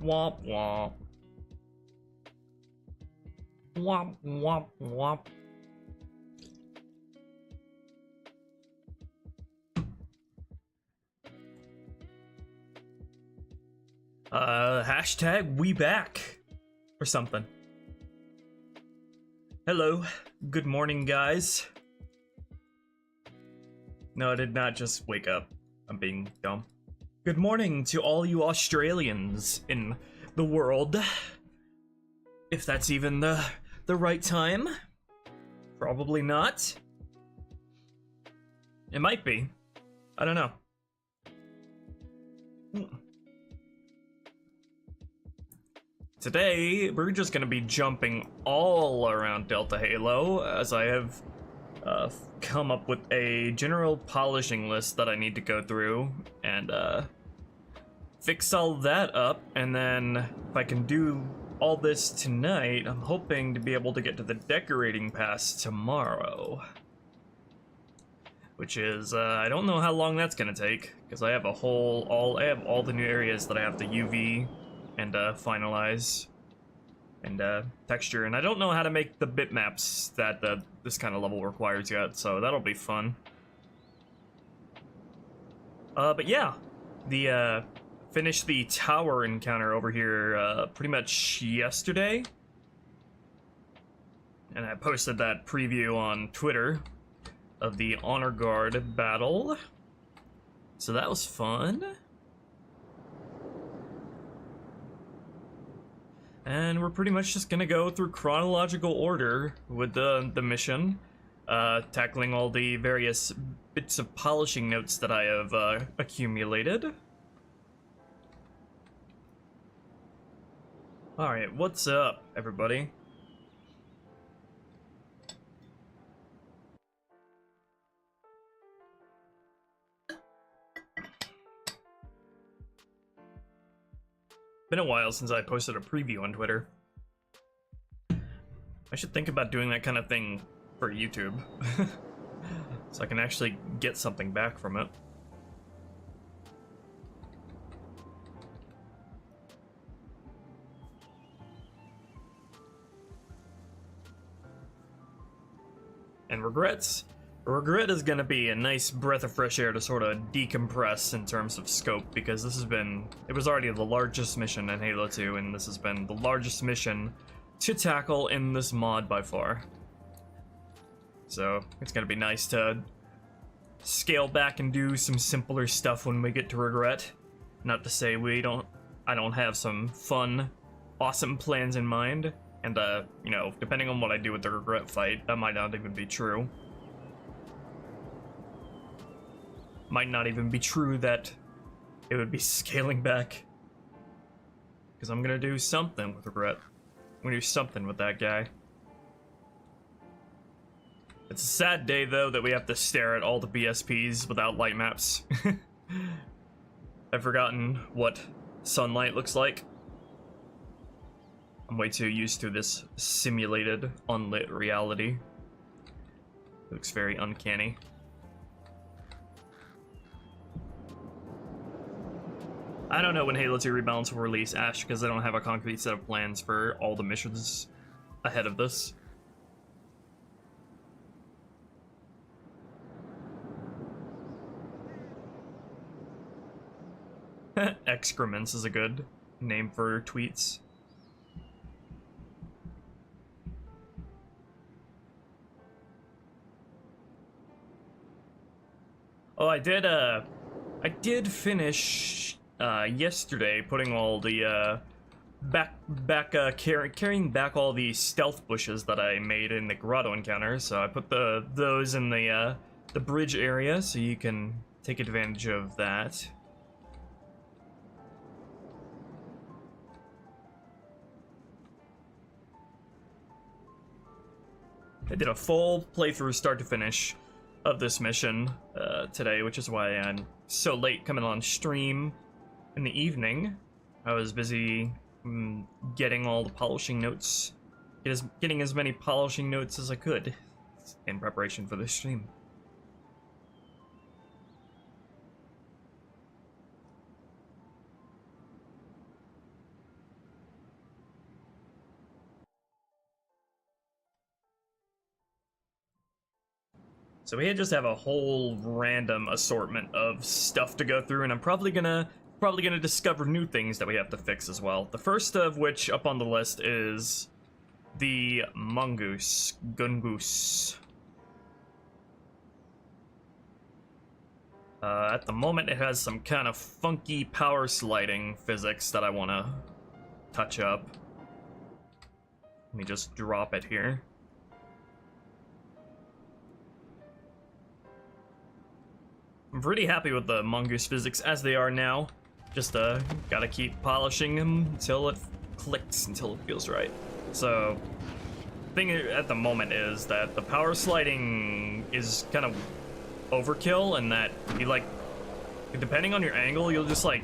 Womp womp. Womp womp womp. Hashtag we back or something. Hello, good morning, guys. No, I did not just wake up. I'm being dumb. Good morning to all you Australians in the world. If that's even the right time. Probably not. It might be. I don't know. Today, we're just gonna be jumping all around Delta Halo, as I have come up with a general polishing list that I need to go through and fix all that up, and then if I can do all this tonight, I'm hoping to be able to get to the decorating pass tomorrow. Which is, I don't know how long that's gonna take, because I have I have all the new areas that I have to UV and finalize and texture, and I don't know how to make the bitmaps that this kind of level requires yet, so that'll be fun. But yeah, finished the tower encounter over here pretty much yesterday, and I posted that preview on Twitter of the Honor Guard battle, so that was fun. And we're pretty much just gonna go through chronological order with the mission, tackling all the various bits of polishing notes that I have accumulated. Alright, what's up, everybody? Been a while since I posted a preview on Twitter. I should think about doing that kind of thing for YouTube. So I can actually get something back from it. And regrets? Regret is gonna be a nice breath of fresh air to sort of decompress in terms of scope, because it was already the largest mission in Halo 2, and this has been the largest mission to tackle in this mod by far. So it's gonna be nice to scale back and do some simpler stuff when we get to Regret. Not to say I don't have some fun, awesome plans in mind, and you know, depending on what I do with the Regret fight, that might not even be true. Might not even be true that it would be scaling back. Because I'm gonna do something with Regret. I'm gonna do something with that guy. It's a sad day, though, that we have to stare at all the BSPs without light maps. I've forgotten what sunlight looks like. I'm way too used to this simulated, unlit reality. It looks very uncanny. I don't know when Halo 2 Rebalance will release, Ash, because I don't have a concrete set of plans for all the missions ahead of this. Excrements is a good name for tweets. Oh, I did finish yesterday putting all the carrying back all the stealth bushes that I made in the grotto encounter. So I put those in the bridge area, so you can take advantage of that. I did a full playthrough start to finish of this mission today, which is why I'm so late coming on stream in the evening. I was busy getting all the polishing notes, getting as many polishing notes as I could in preparation for this stream. So we just have a whole random assortment of stuff to go through, and I'm probably gonna discover new things that we have to fix as well. The first of which up on the list is the mongoose, gungoose. At the moment, it has some kind of funky power sliding physics that I want to touch up. Let me just drop it here. I'm pretty happy with the mongoose physics as they are now. Just gotta keep polishing them until it clicks, until it feels right. So, the thing at the moment is that the power sliding is kind of overkill, and that you like, depending on your angle, you'll just like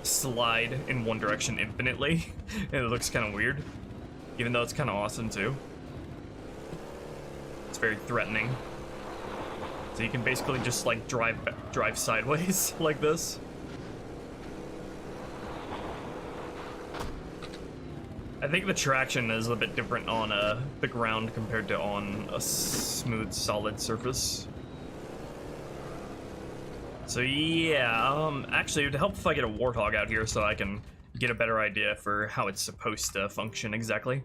slide in one direction infinitely, and it looks kind of weird, even though it's kind of awesome too. It's very threatening. So you can basically just like drive sideways like this. I think the traction is a bit different on the ground compared to on a smooth, solid surface. So yeah, actually it would help if I get a warthog out here so I can get a better idea for how it's supposed to function exactly.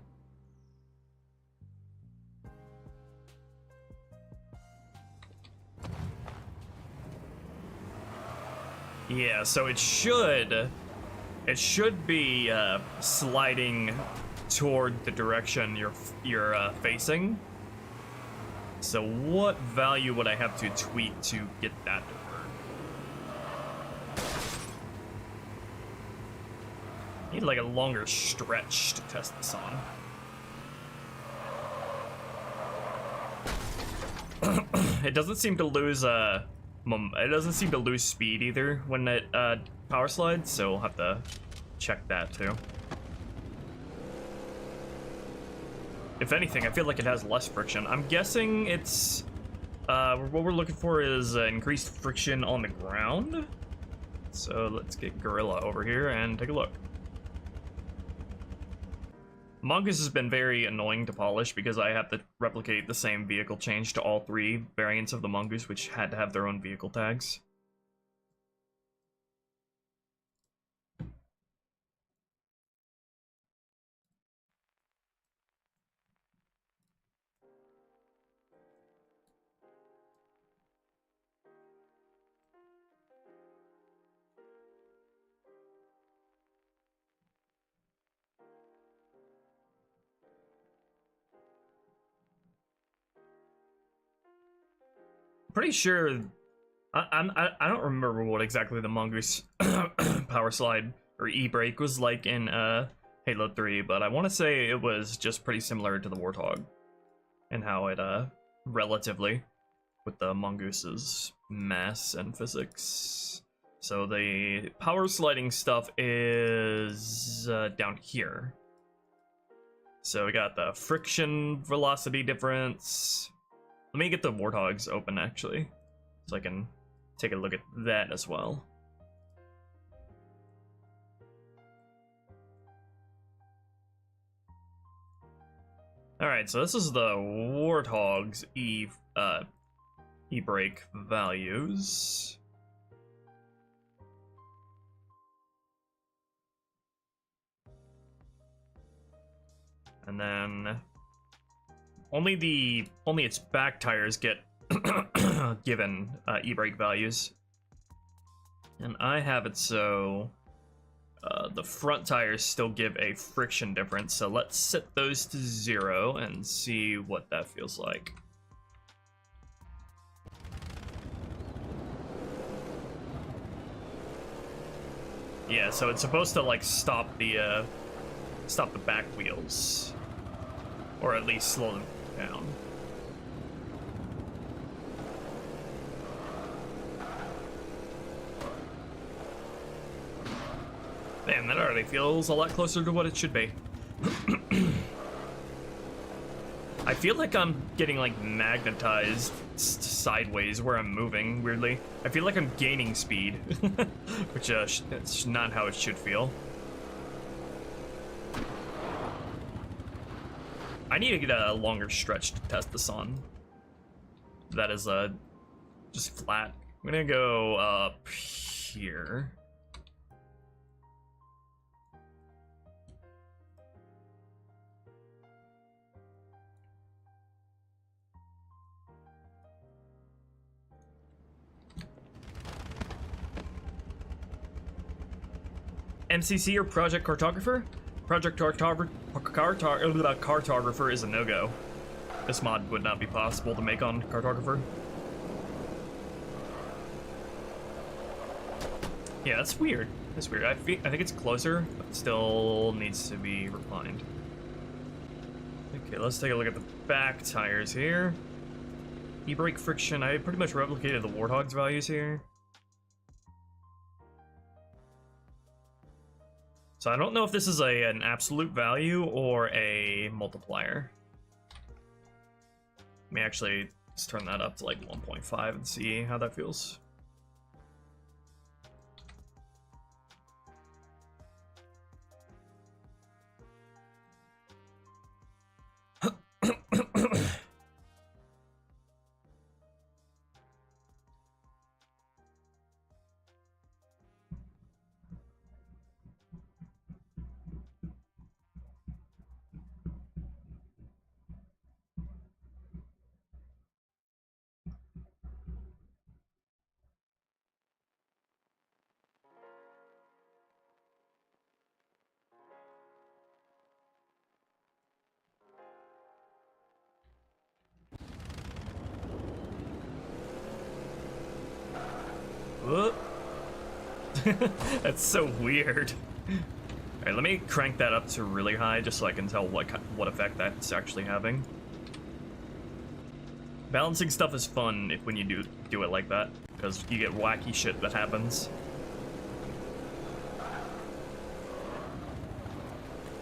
Yeah, so it should be sliding toward the direction you're facing. So what value would I have to tweak to get that to work? I need like a longer stretch to test this on. It doesn't seem to lose speed either when it power slides, so we'll have to check that too. If anything, I feel like it has less friction. I'm guessing it's what we're looking for is increased friction on the ground. So let's get Gorilla over here and take a look. Mongoose has been very annoying to polish because I have to replicate the same vehicle change to all three variants of the Mongoose, which had to have their own vehicle tags. Pretty sure I don't remember what exactly the Mongoose power slide or e-brake was like in Halo 3, but I want to say it was just pretty similar to the Warthog and how it relatively with the Mongoose's mass and physics. So the power sliding stuff is down here. So we got the friction velocity difference. Let me get the Warthogs open, actually, so I can take a look at that as well. Alright, so this is the Warthog's e-brake values. And then only its back tires get given e-brake values, and I have it so the front tires still give a friction difference. So let's set those to 0 and see what that feels like. Yeah, so it's supposed to like stop the back wheels, or at least slow them down. Man, that already feels a lot closer to what it should be. I feel like I'm getting like magnetized sideways where I'm moving, weirdly. I feel like I'm gaining speed, which that's not how it should feel. I need to get a longer stretch to test this on. that is just flat. I'm gonna go up here. MCC or Project Cartographer? Project Cartographer is a no-go. This mod would not be possible to make on Cartographer. Yeah, that's weird. That's weird. I think it's closer, but still needs to be refined. Okay, let's take a look at the back tires here. E-brake friction, I pretty much replicated the Warthog's values here. So I don't know if this is an absolute value or a multiplier. Let me actually just turn that up to like 1.5 and see how that feels. That's so weird. Alright, let me crank that up to really high just so I can tell what effect that's actually having. Balancing stuff is fun when you do it like that, because you get wacky shit that happens.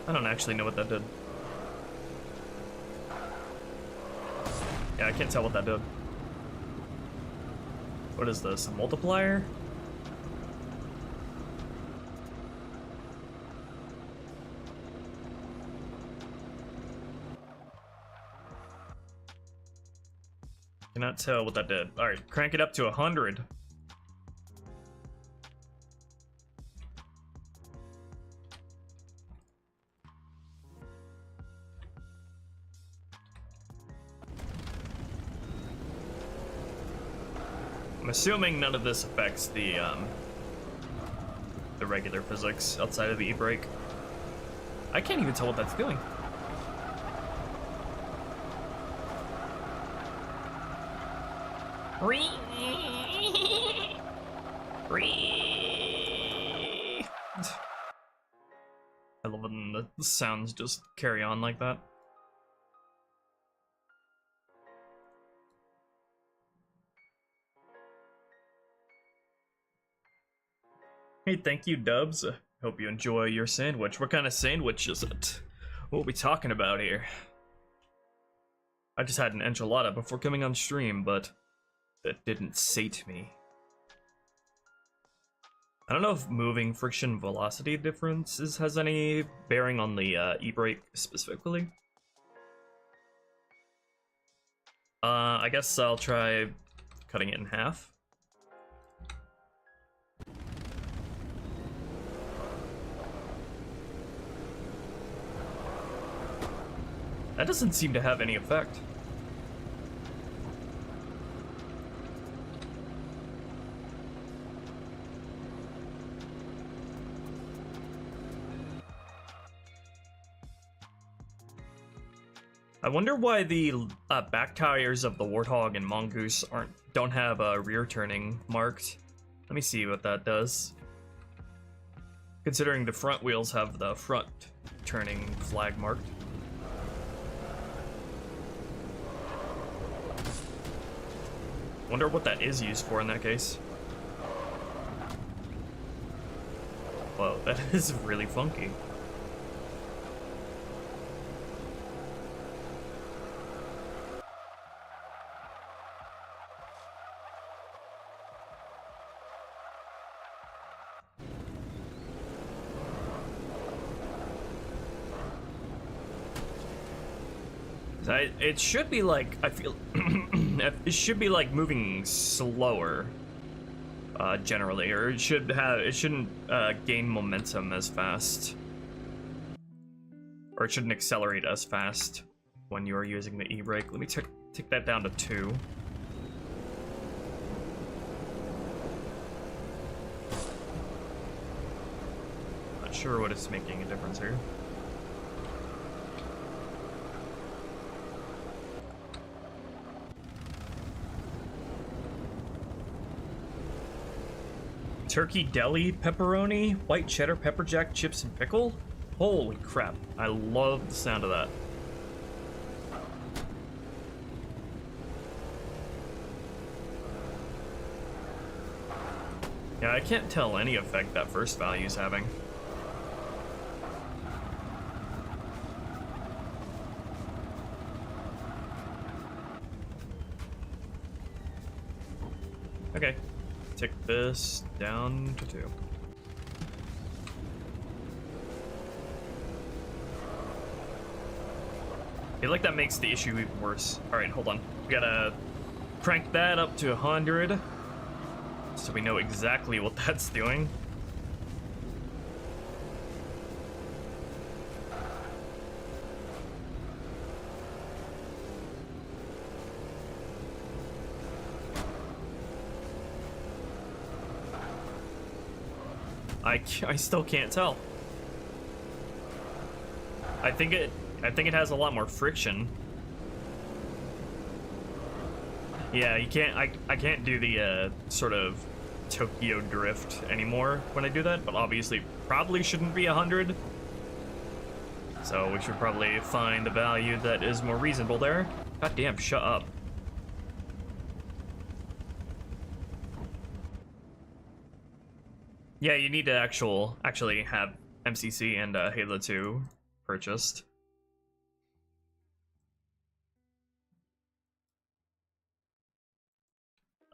I don't actually know what that did. Yeah, I can't tell what that did. What is this, a multiplier? Cannot tell what that did. Alright, crank it up to 100. I'm assuming none of this affects the regular physics outside of the e-brake. I can't even tell what that's doing. I love when the sounds just carry on like that. Hey, thank you, Dubs. Hope you enjoy your sandwich. What kind of sandwich is it? What are we talking about here? I just had an enchilada before coming on stream, but that didn't sate me. I don't know if moving friction velocity differences has any bearing on the e-brake specifically. I guess I'll try cutting it in half. That doesn't seem to have any effect. I wonder why the back tires of the Warthog and Mongoose don't have rear turning marked. Let me see what that does. Considering the front wheels have the front turning flag marked. Wonder what that is used for in that case. Whoa, that is really funky. It should be like, I feel, it should be like moving slower, generally, or it shouldn't gain momentum as fast, or it shouldn't accelerate as fast when you are using the e-brake. Let me take that down to 2. Not sure what is making a difference here. Turkey deli pepperoni, white cheddar pepper jack chips and pickle? Holy crap, I love the sound of that. Yeah, I can't tell any effect that first value is having. Okay. Take this down to 2. I feel like that makes the issue even worse. Alright, hold on. We gotta crank that up to 100 so we know exactly what that's doing. I still can't tell. I think it has a lot more friction. Yeah, you can't. I can't do the sort of Tokyo drift anymore when I do that. But obviously, probably shouldn't be 100. So we should probably find a value that is more reasonable there. God damn, shut up. Yeah, you need to actually have MCC and Halo 2 purchased.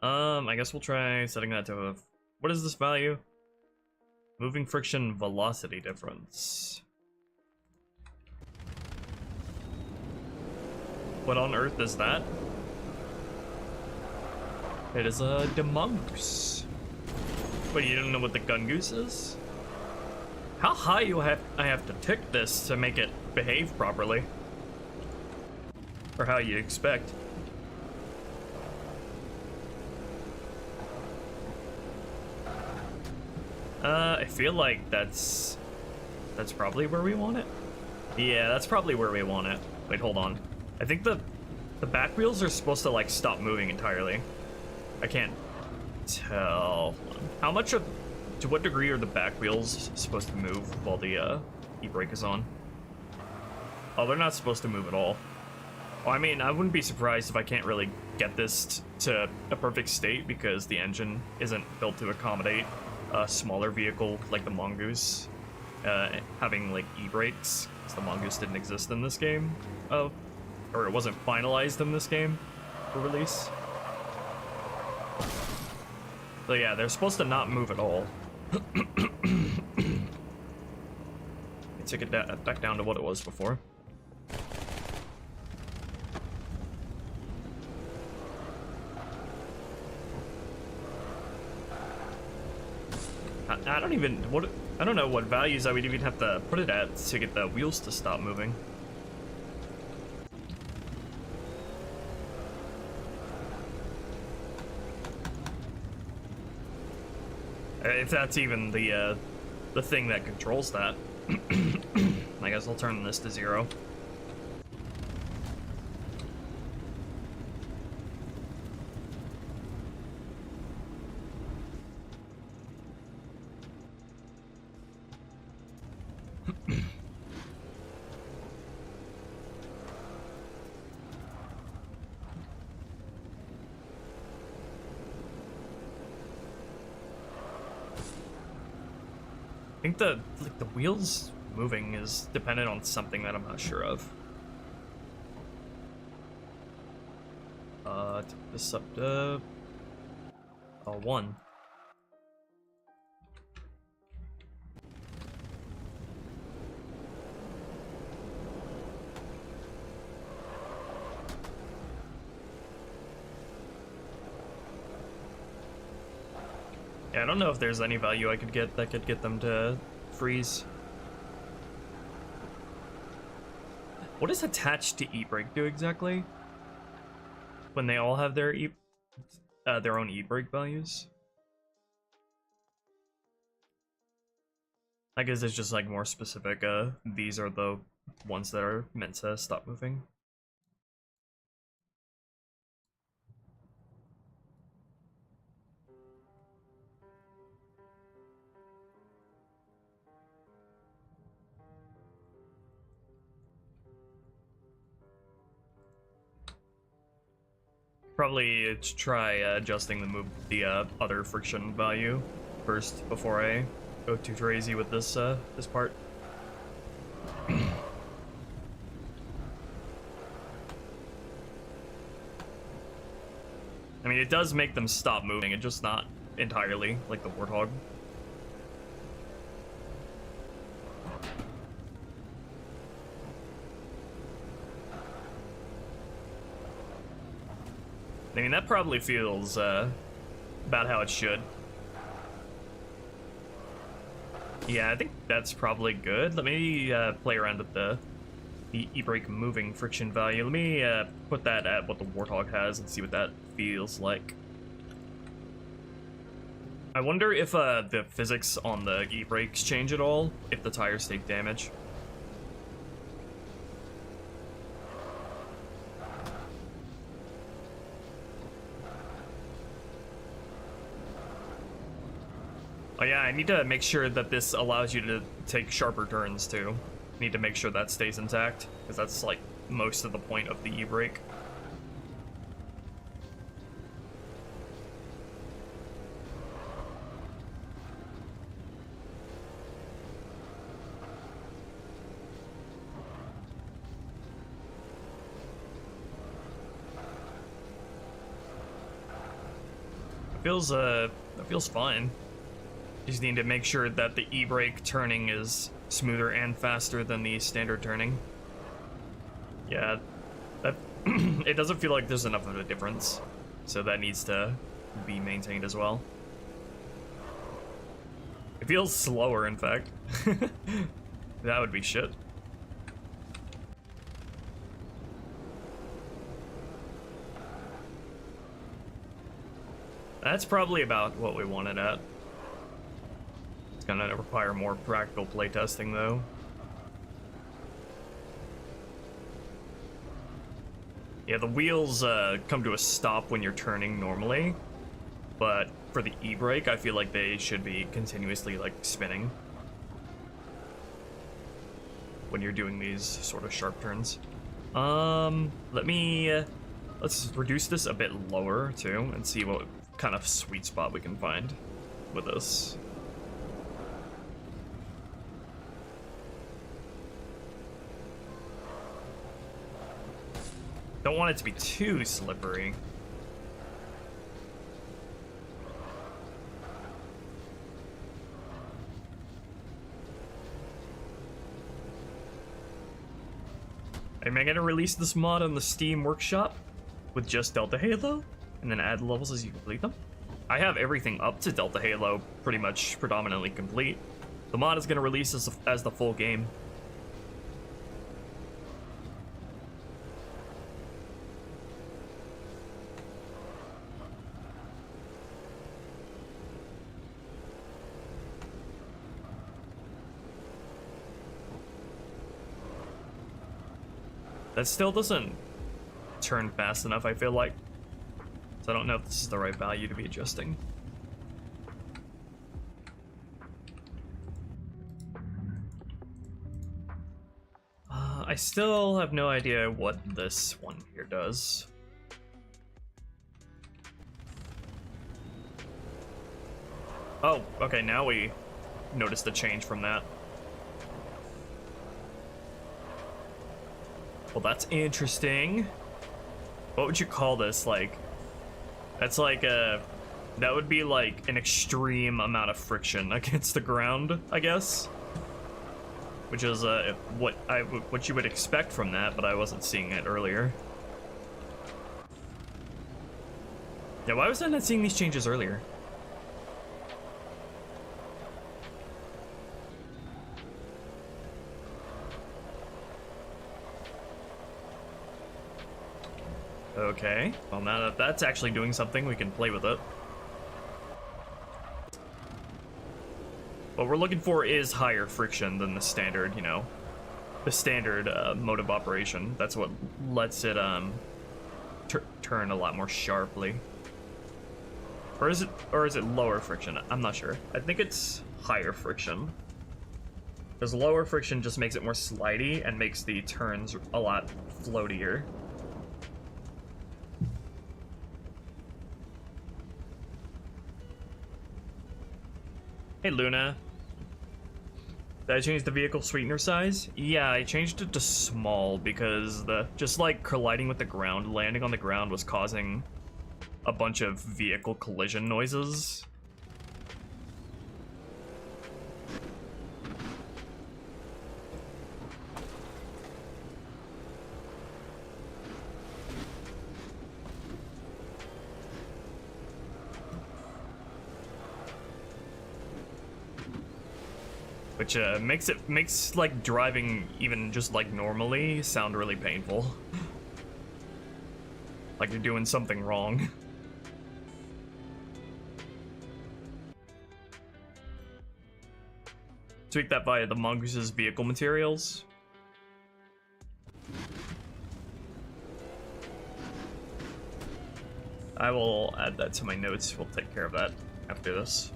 I guess we'll try setting that to a... What is this value? Moving friction velocity difference. What on earth is that? It is a demongoose. Wait, you don't know what the gun goose is? How high I have to tick this to make it behave properly? Or how you expect? I feel like that's probably where we want it. Yeah, that's probably where we want it. Wait, hold on. I think the back wheels are supposed to like stop moving entirely. I can't tell. How much of, to what degree are the back wheels supposed to move while the e-brake is on? Oh, they're not supposed to move at all. Well, I mean, I wouldn't be surprised if I can't really get this to a perfect state because the engine isn't built to accommodate a smaller vehicle like the Mongoose having like e-brakes, because the Mongoose didn't exist in this game, or it wasn't finalized in this game for release. So yeah, they're supposed to not move at all. Take it back down to what it was before. I don't even, I don't know what values I would even have to put it at to get the wheels to stop moving. If that's even the thing that controls that. I guess I'll turn this to 0. I think the wheels moving is dependent on something that I'm not sure of. Take this up to 1. Yeah, I don't know if there's any value I could get that could get them to freeze. What does attached to e-brake do exactly? When they all have their own e-brake values? I guess it's just like more specific, these are the ones that are meant to stop moving. Probably try adjusting the other friction value first before I go too crazy with this this part. I mean, it does make them stop moving, it's just not entirely like the Warthog. I mean, that probably feels about how it should. Yeah, I think that's probably good. Let me play around with the e-brake moving friction value. Let me put that at what the Warthog has and see what that feels like. I wonder if the physics on the e-brakes change at all, if the tires take damage. Oh yeah, I need to make sure that this allows you to take sharper turns too. Need to make sure that stays intact, because that's like most of the point of the e-brake. It feels fine. Just need to make sure that the e-brake turning is smoother and faster than the standard turning. Yeah, that it doesn't feel like there's enough of a difference, so that needs to be maintained as well. It feels slower, in fact. That would be shit. That's probably about what we wanted at. It's gonna require more practical playtesting, though. Yeah, the wheels come to a stop when you're turning normally, but for the e-brake, I feel like they should be continuously, like, spinning when you're doing these sort of sharp turns. Let's reduce this a bit lower, too, and see what kind of sweet spot we can find with this. Don't want it to be too slippery. Am I gonna release this mod on the Steam Workshop with just Delta Halo, and then add levels as you complete them? I have everything up to Delta Halo pretty much predominantly complete. The mod is gonna release as the full game. That still doesn't turn fast enough, I feel like. So I don't know if this is the right value to be adjusting. I still have no idea what this one here does. Oh, okay, now we notice the change from that. Well, that's interesting. What would you call this? Like, that's like that would be like an extreme amount of friction against the ground, I guess. Which is what you would expect from that, but I wasn't seeing it earlier. Yeah, why was I not seeing these changes earlier? Okay, well now that that's actually doing something, we can play with it. What we're looking for is higher friction than the standard, you know, the standard mode of operation. That's what lets it turn a lot more sharply. Or is it lower friction? I'm not sure. I think it's higher friction. Because lower friction just makes it more slidey and makes the turns a lot floatier. Hey Luna. Did I change the vehicle sweetener size? Yeah, I changed it to small because just like colliding with the ground, landing on the ground was causing a bunch of vehicle collision noises. Which makes like driving even just like normally sound really painful. Like you're doing something wrong. Tweak that via the Mongoose's vehicle materials. I will add that to my notes. We'll take care of that after this.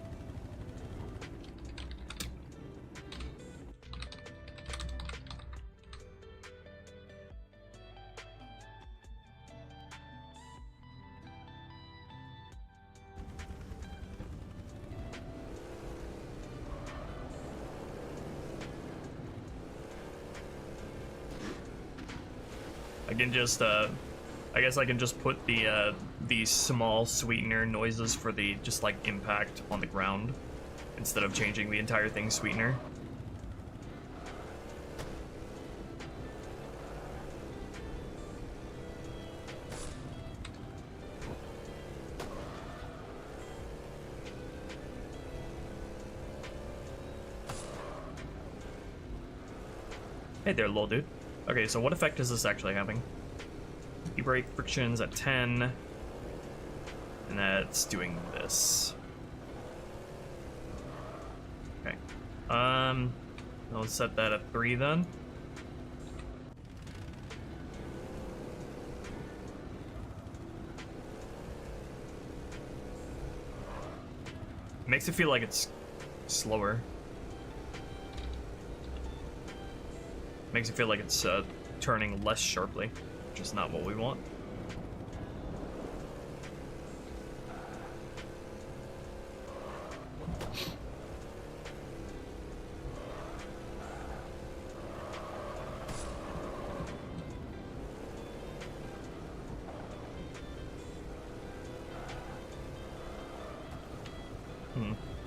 I can just, I guess I can just put the small sweetener noises for the just like impact on the ground instead of changing the entire thing sweetener. Hey there, lol dude. Okay, so what effect is this actually having? E-brake friction's at 10, and that's doing this. Okay. I'll set that at 3 then. Makes it feel like it's slower. Makes it feel like it's turning less sharply, which is not what we want.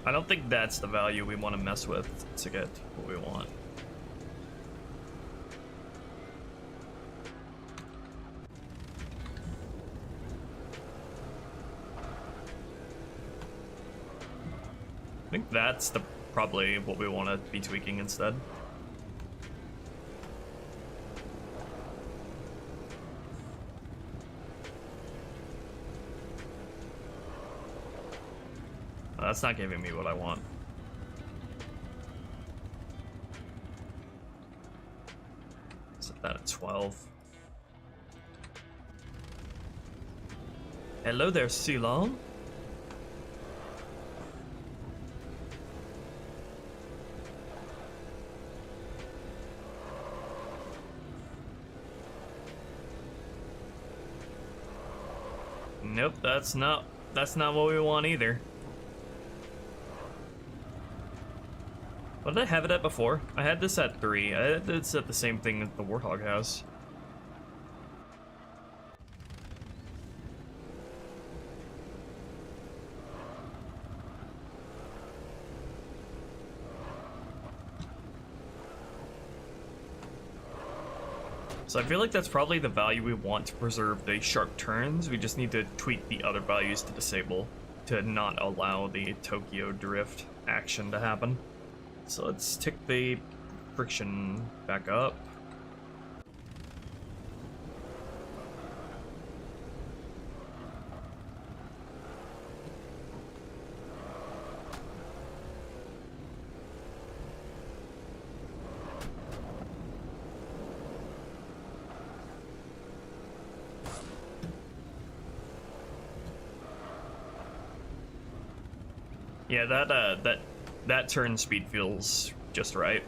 I don't think that's the value we want to mess with to get what we want. I think that's probably what we want to be tweaking instead. That's not giving me what I want. Set that at 12. Hello there, Ceylon. Nope, that's not what we want either. What did I have it at before? I had this at 3. I had this at the same thing that the Warthog has. So I feel like that's probably the value we want to preserve the sharp turns. We just need to tweak the other values to disable to not allow the Tokyo drift action to happen. So let's tick the friction back up. Yeah, that turn speed feels just right,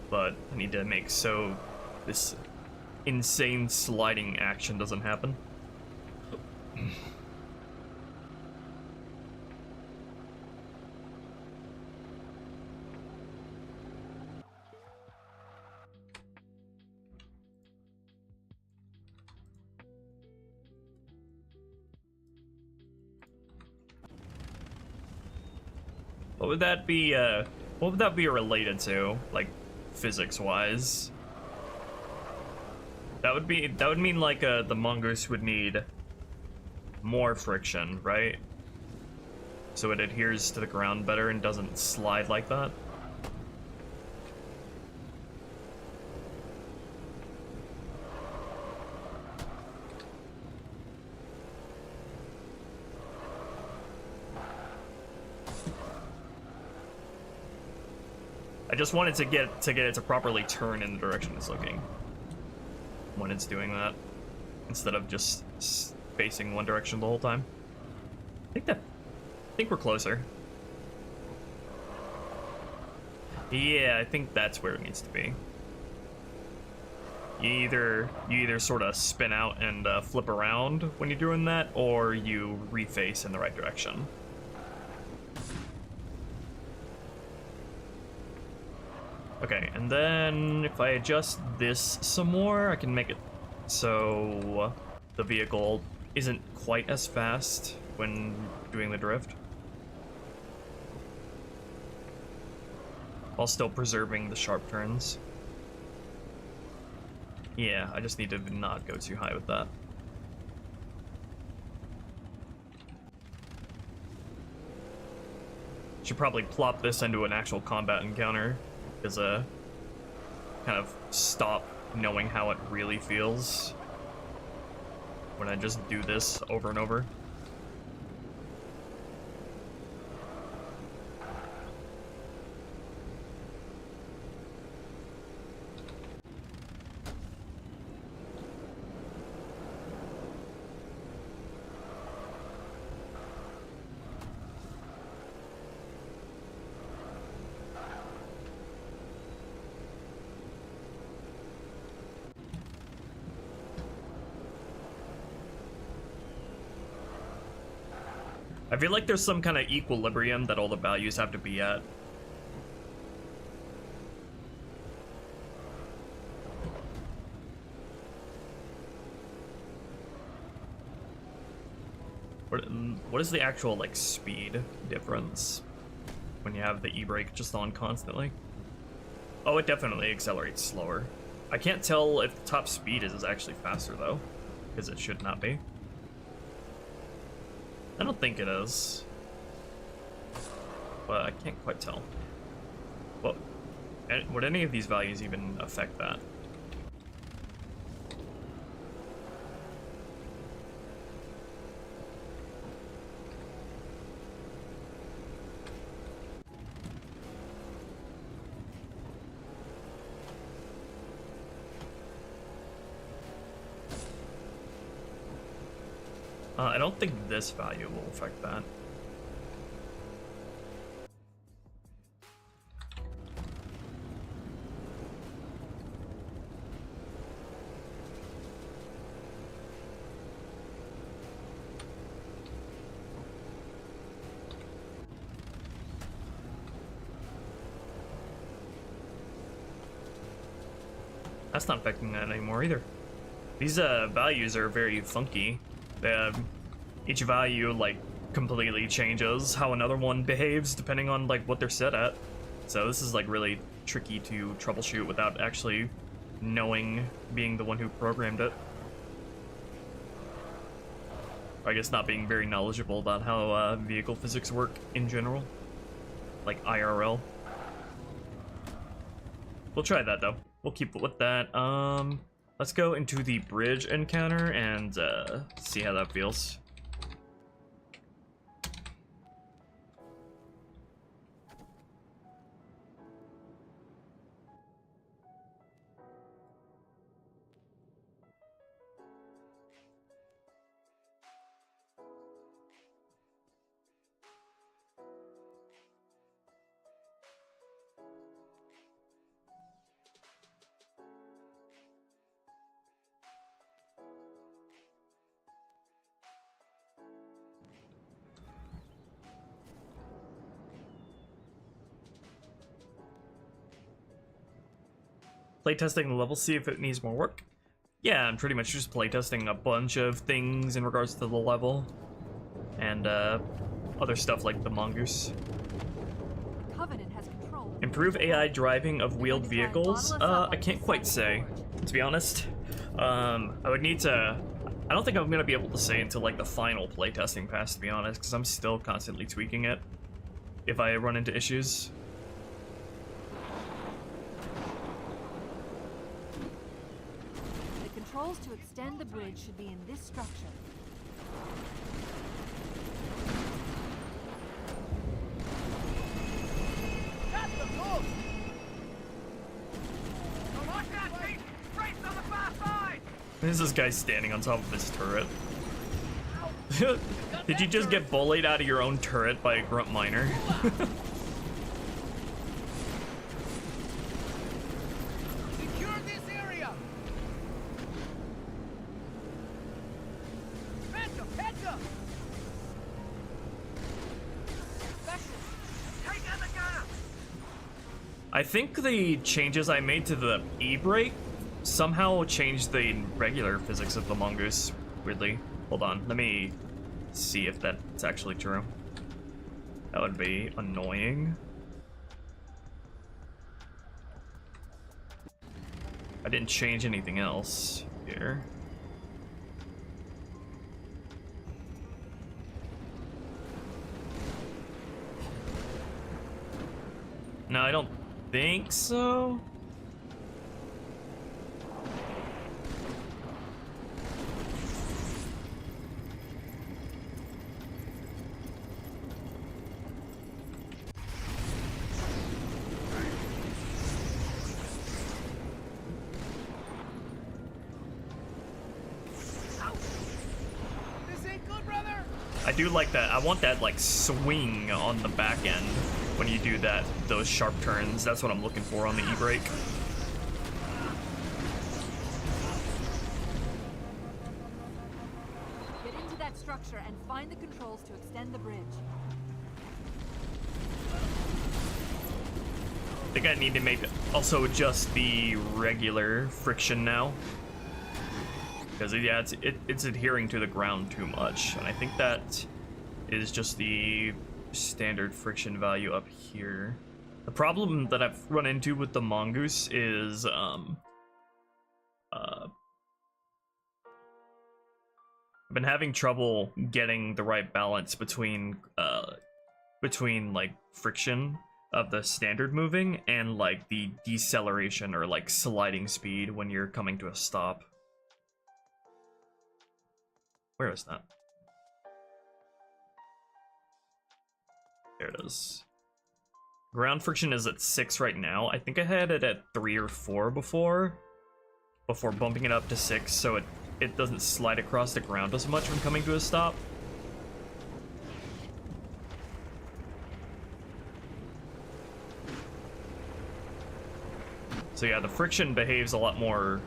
but I need to make so this insane sliding action doesn't happen. What would that be, what would that be related to, like, physics-wise? That would mean, like, the mongoose would need more friction, right? So it adheres to the ground better and doesn't slide like that? I just wanted to get it to properly turn in the direction it's looking when it's doing that, instead of just facing one direction the whole time. I think we're closer. Yeah, I think that's where it needs to be. You either sort of spin out and flip around when you're doing that, or you reface in the right direction. Okay, and then if I adjust this some more, I can make it so the vehicle isn't quite as fast when doing the drift, while still preserving the sharp turns. Yeah, I just need to not go too high with that. Should probably plop this into an actual combat encounter, because kind of stop knowing how it really feels when I just do this over and over. I feel like there's some kind of equilibrium that all the values have to be at. What is the actual, like, speed difference when you have the e-brake just on constantly? Oh, it definitely accelerates slower. I can't tell if the top speed is actually faster, though, because it should not be. I don't think it is, but I can't quite tell. Well, would any of these values even affect that? I don't think this value will affect that. That's not affecting that anymore either. These values are very funky. Each value, like, completely changes how another one behaves depending on, like, what they're set at. So this is, like, really tricky to troubleshoot without actually being the one who programmed it. Or I guess not being very knowledgeable about how vehicle physics work in general, like IRL. We'll try that though. We'll keep it with that. Let's go into the bridge encounter and see how that feels. Playtesting the level, see if it needs more work. Yeah, I'm pretty much just playtesting a bunch of things in regards to the level. And other stuff like the mongoose. Covenant has control. Improve AI driving of wheeled vehicles? I can't quite say, to be honest. I would need to... I don't think I'm gonna be able to say until like the final playtesting pass, to be honest, because I'm still constantly tweaking it if I run into issues. The controls to extend the bridge should be in this structure. There's this guy standing on top of his turret. Did you just get bullied out of your own turret by a grunt miner? Secure this area. Penta. Take out the gunner. I think the changes I made to the e-brake somehow changed the regular physics of the mongoose, weirdly. Hold on, let me see if that's actually true. That would be annoying. I didn't change anything else here. No, I don't think so. I do like that. I want that like swing on the back end when you do that, those sharp turns. That's what I'm looking for on the e-brake. Get into that structure and find the controls to extend the bridge. I think I need to make also adjust the regular friction now. Because yeah, it's adhering to the ground too much, and I think that is just the standard friction value up here. The problem that I've run into with the mongoose is I've been having trouble getting the right balance between like friction of the standard moving and like the deceleration or like sliding speed when you're coming to a stop. Where is that? There it is. Ground friction is at 6 right now. I think I had it at 3 or 4 before bumping it up to 6, so it doesn't slide across the ground as much when coming to a stop. So yeah, the friction behaves a lot more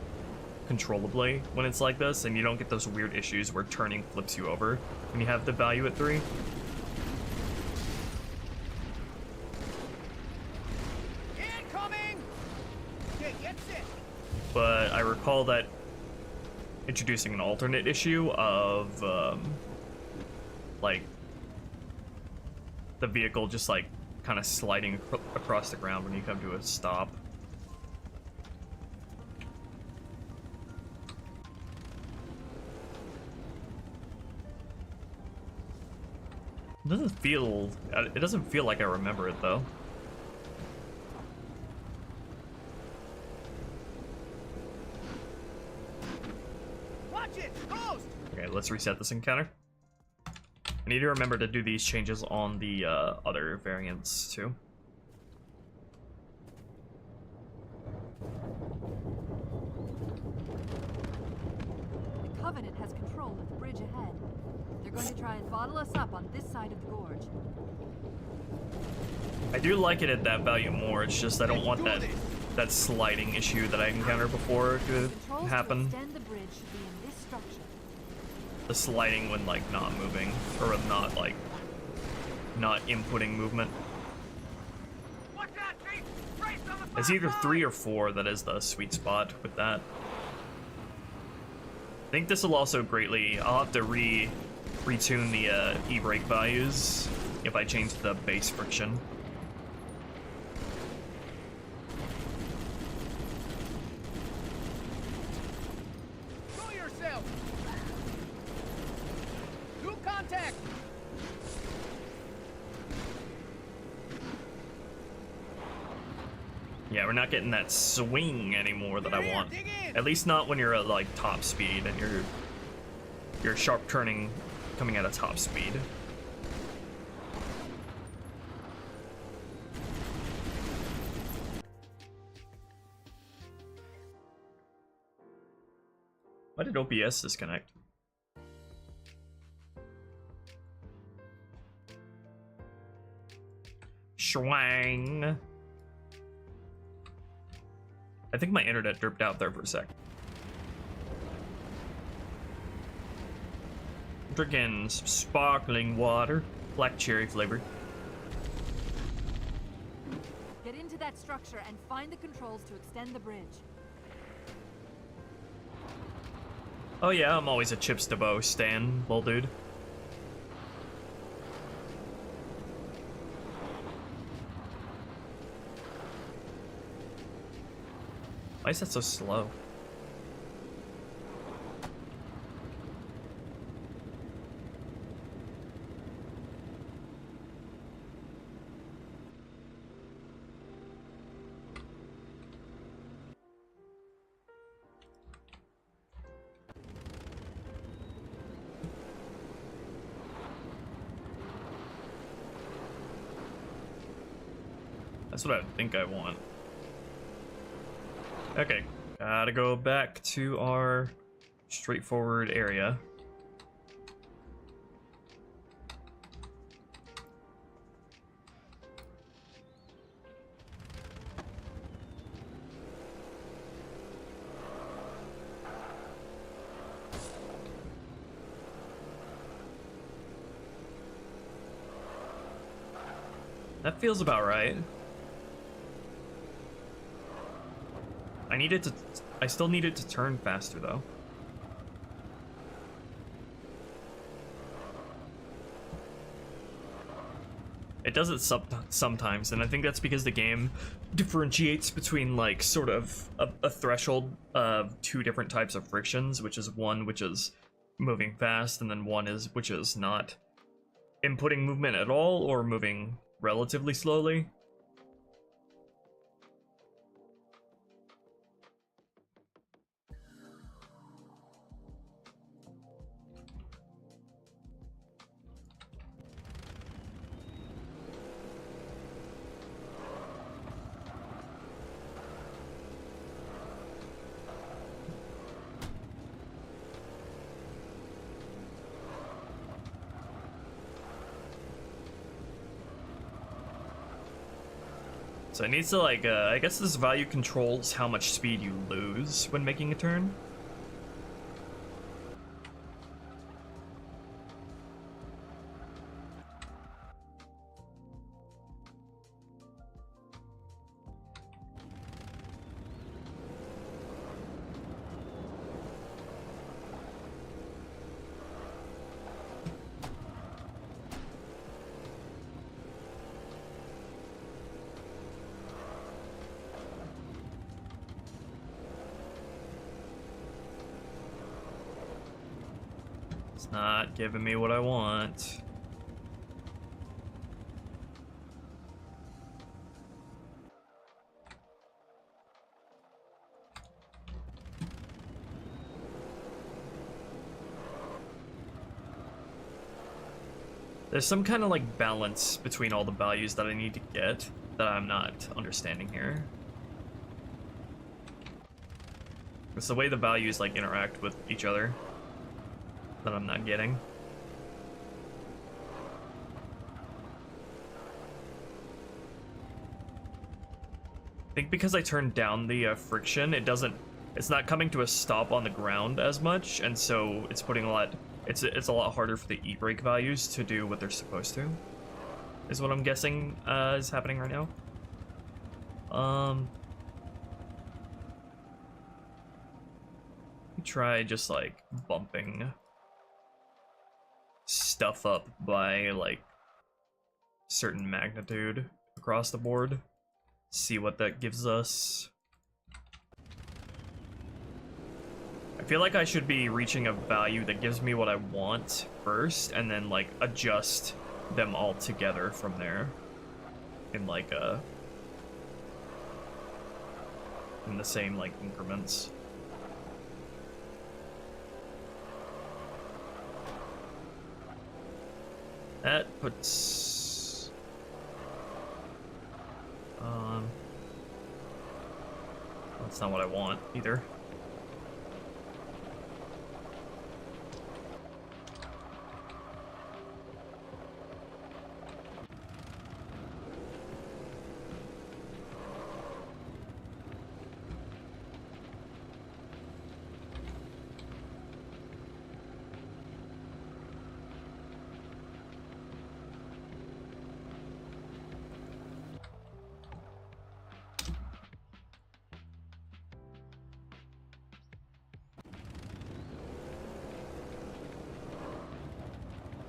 controllably when it's like this, and you don't get those weird issues where turning flips you over when you have the value at 3. Incoming! Okay, get set. But I recall that introducing an alternate issue of like the vehicle just like kind of sliding across the ground when you come to a stop. It doesn't feel like I remember it though. Watch it! Ghost! Okay, let's reset this encounter. I need to remember to do these changes on the other variants too. The Covenant has control of the bridge ahead. They're going to try and bottle us up on this side of the gorge. I do like it at that value more. It's just I don't want that sliding issue that I encountered before to happen. To extend the bridge should be in this structure. The sliding when like not moving, or not like not inputting movement. Watch out, Chief! Brace on the It's either 3 or 4 that is the sweet spot with that. I think this will also greatly... I'll have to retune the e-brake values if I change the base friction. Show yourself. Do contact. Yeah, we're not getting that swing anymore that I want. Dig in. At least not when you're at like top speed and you're sharp turning coming at a top speed. Why did OBS disconnect? Schwang. I think my internet dripped out there for a sec. Drinking some sparkling water, black cherry flavored. Get into that structure and find the controls to extend the bridge. Oh yeah, I'm always a Chips to Bow stan, bull dude. Why is that so slow? That's what I think I want. Okay, gotta go back to our straightforward area. That feels about right. I still need it to turn faster though. It does it sometimes, and I think that's because the game differentiates between like sort of a threshold of 2 different types of frictions, which is one which is moving fast, and then one is which is not inputting movement at all or moving relatively slowly. So it needs to like, I guess this value controls how much speed you lose when making a turn. It's not giving me what I want. There's some kind of like balance between all the values that I need to get that I'm not understanding here. It's the way the values like interact with each other that I'm not getting. I think because I turned down the friction, it's not coming to a stop on the ground as much, and so it's putting it's a lot harder for the e-brake values to do what they're supposed to, is what I'm guessing is happening right now. try just like bumping stuff up by like certain magnitude across the board. See what that gives us. I feel like I should be reaching a value that gives me what I want first, and then like adjust them all together from there in like in the same like increments. That puts that's not what I want either.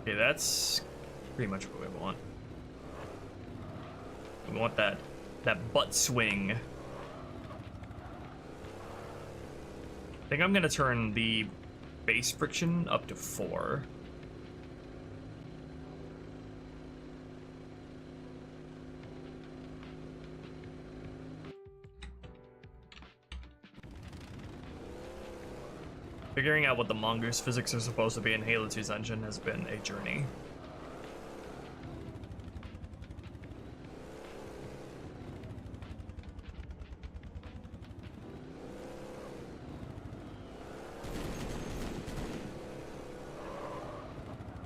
Okay, that's pretty much what we want. We want that butt swing. I think I'm gonna turn the base friction up to 4. Figuring out what the mongoose physics are supposed to be in Halo 2's engine has been a journey.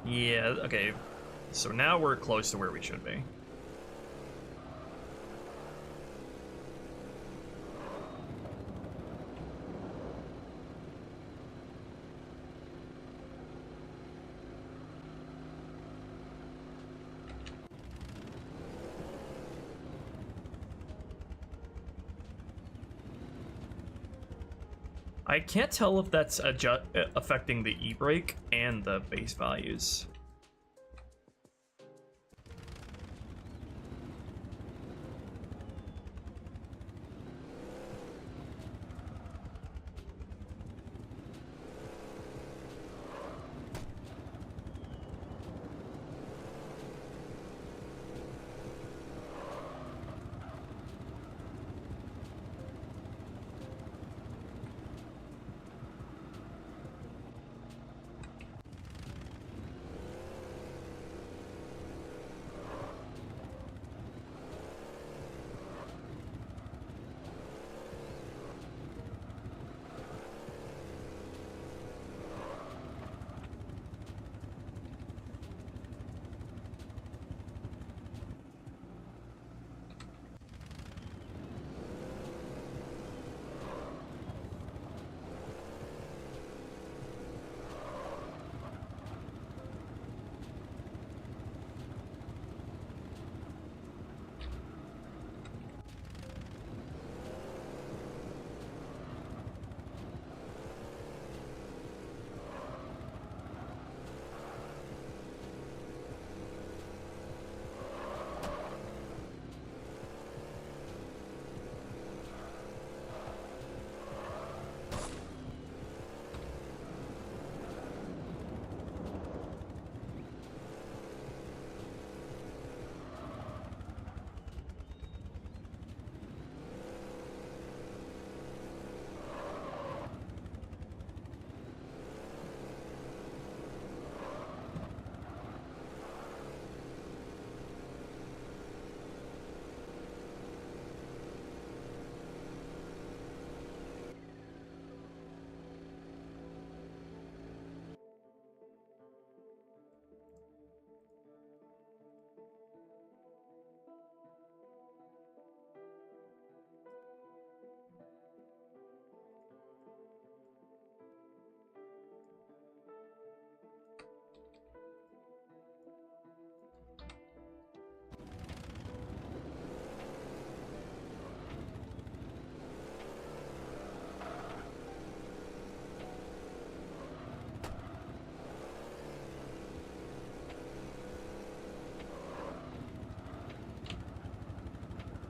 Yeah, okay. So now we're close to where we should be. I can't tell if that's affecting the E-brake and the base values.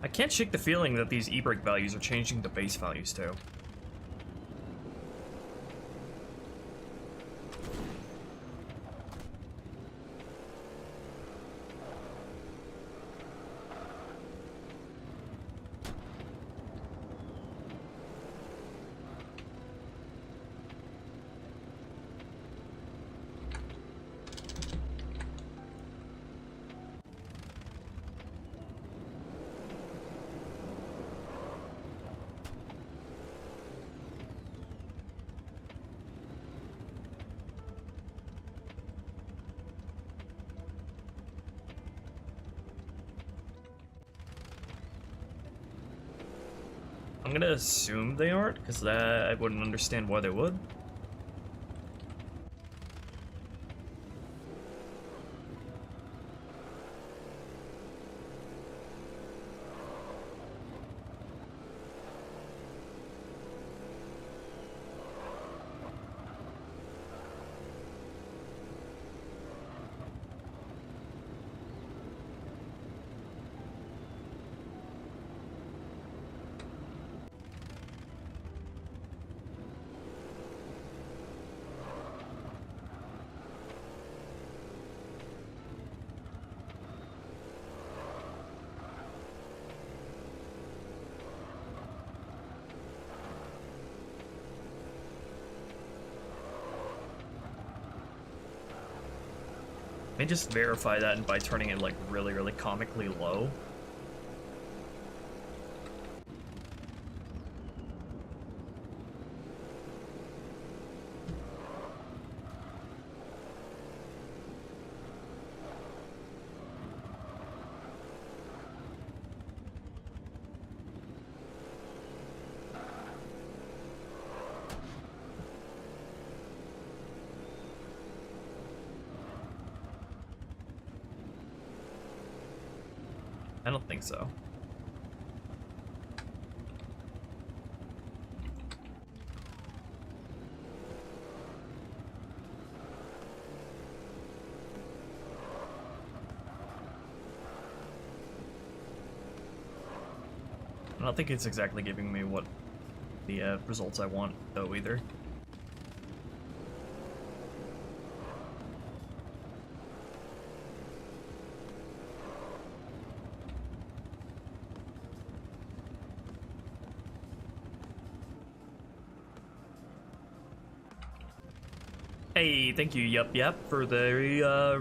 I can't shake the feeling that these e-brake values are changing to base values too. I'm gonna assume they aren't, because I wouldn't understand why they would. They just verify that by turning it like really, really comically low. I don't think so. I don't think it's exactly giving me what the results I want, though, either. Hey, thank you, YupYap, for the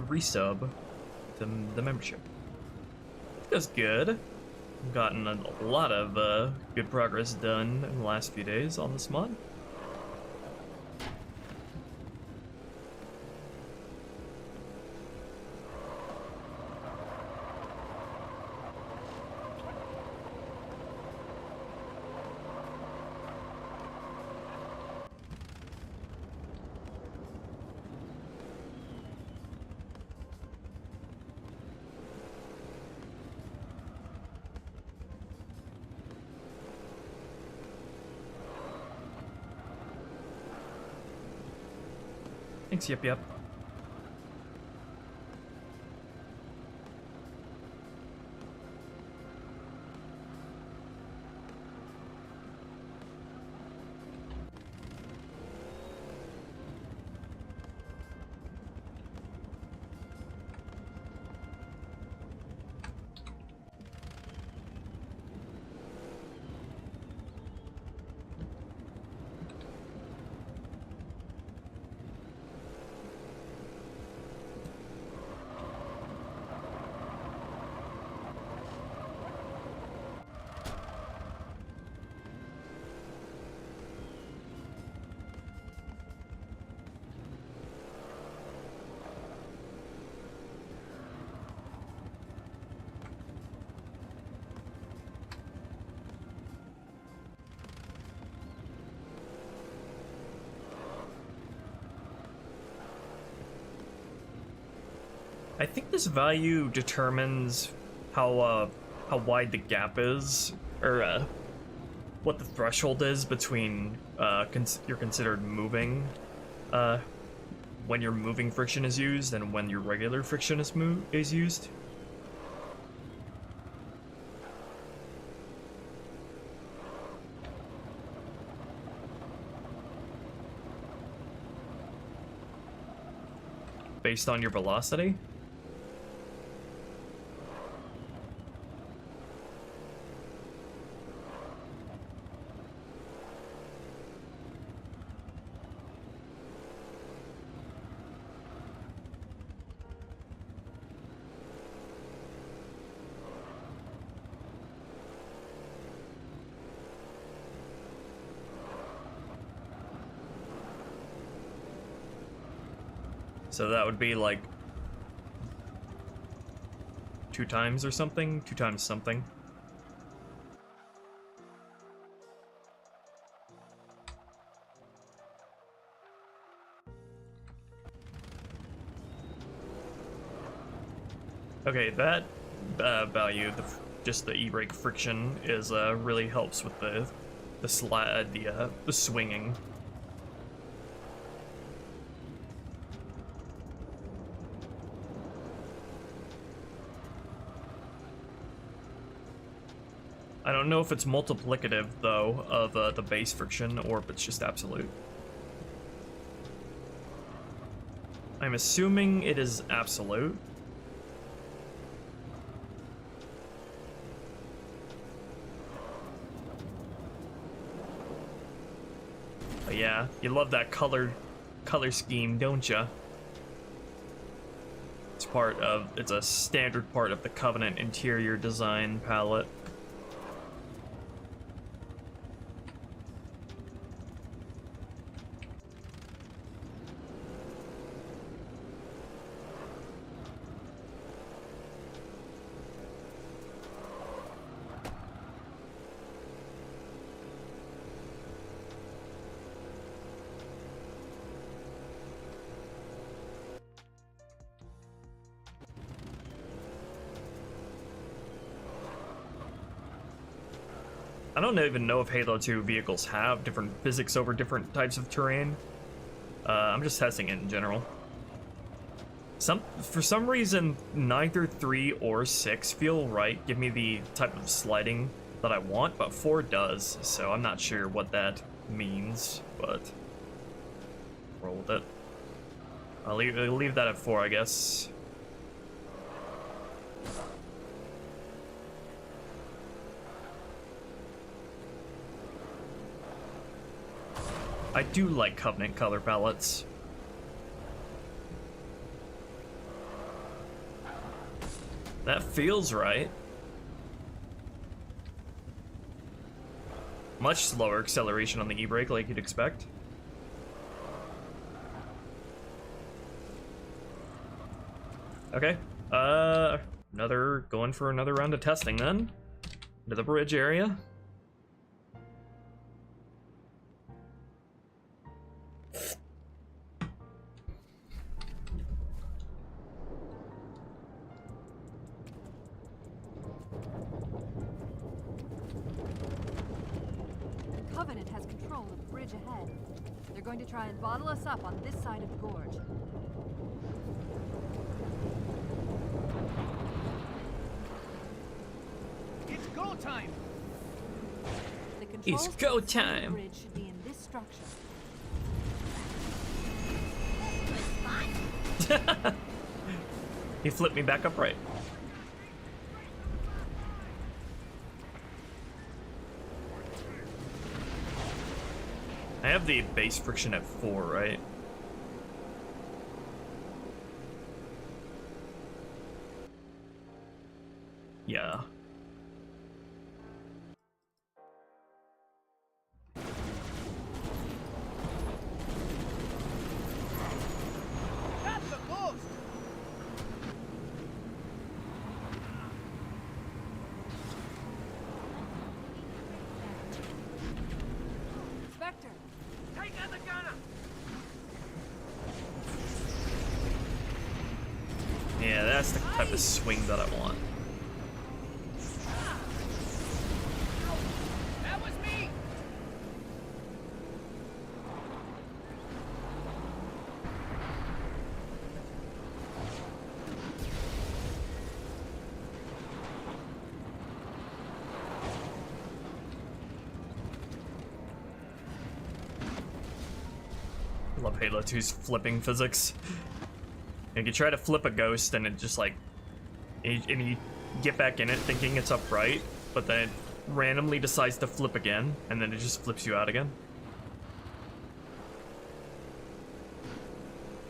resub to the membership. That's good. Gotten a lot of good progress done in the last few days on this mod. Thanks, YupYap. I think this value determines how wide the gap is, or what the threshold is between you're considered moving when your moving friction is used and when your regular friction is used. based on your velocity? So that would be like 2 times or something? 2 times something. Okay, that value, just the e-brake friction, is really helps with the slide, the swinging. I don't know if it's multiplicative, though, of the base friction, or if it's just absolute. I'm assuming it is absolute. But yeah, you love that color scheme, don't ya? It's a standard part of the Covenant interior design palette. I don't even know if Halo 2 vehicles have different physics over different types of terrain. I'm just testing it in general. For some reason, neither 3 or 6 feel right. Give me the type of sliding that I want, but 4 does, so I'm not sure what that means, but roll with it. I'll leave that at 4, I guess. I do like Covenant color palettes. That feels right. Much slower acceleration on the e-brake, like you'd expect. Okay. Going for another round of testing then. To the bridge area. Covenant has control of the bridge ahead. They're going to try and bottle us up on this side of the gorge. It's go time! The controls It's go to the side of the time. bridge should be in this structure. He flipped me back upright. I have the base friction at 4, right? Yeah. That's the ghost! Spectre! Take out the gunner! Yeah, that's the type of swing that I want. That was me! I love Halo 2's flipping physics. Like you try to flip a ghost and it just like, and you get back in it thinking it's upright, but then it randomly decides to flip again, and then it just flips you out again.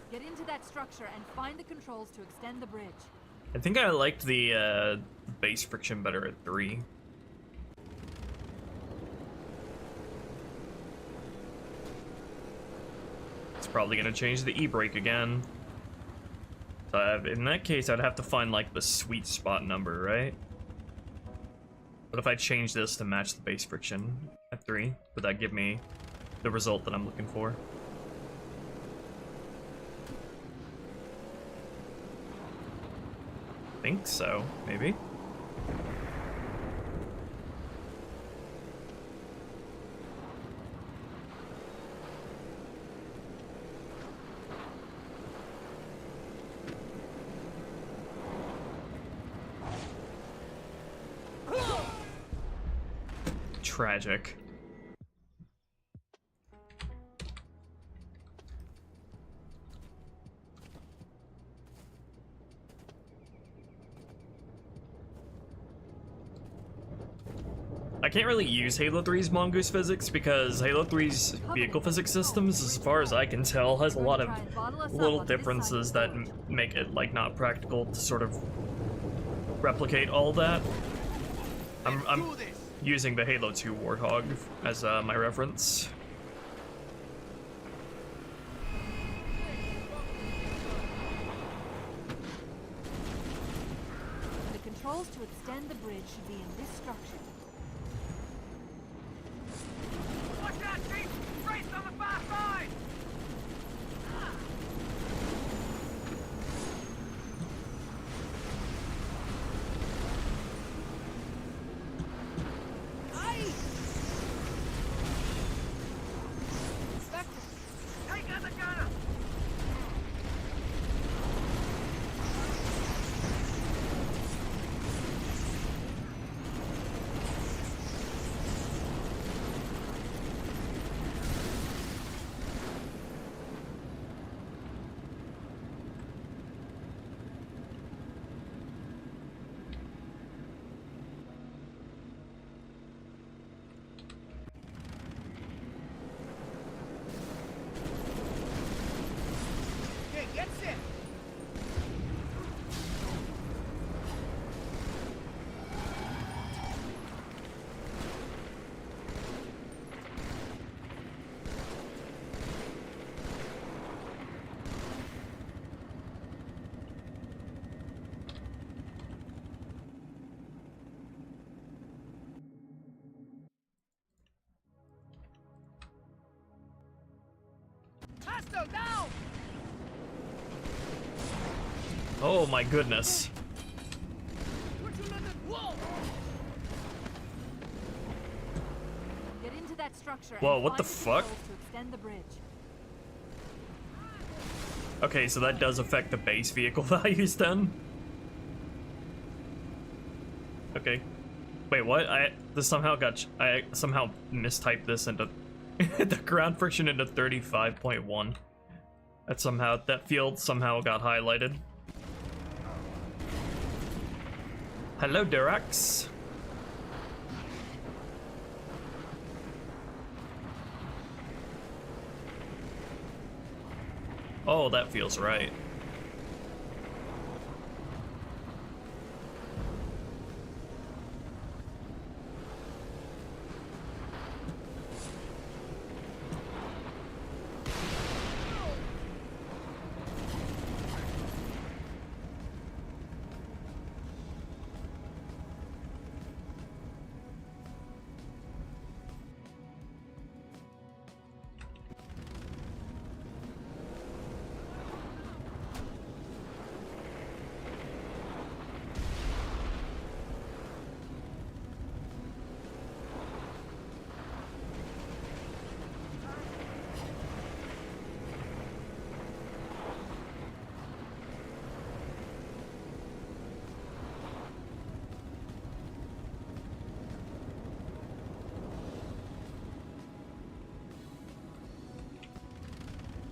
Get into that structure and find the controls to extend the bridge. I think I liked the base friction better at 3. It's probably gonna change the e-brake again. In that case, I'd have to find like the sweet spot number, right? But if I change this to match the base friction at 3, would that give me the result that I'm looking for? I think so, maybe. Tragic. I can't really use Halo 3's mongoose physics because Halo 3's vehicle physics systems, as far as I can tell, has a lot of little differences that make it like not practical to sort of replicate all that. I'm using the Halo 2 Warthog as my reference. The controls to extend the bridge should be in this structure. Watch out, Chief! Race on the far side! Take out the gunner! Okay, get set! Hostile down! Oh my goodness. Whoa! Get into that structure. Whoa, and what the find fuck? controls to extend the bridge. Okay, so that does affect the base vehicle values then? Okay. Wait, what? I somehow mistyped this into the ground friction into 35.1. That field somehow got highlighted. Hello, Durax. Oh, that feels right.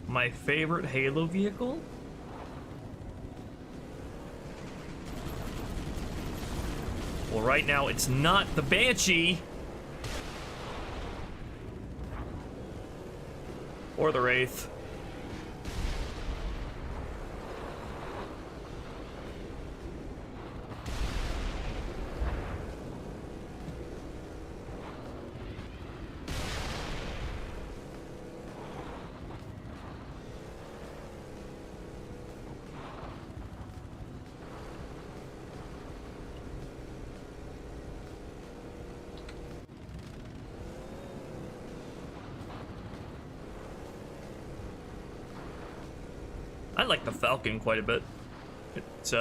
My favorite Halo vehicle? Well, right now it's not the Banshee. Or the Wraith. I like the Falcon quite a bit. It's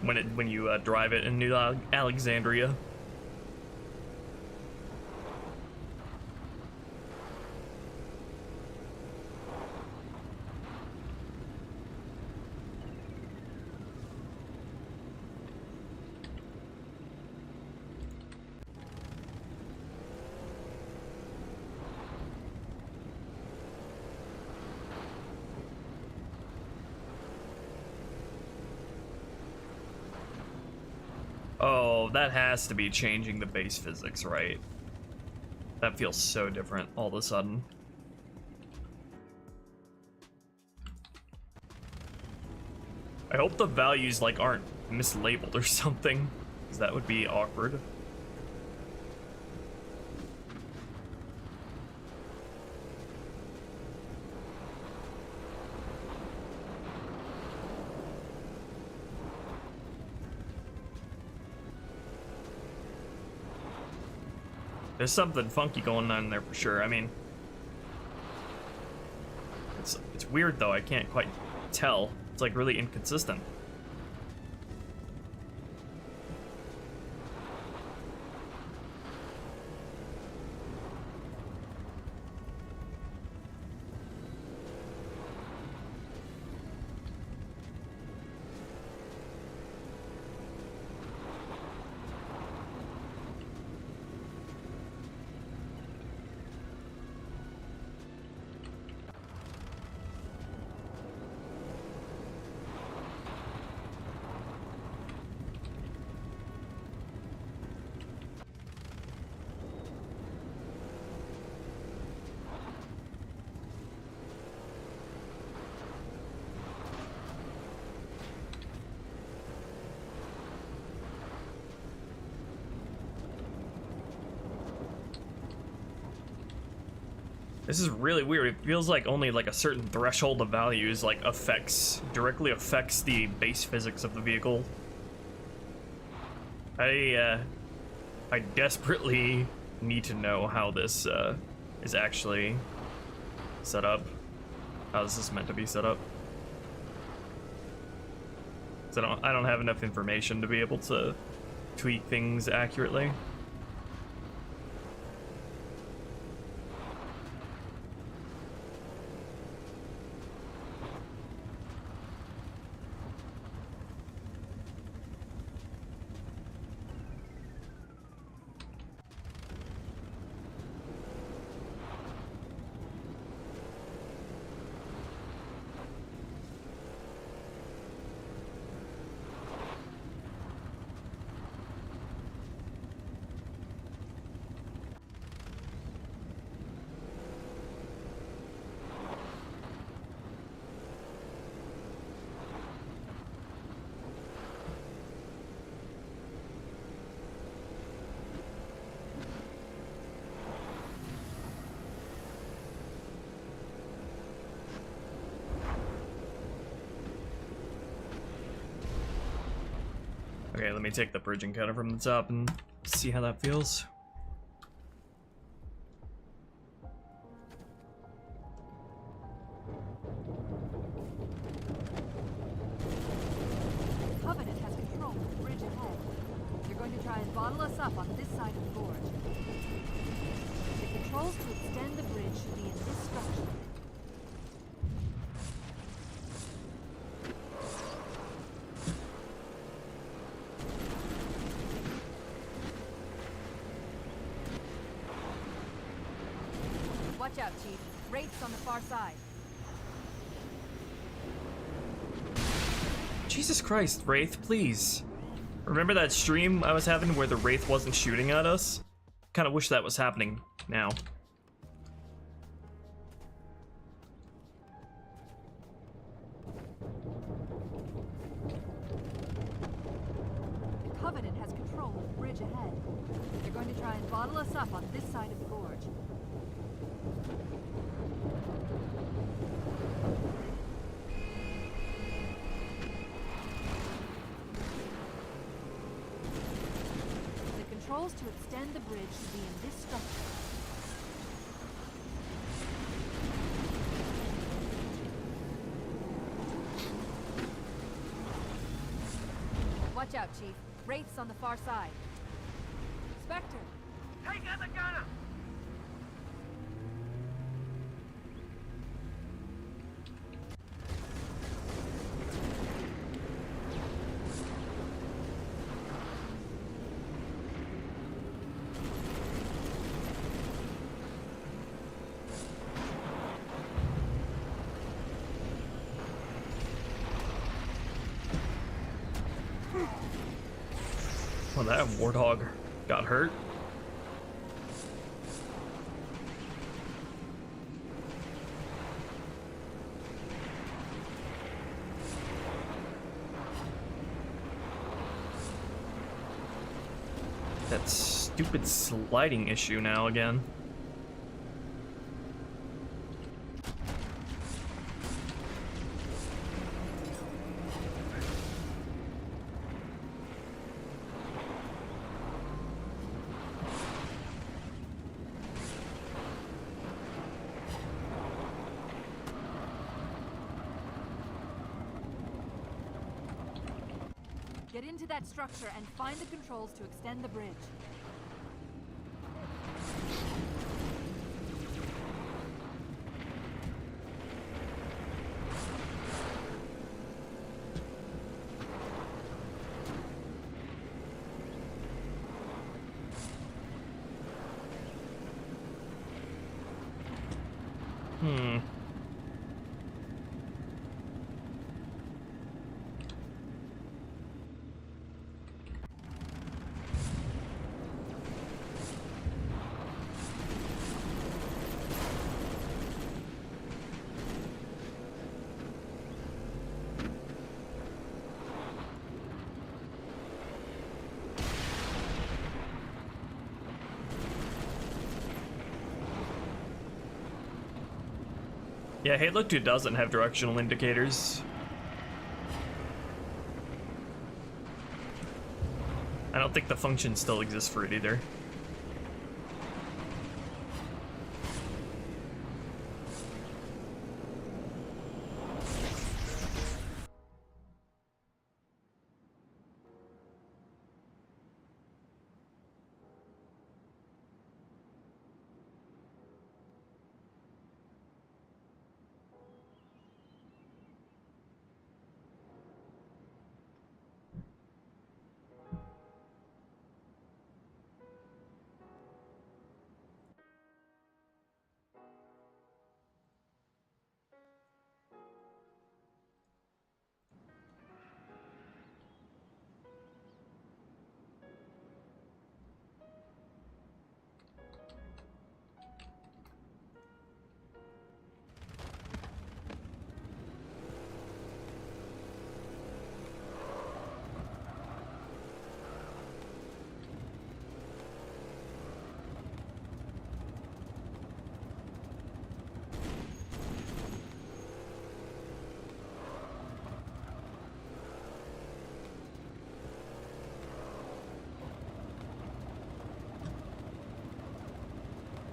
when you drive it in New Alexandria. Oh, that has to be changing the base physics, right? That feels so different all of a sudden. I hope the values, like, aren't mislabeled or something, because that would be awkward. There's something funky going on there for sure. I mean, it's weird though. I can't quite tell. It's like really inconsistent. This is really weird. It feels like only like a certain threshold of values like directly affects the base physics of the vehicle. I desperately need to know how this is actually set up. How this is meant to be set up. 'Cause I don't have enough information to be able to tweak things accurately. Okay, let me take the bridging counter from the top and see how that feels. Covenant has control of the bridge ahead. They're going to try and bottle us up on this side of the gorge. The controls to extend the bridge should be in this structure. Watch out, Chief. Wraiths on the far side. Jesus Christ, Wraith, please. Remember that stream I was having where the Wraith wasn't shooting at us? Kind of wish that was happening now. The Covenant has control of the bridge ahead. They're going to try and bottle us up on this side of the gorge. Controls to extend the bridge should be in this structure. Watch out, Chief. Wraiths on the far side. Spectre! Take out the gunner! Well, that warthog got hurt. That stupid sliding issue now again. Get into that structure and find the controls to extend the bridge. Yeah, Halo 2 doesn't have directional indicators. I don't think the function still exists for it either.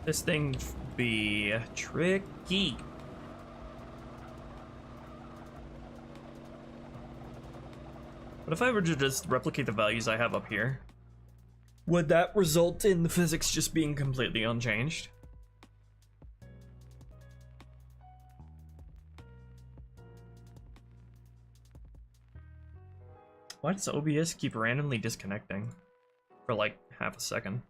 This thing be tricky. What if I were to just replicate the values I have up here? Would that result in the physics just being completely unchanged? Why does OBS keep randomly disconnecting for like half a second?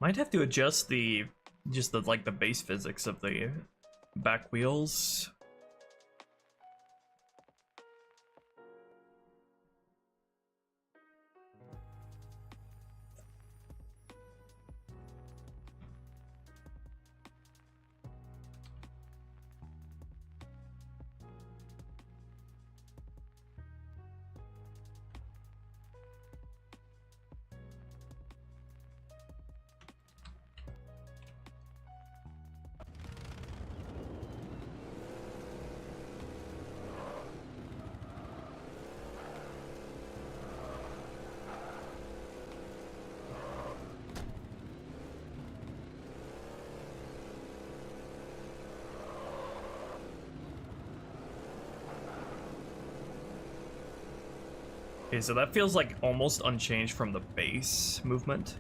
Might have to adjust the like the base physics of the back wheels. Okay, so that feels like almost unchanged from the base movement.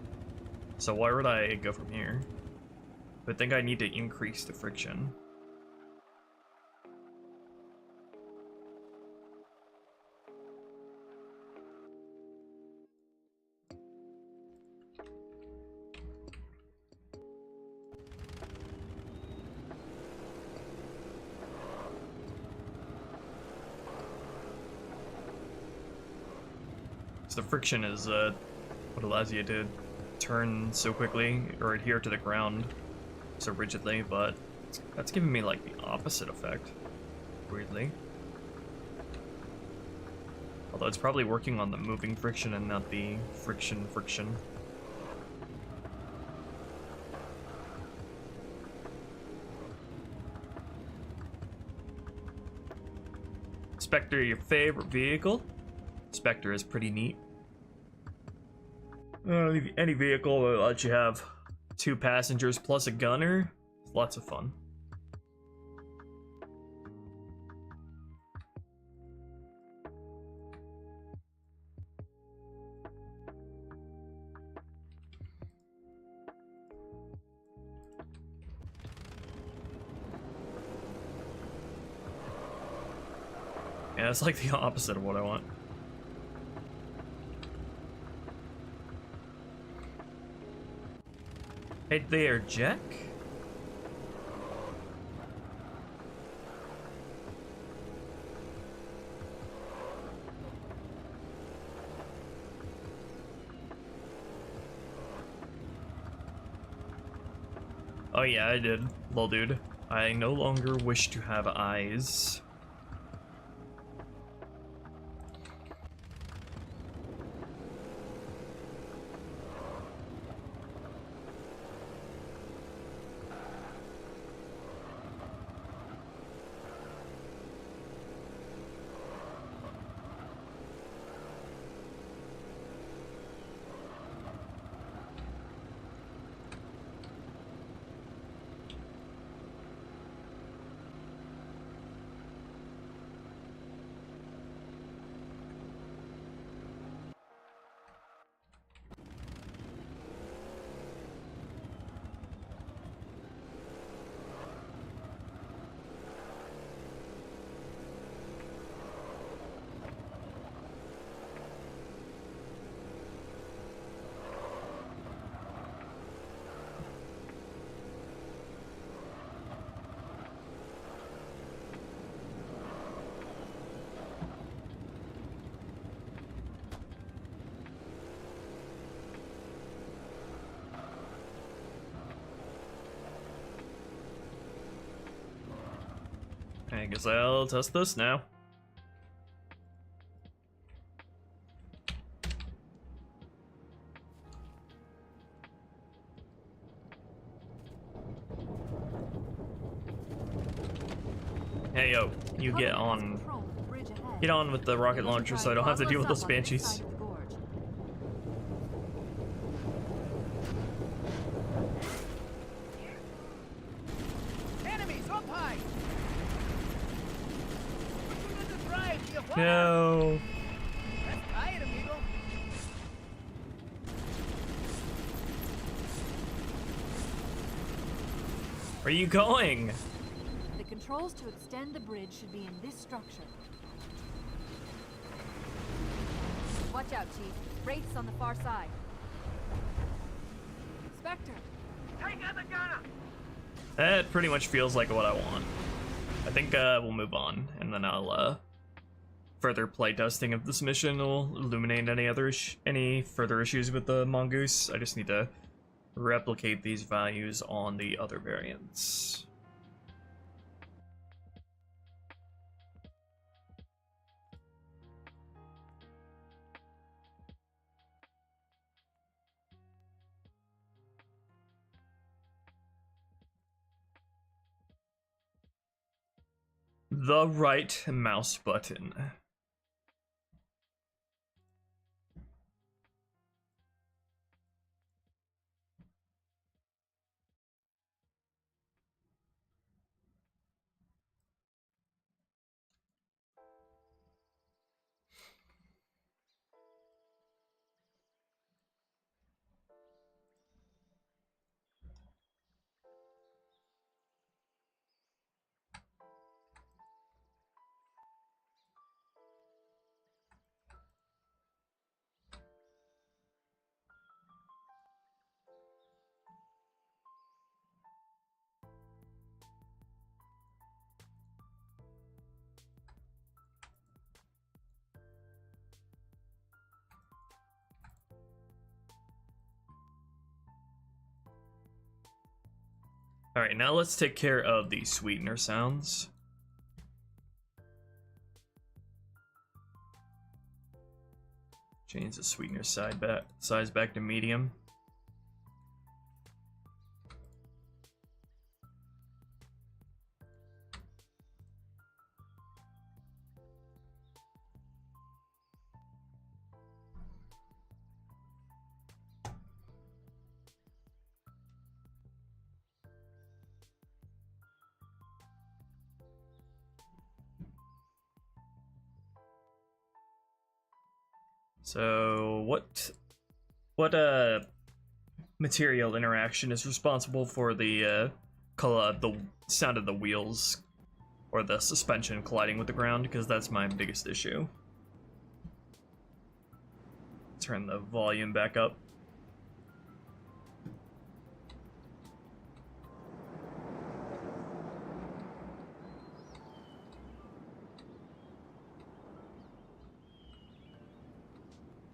So why would I go from here? I think I need to increase the friction. So the friction is what allows you to turn so quickly or adhere to the ground so rigidly, but that's giving me like the opposite effect, weirdly. Although it's probably working on the moving friction and not the friction. Spectre, your favorite vehicle? Spectre is pretty neat. Any vehicle will let you have 2 passengers plus a gunner. Lots of fun. Yeah, it's like the opposite of what I want. Hey there, Jack. Oh yeah, I did. Lol, dude. I no longer wish to have eyes. I guess I'll test this now. Hey yo, you get on with the rocket launcher so I don't have to deal with those banshees. No. Where are you going? The controls to extend the bridge should be in this structure. Watch out, Chief. Wraiths on the far side. Vector. Take out the gunner! That pretty much feels like what I want. I think we'll move on, and then I'll further playtesting of this mission will illuminate any further issues with the mongoose. I just need to replicate these values on the other variants. The right mouse button. Alright, now let's take care of the sweetener sounds. Change the sweetener size back to medium. So what material interaction is responsible for the sound of the wheels or the suspension colliding with the ground? Because that's my biggest issue. Turn the volume back up.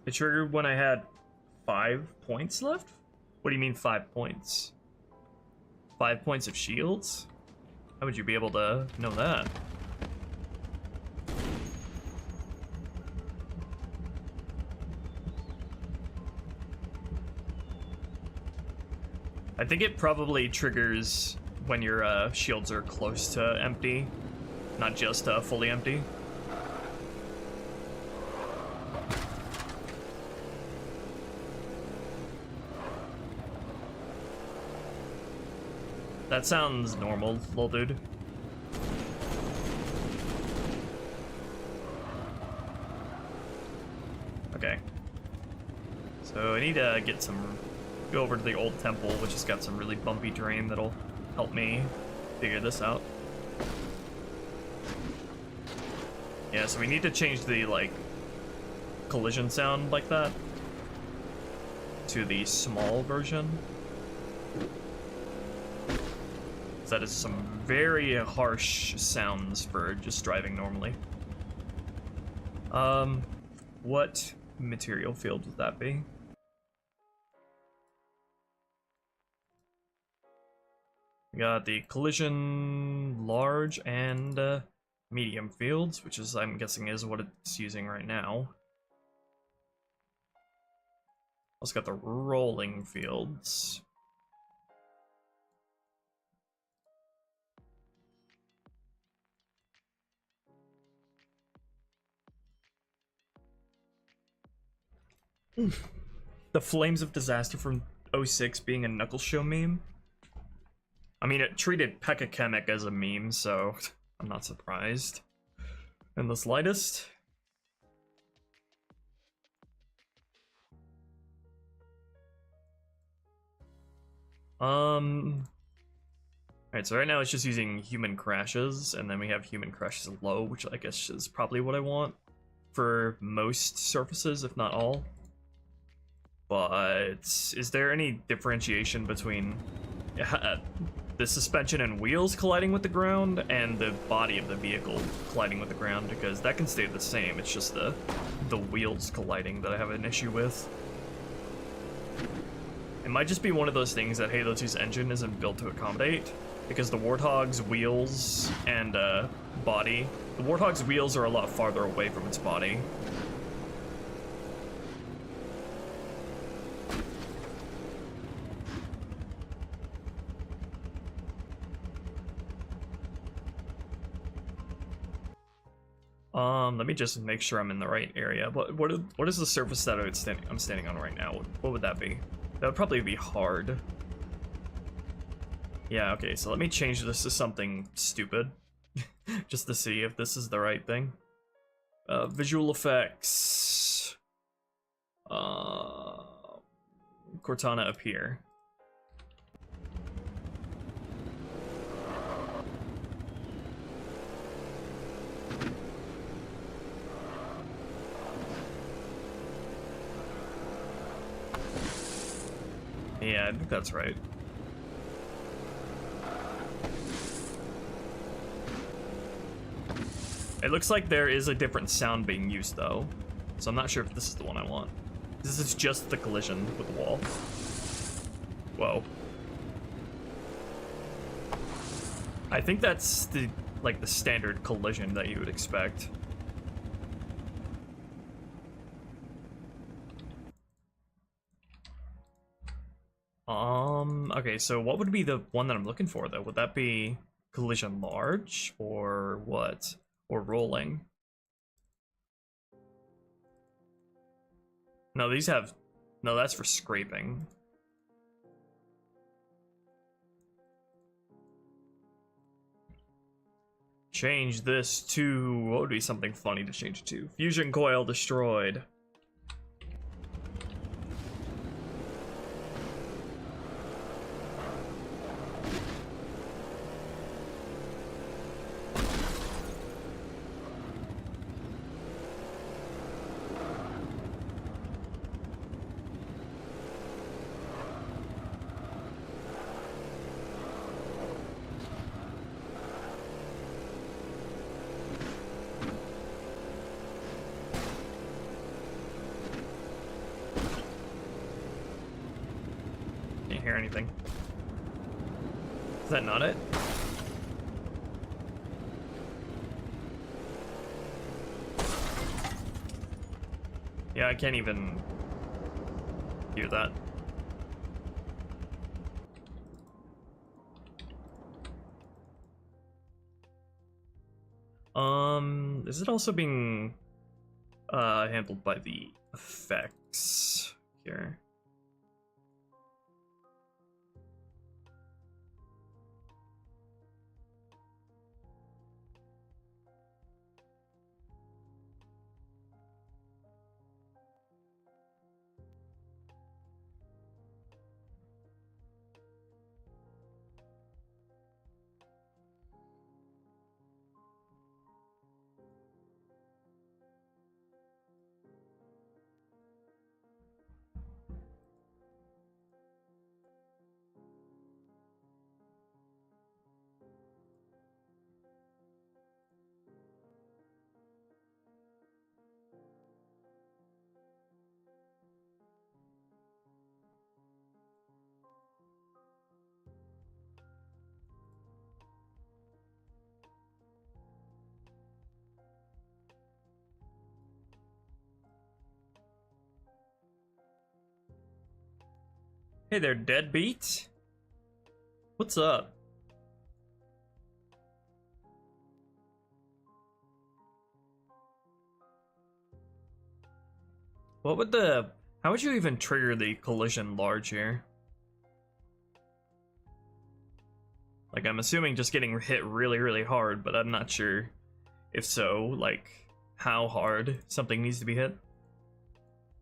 It triggered when I had 5 points left? What do you mean 5 points? 5 points of shields? How would you be able to know that? I think it probably triggers when your shields are close to empty, not just fully empty. That sounds normal, little dude. Okay. So I need to go over to the old temple, which has got some really bumpy terrain that'll help me figure this out. Yeah, so we need to change the, like, collision sound like that to the small version. That is some very harsh sounds for just driving normally. What material field would that be? We got the collision large and medium fields, which is, I'm guessing, is what it's using right now. Also got the rolling fields. The Flames of Disaster from 06 being a Knuckles Show meme? I mean, it treated Pekka Kemek as a meme, so I'm not surprised in the slightest. Alright, so right now it's just using human crashes, and then we have human crashes low, which I guess is probably what I want for most surfaces, if not all. But is there any differentiation between the suspension and wheels colliding with the ground and the body of the vehicle colliding with the ground? Because that can stay the same. It's just the wheels colliding that I have an issue with. It might just be one of those things that Halo 2's engine isn't built to accommodate, because the Warthog's wheels and body, the Warthog's wheels are a lot farther away from its body. Let me just make sure I'm in the right area. What is the surface that I'm standing on right now? What would that be? That would probably be hard. Yeah, okay, so let me change this to something stupid. Just to see if this is the right thing. Visual effects. Cortana up here. Yeah, I think that's right. It looks like there is a different sound being used though, so I'm not sure if this is the one I want. This is just the collision with the wall. Whoa. I think that's the standard collision that you would expect. Okay, so what would be the one that I'm looking for though? Would that be collision large or what? Or rolling? No, these have, no, that's for scraping. Change this to, what would be something funny to change it to? Fusion coil destroyed. Hear anything? Is that not it? Yeah, I can't even hear that. Is it also being handled by the effects here? Hey there, deadbeat. What's up? What would the... How would you even trigger the collision large here? Like, I'm assuming just getting hit really, really hard, but I'm not sure if so, like, how hard something needs to be hit.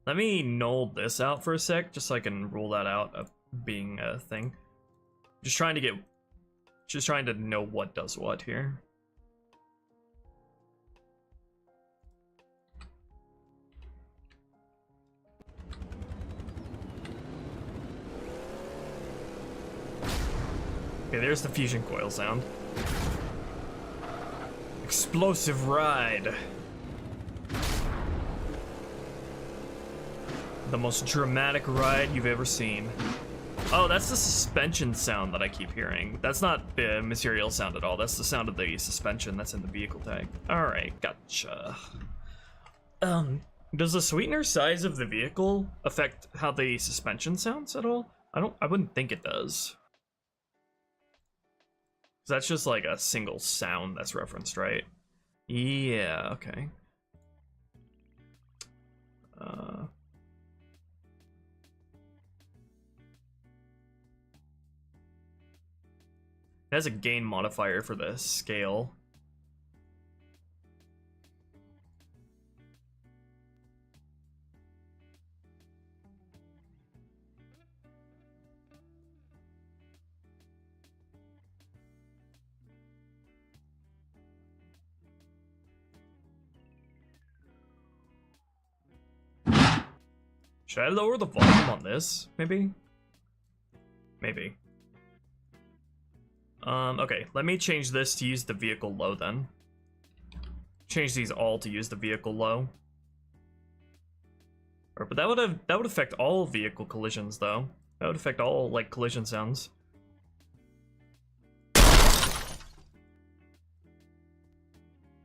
Let me null this out for a sec, just so I can rule that out of being a thing. Just trying to know what does what here. Okay, there's the fusion coil sound. Explosive ride. The most dramatic ride you've ever seen. Oh, that's the suspension sound that I keep hearing. That's not the material sound at all. That's the sound of the suspension that's in the vehicle tag. All right, gotcha. Does the sweetener size of the vehicle affect how the suspension sounds at all? I wouldn't think it does. That's just like a single sound that's referenced, right? Yeah, okay. It has a gain modifier for the scale. Should I lower the volume on this? Maybe? Maybe. Okay, let me change this to use the vehicle low then. Change these all to use the vehicle low. But that would affect all vehicle collisions though. That would affect all like collision sounds.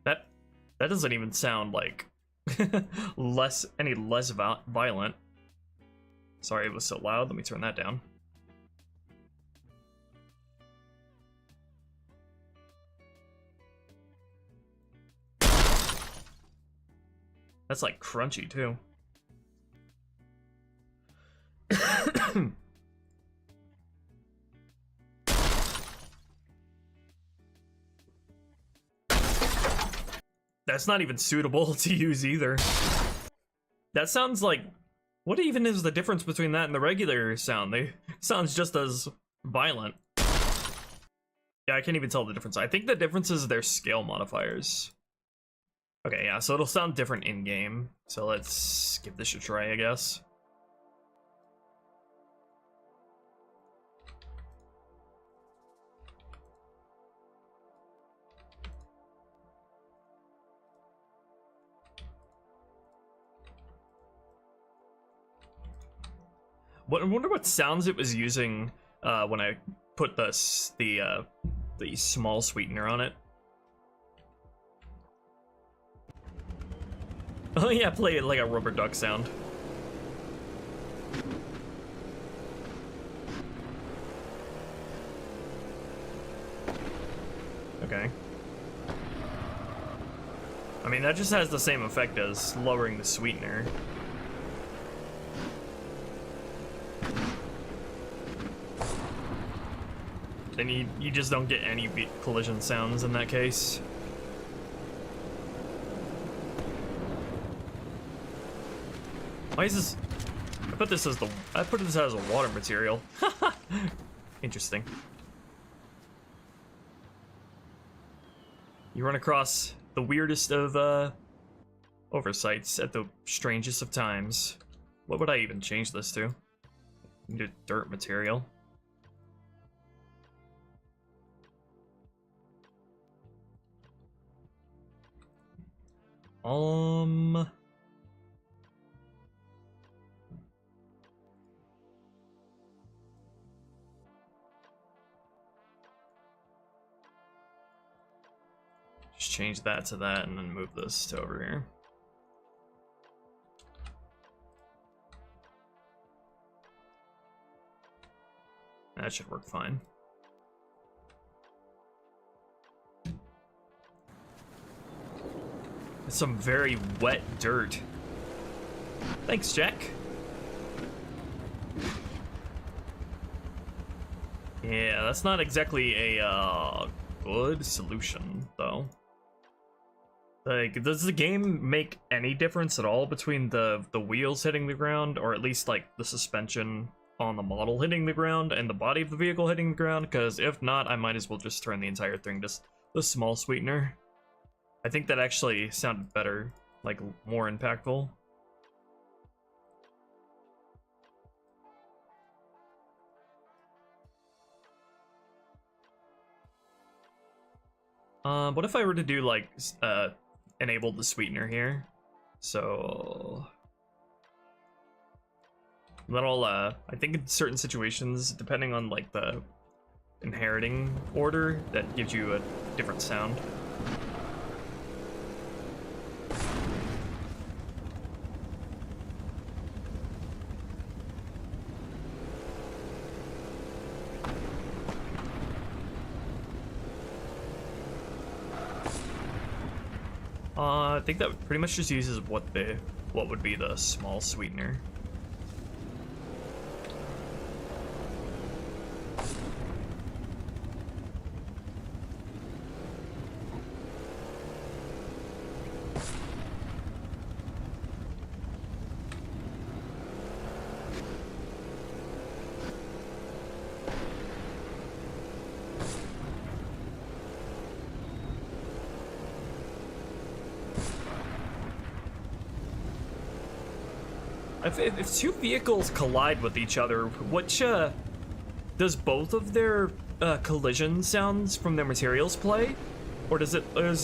That doesn't even sound like any less violent. Sorry it was so loud. Let me turn that down. That's like crunchy too. That's not even suitable to use either. That sounds like... What even is the difference between that and the regular sound? They sounds just as violent. Yeah, I can't even tell the difference. I think the difference is their scale modifiers. Okay, yeah, so it'll sound different in-game. So let's give this a try, I guess. I wonder what sounds it was using when I put the small sweetener on it. Oh yeah, play it like a rubber duck sound. Okay. I mean, that just has the same effect as lowering the sweetener. Then you just don't get any collision sounds in that case. Why is this? I put this as a water material. Interesting. You run across the weirdest of oversights at the strangest of times. What would I even change this to? Need a dirt material. Just change that to that and then move this to over here. That should work fine. Some very wet dirt. Thanks, Jack. Yeah, that's not exactly a good solution, though. Like, does the game make any difference at all between the wheels hitting the ground, or at least like the suspension on the model hitting the ground and the body of the vehicle hitting the ground? Because if not, I might as well just turn the entire thing to the small sweetener. I think that actually sounded better, like more impactful. What if I were to do like enable the sweetener here? So then I'll I think in certain situations, depending on like the inheriting order, that gives you a different sound. I think that pretty much just uses what would be the small sweetener. If two vehicles collide with each other, which does both of their collision sounds from their materials play, or does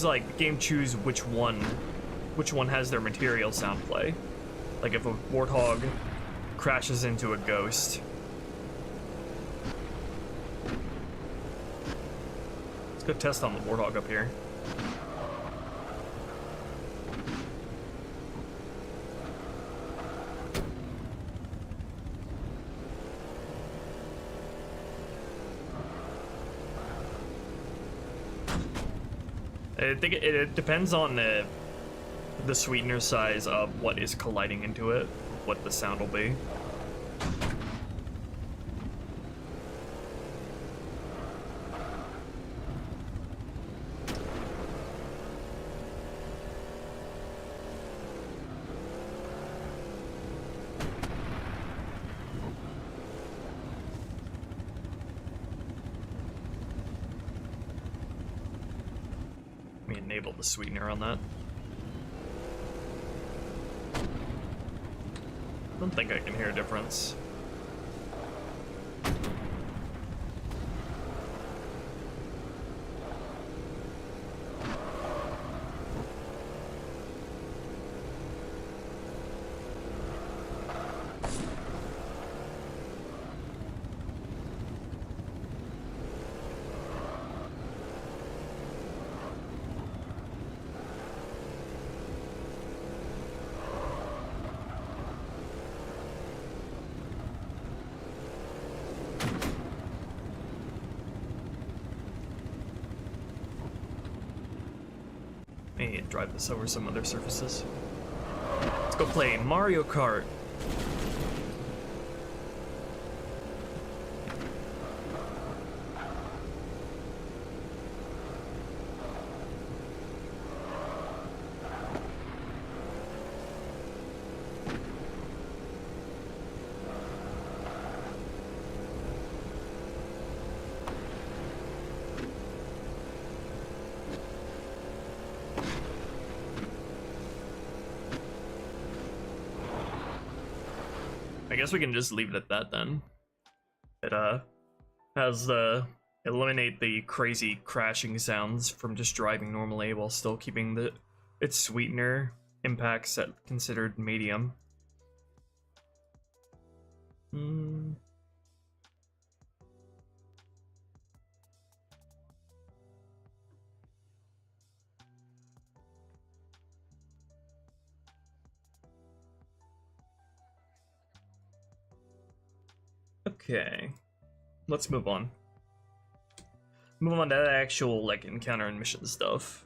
like the game choose which one has their material sound play? Like if a warthog crashes into a ghost. Let's go test on the warthog up here. I think it depends on the sweetener size of what is colliding into it, what the sound will be. Let me enable the sweetener on that. I don't think I can hear a difference. And drive this over some other surfaces. Let's go play Mario Kart. I guess we can just leave it at that then. It has eliminate the crazy crashing sounds from just driving normally while still keeping its sweetener impacts at considered medium. Okay, let's move on. Move on to the actual like encounter and mission stuff.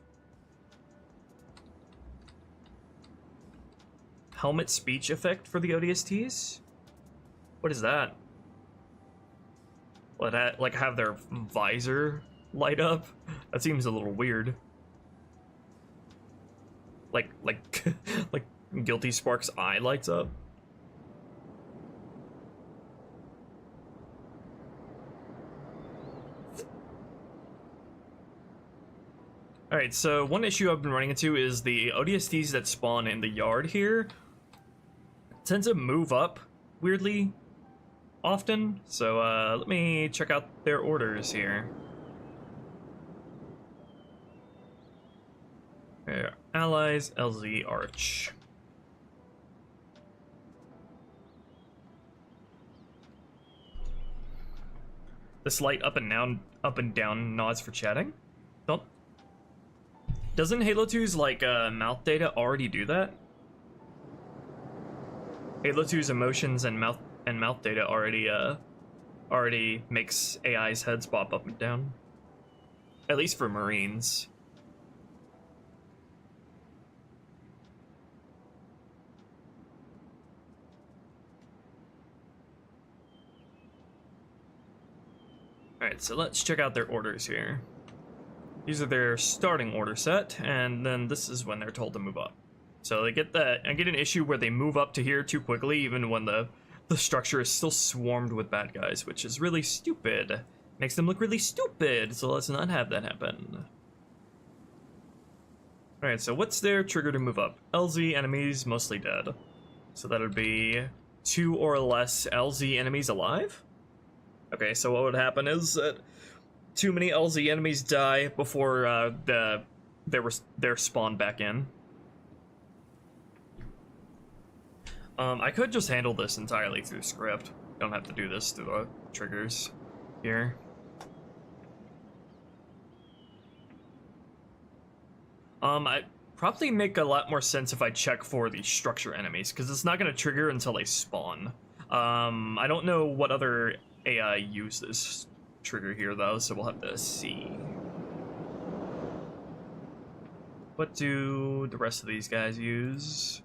Helmet speech effect for the ODSTs? What is that? Let that like have their visor light up? That seems a little weird. Like like Guilty Spark's eye lights up. Alright, so one issue I've been running into is the ODSTs that spawn in the yard here tend to move up weirdly often. So let me check out their orders here. Allies, LZ, Arch. This light up and down nods for chatting. Don't. Doesn't Halo 2's like mouth data already do that? Halo 2's emotions and mouth data already makes AI's heads pop up and down. At least for Marines. Alright, so let's check out their orders here. These are their starting order set, and then this is when they're told to move up. So they get that. I get an issue where they move up to here too quickly, even when the structure is still swarmed with bad guys, which is really stupid. Makes them look really stupid, so let's not have that happen. Alright, so what's their trigger to move up? LZ enemies mostly dead. So that would be 2 or less LZ enemies alive? Okay, so what would happen is that too many LZ enemies die before they're spawned back in. I could just handle this entirely through script. Don't have to do this through the triggers here. I probably make a lot more sense if I check for the structure enemies, because it's not going to trigger until they spawn. I don't know what other AI use this trigger here though, so we'll have to see. What do the rest of these guys use?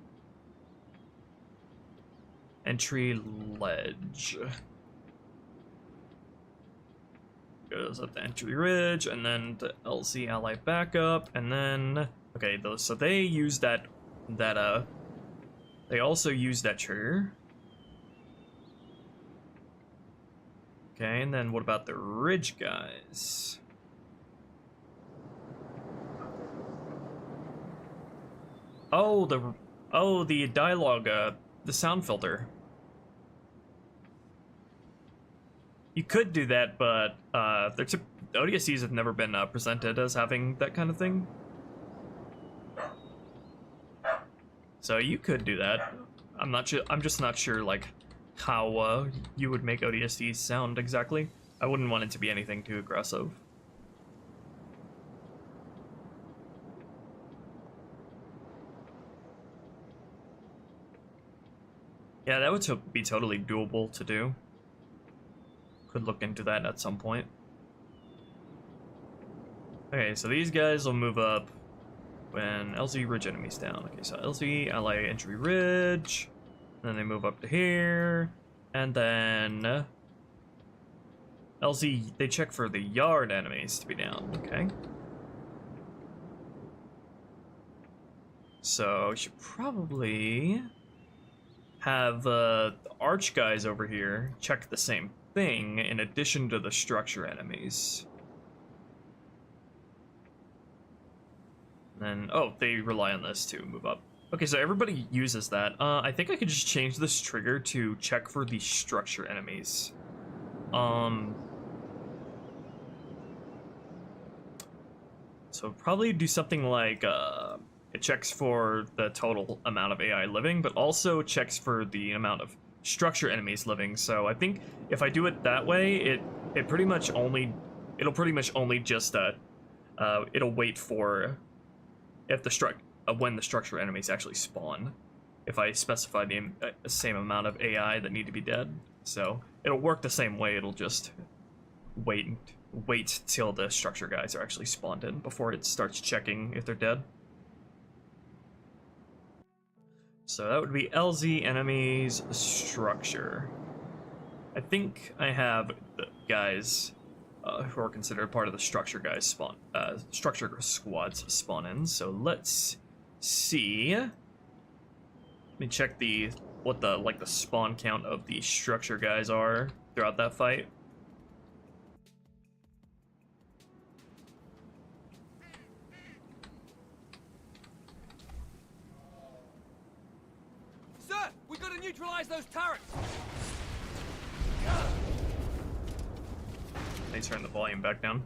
Entry ledge. Goes up the entry ridge, and then the LC ally backup, and then okay, those so they use that they also use that trigger. Okay, and then what about the ridge guys? Oh, the dialogue, the sound filter. You could do that, but ODSTs have never been presented as having that kind of thing. So you could do that. I'm not sure. I'm just not sure, like, how you would make ODSTs sound exactly. I wouldn't want it to be anything too aggressive. Yeah, that would be totally doable to do. Could look into that at some point. Okay, so these guys will move up when LZ ridge enemies down. Okay, so LZ ally entry ridge. Then they move up to here, and then LZ, they check for the yard enemies to be down, okay? So we should probably have the arch guys over here check the same thing in addition to the structure enemies. And then, oh, they rely on this to move up. Okay, so everybody uses that. I think I could just change this trigger to check for the structure enemies. So probably do something like, it checks for the total amount of AI living, but also checks for the amount of structure enemies living. So I think if I do it that way, it'll pretty much only just, it'll wait for if the when the structure enemies actually spawn, if I specify the same amount of AI that need to be dead. So it'll work the same way, it'll just wait till the structure guys are actually spawned in before it starts checking if they're dead. So that would be LZ enemies structure. I think I have the guys who are considered part of the structure guys structure squads spawn in. So let's see. Let me check what the spawn count of the structure guys are throughout that fight. Sir, we gotta neutralize those turrets! They turn the volume back down.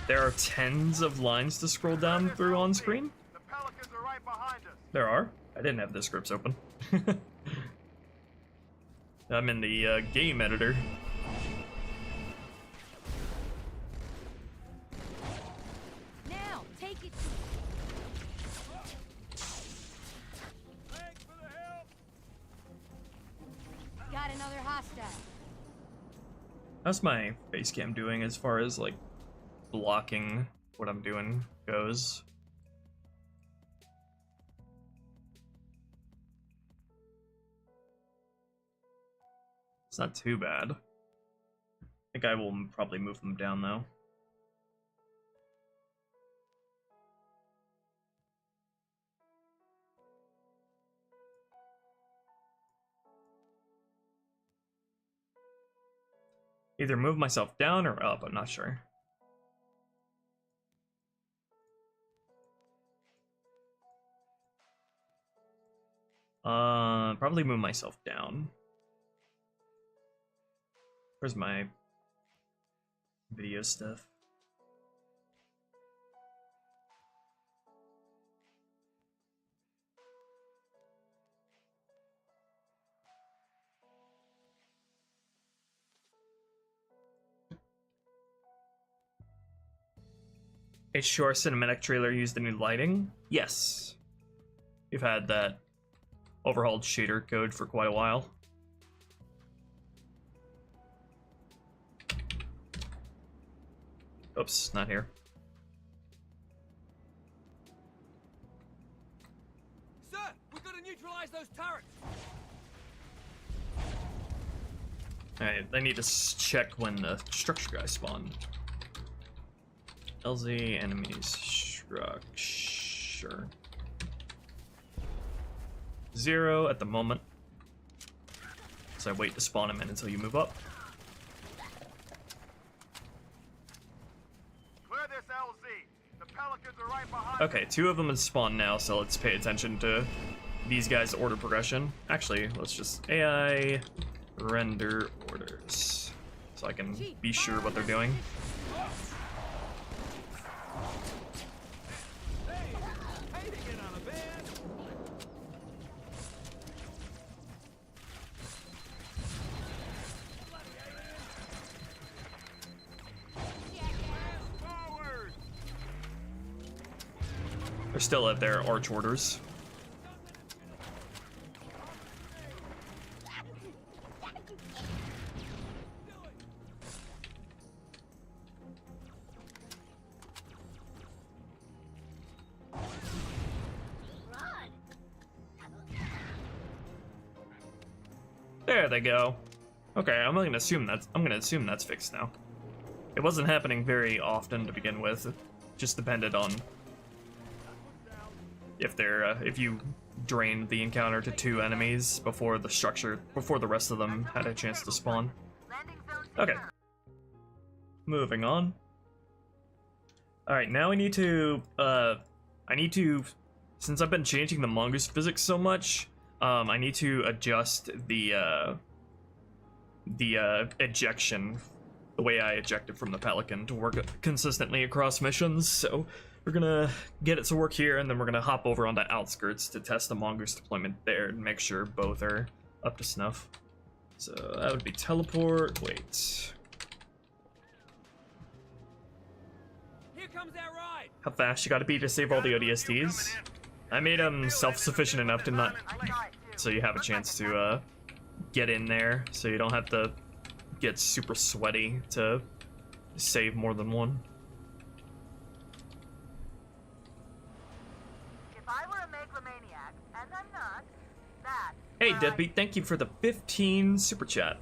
There are tens of lines to scroll down through on screen? The Pelicans are right behind us. There are. I didn't have the scripts open. I'm in the game editor. Now, take it. Thanks for the help. Got another hostile. How's my face cam doing as far as like blocking what I'm doing goes? It's not too bad. I think I will probably move them down though. Either move myself down or up, I'm not sure. Probably move myself down. Where's my video stuff? A short cinematic trailer used the new lighting? Yes. We've had that overhauled shader code for quite a while. Oops, not here. Sir, we've got to neutralize those turrets. Alright, I need to check when the structure guys spawn. LZ enemies structure. 0 at the moment. So I wait to spawn them in until you move up. Clear this LZ. The Pelicans are right behind us. Okay, 2 of them have spawned now, so let's pay attention to these guys' order progression. Actually, let's just AI render orders so I can be sure what they're doing. Hey to get on a bed. Forward. They're still at their arch orders. There they go. Okay, I'm gonna assume that's fixed now. It wasn't happening very often to begin with. It just depended on if you drained the encounter to 2 enemies before the rest of them had a chance to spawn. Okay. Moving on. Alright, now I need to, since I've been changing the mongoose physics so much, I need to adjust the ejection, the way I ejected from the Pelican, to work consistently across missions, so we're gonna get it to work here, and then we're gonna hop over on the outskirts to test the mongoose deployment there and make sure both are up to snuff. So that would be teleport, wait. Here comes our ride. How fast you gotta be to save all the ODSTs? I made them self-sufficient enough to not, so you have a chance to get in there, so you don't have to get super sweaty to save more than one. If I were a megalomaniac, and I'm not, that. Hey Deadbeat, thank you for the 15 super chat.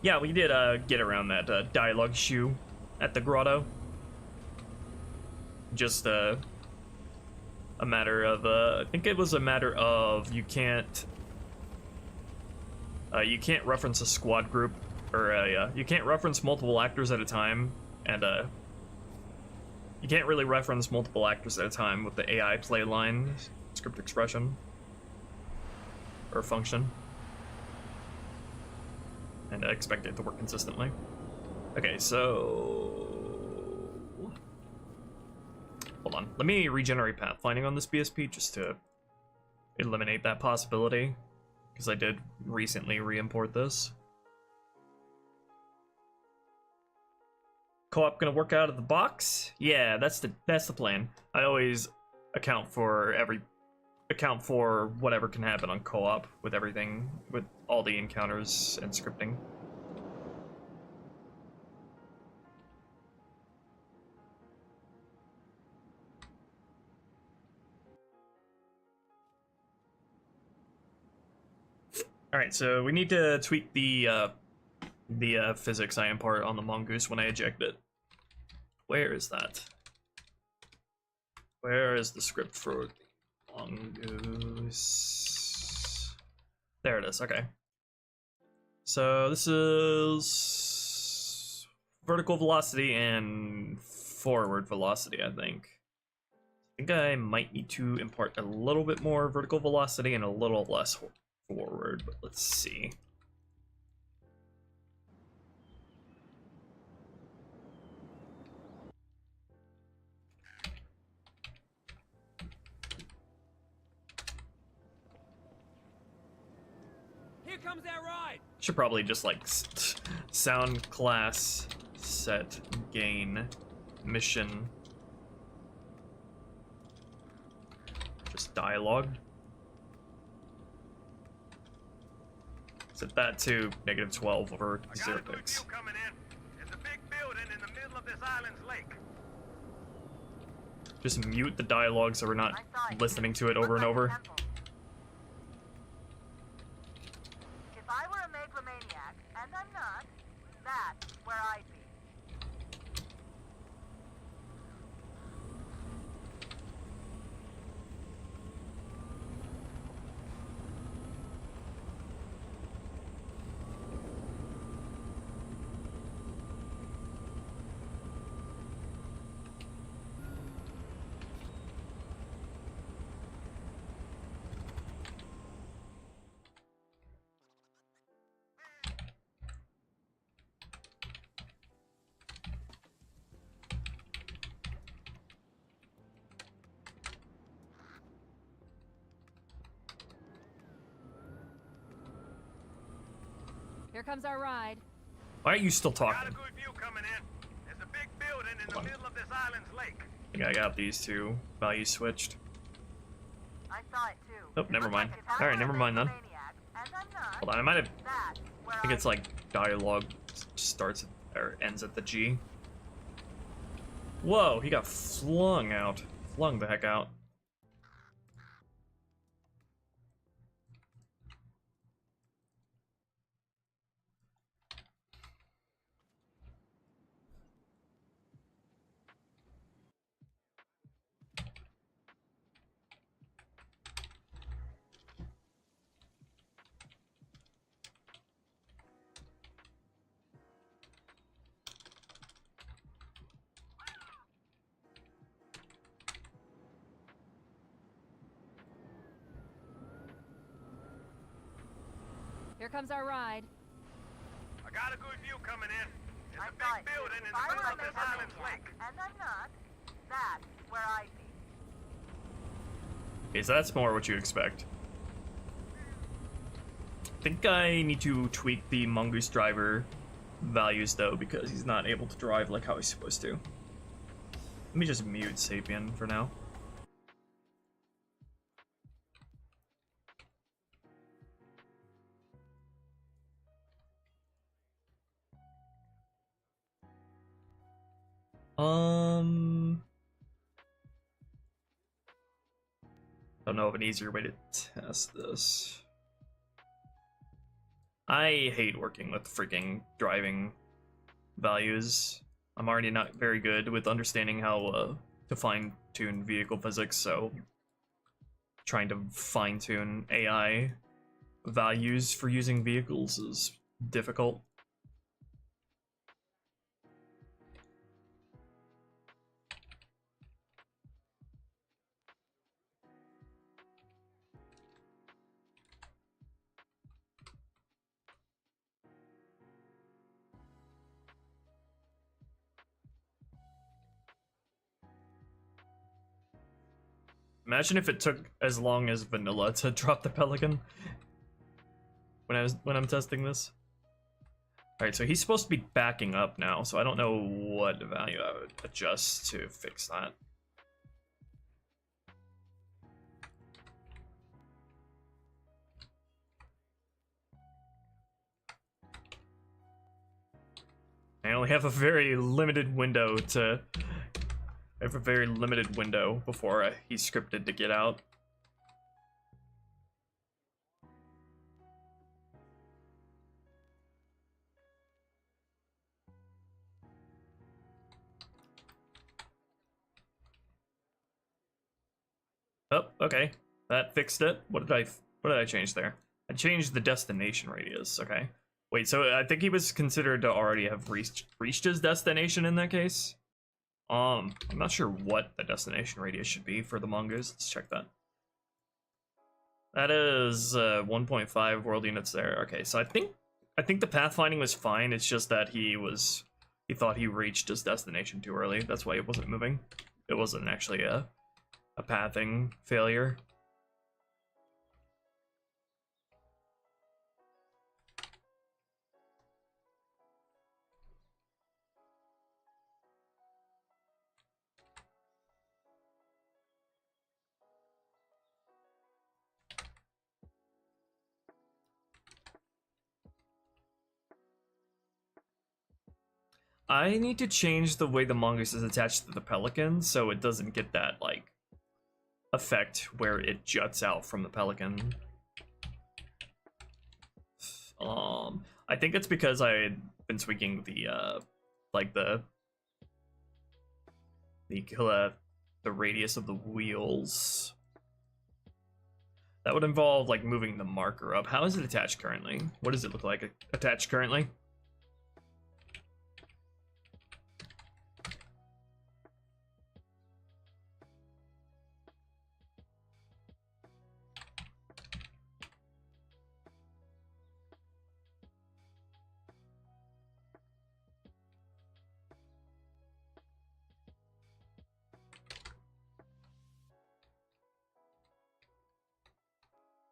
Yeah, we did get around that dialogue shoe at the grotto. Just a matter of I think it was a matter of you can't reference a squad group, or you can't reference multiple actors at a time, and you can't really reference multiple actors at a time with the AI play line script expression or function, and I expect it to work consistently. Okay, so hold on. Let me regenerate pathfinding on this BSP just to eliminate that possibility, because I did recently re-import this. Co-op gonna work out of the box? Yeah, that's the plan. I always account for whatever can happen on co-op with everything, with all the encounters and scripting. All right, so we need to tweak the physics I impart on the mongoose when I eject it. Where is that? Where is the script for the mongoose? There it is, okay. So this is vertical velocity and forward velocity, I think. I think I might need to impart a little bit more vertical velocity and a little less forward, but let's see. Here comes our ride! Should probably just like sound class set gain mission. Just dialogue. Set that to -12 over 0 pixels. Coming in. There's a big building in the middle of this island's lake. Just mute the dialogue so we're not listening to it over and over. If I were a megalomaniac, and I'm not, that's where I'd be. Here comes our ride. Why are you still Got a talking? good view coming in. There's a big building in the middle of this island's lake. I think I got these two values switched. I saw it too. Oh, never mind. If I Alright, were a never mind then. megalomaniac, and I'm not, Hold on, I might have. that's where I think I'd it's like dialogue starts or ends at the G. Whoa, he got flung out. Flung the heck out. Here comes our ride. I got a good view coming in. There's I a saw big it too. building in If the I middle were a of this island's megalomaniac, lake. and I'm not, that's where I'd be. Okay, so that's more what you expect. I think I need to tweak the mongoose driver values though, because he's not able to drive like how he's supposed to. Let me just mute Sapien for now. Don't know of an easier way to test this. I hate working with freaking driving values. I'm already not very good with understanding how to fine-tune vehicle physics, so trying to fine-tune AI values for using vehicles is difficult. Imagine if it took as long as vanilla to drop the pelican when I'm testing this. Alright, so he's supposed to be backing up now, so I don't know what value I would adjust to fix that. I only have a very limited window to... I have a very limited window before he's scripted to get out. Oh, okay. That fixed it. What did I change there? I changed the destination radius, okay. Wait, so I think he was considered to already have reached his destination in that case? I'm not sure what the destination radius should be for the mongoose. Let's check that. That is 1.5 world units there. Okay, so I think the pathfinding was fine. It's just that he thought he reached his destination too early. That's why it wasn't moving. It wasn't actually a pathing failure. I need to change the way the mongoose is attached to the pelican so it doesn't get that, like, effect where it juts out from the pelican. I think it's because I had been tweaking the, like, the radius of the wheels. That would involve, like, moving the marker up. How is it attached currently? What does it look like attached currently?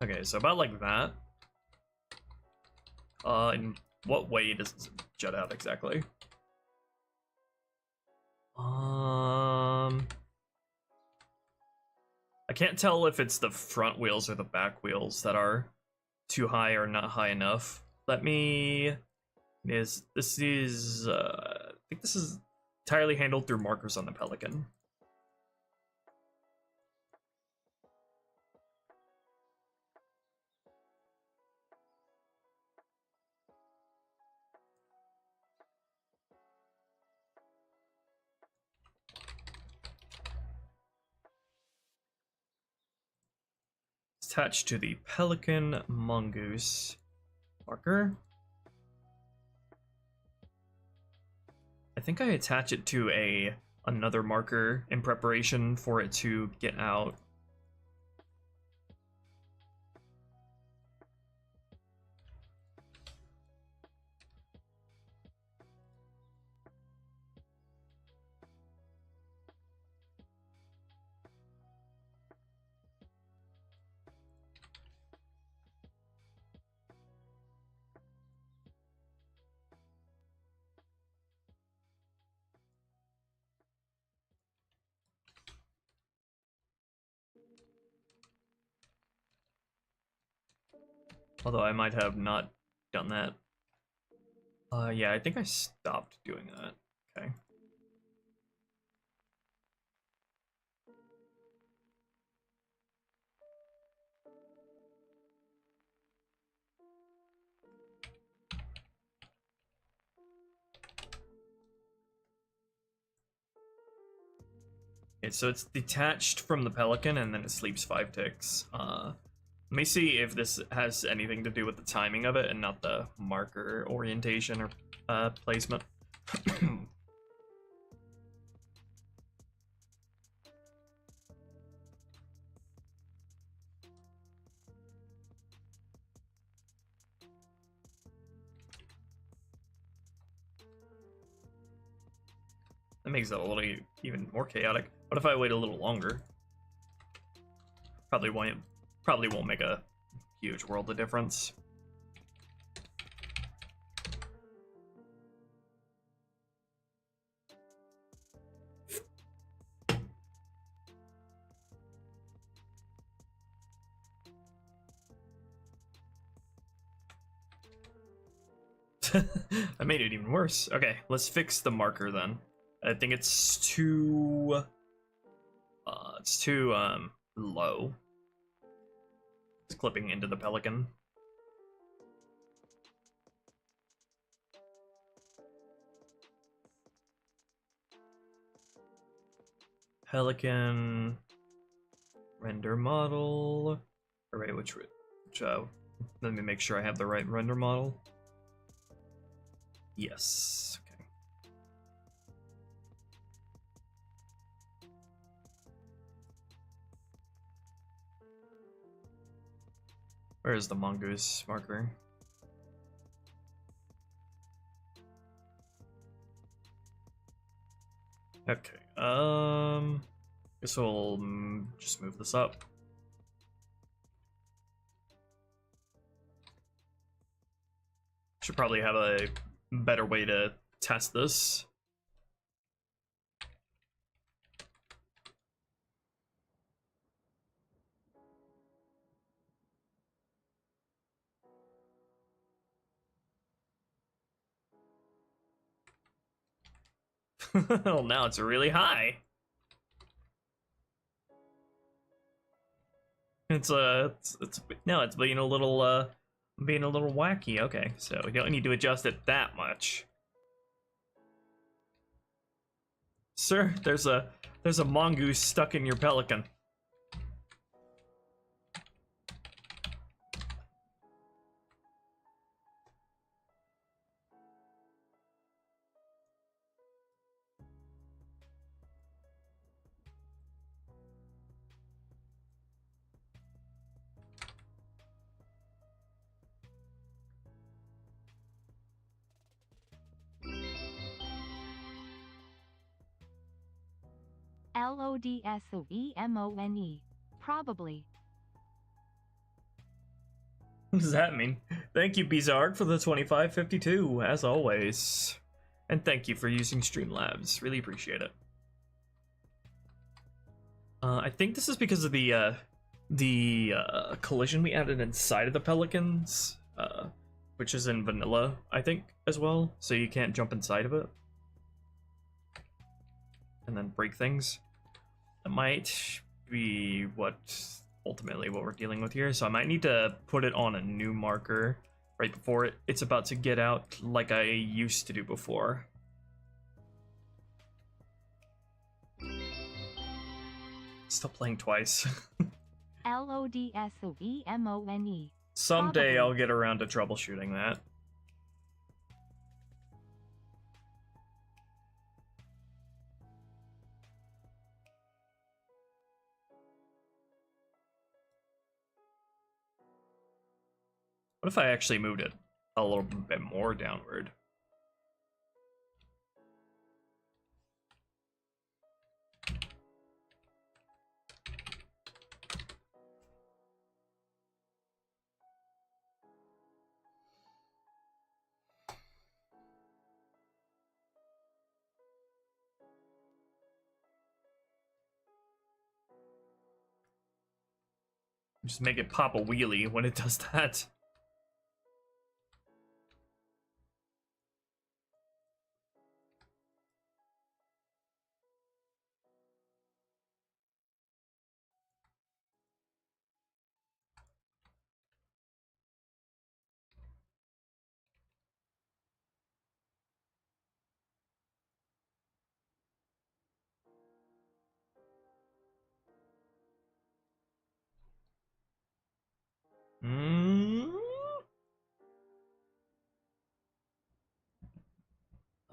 Okay, so about like that. In what way does it jut out exactly? I can't tell if it's the front wheels or the back wheels that are too high or not high enough. Let me... I think this is entirely handled through markers on the pelican. Attached to the pelican mongoose marker. I think I attach it to another marker in preparation for it to get out. Although I might have not done that. Yeah, I think I stopped doing that. Okay. Okay, so it's detached from the pelican and then it sleeps 5 ticks. Let me see if this has anything to do with the timing of it and not the marker orientation or placement. That makes it a little even more chaotic. What if I wait a little longer? Probably won't make a huge world of difference. I made it even worse. Okay, let's fix the marker then. I think it's too low. It's clipping into the pelican. Pelican render model. Alright, which let me make sure I have the right render model. Yes. Okay. Where is the mongoose marker? Okay. Guess we'll just move this up. Should probably have a better way to test this. Well, now it's really high. It's being a little wacky. Okay, so we don't need to adjust it that much. Sir, there's a mongoose stuck in your pelican. LODSOEMONE. Probably. What does that mean? Thank you, Bizarre, for the 2552, as always. And thank you for using Streamlabs. Really appreciate it. I think this is because of the collision we added inside of the pelicans, which is in vanilla, I think, as well. So you can't jump inside of it and then break things. That might be ultimately what we're dealing with here. So I might need to put it on a new marker right before it's about to get out, like I used to do before. Still playing twice. LODSOEMONE. Someday I'll get around to troubleshooting that. What if I actually moved it a little bit more downward? Just make it pop a wheelie when it does that.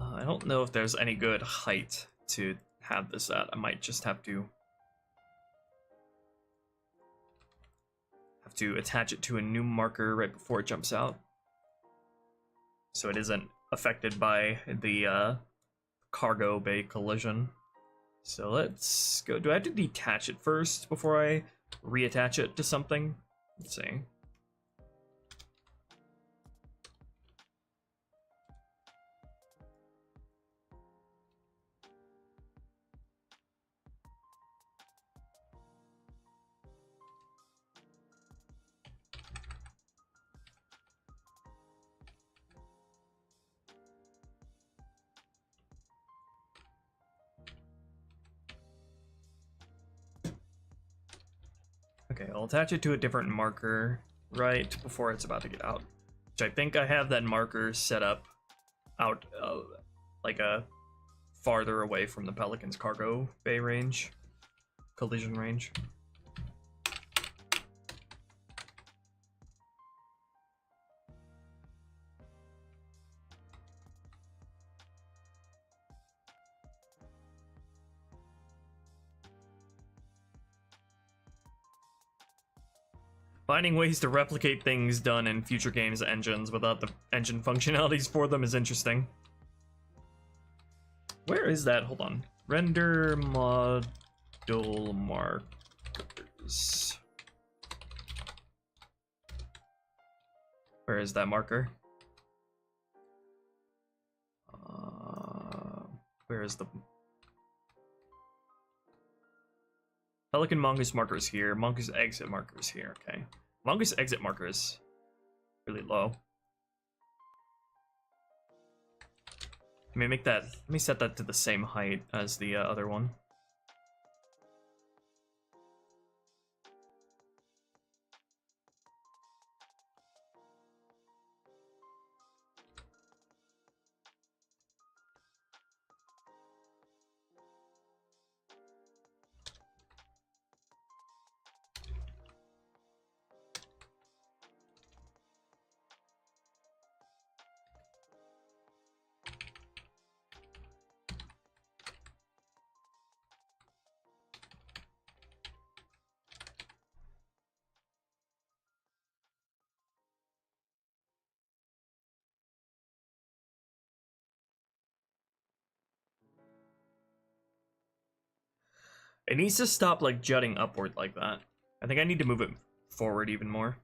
I don't know if there's any good height to have this at. I might just have to attach it to a new marker right before it jumps out, so it isn't affected by the cargo bay collision. So let's go. Do I have to detach it first before I reattach it to something. Let's see. Okay, I'll attach it to a different marker right before it's about to get out. Which I think I have that marker set up out like a farther away from the Pelican's cargo bay range, collision range. Finding ways to replicate things done in future games' engines without the engine functionalities for them is interesting. Where is that? Hold on. Render model markers. Where is that marker? Where is the... Pelican Mongoose marker is here. Mongoose exit marker is here. Okay. Mongoose exit marker is really low. Let me make that. Let me set that to the same height as the other one. It needs to stop like jutting upward like that. I think I need to move it forward even more.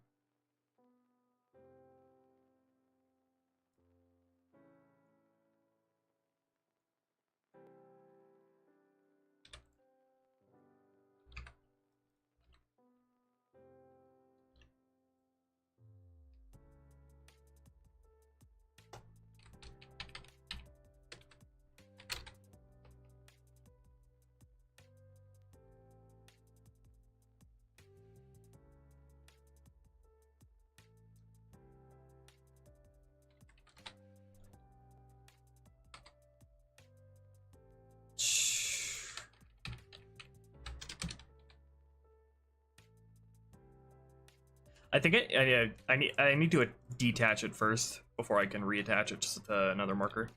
I think I need to detach it first before I can reattach it to another marker.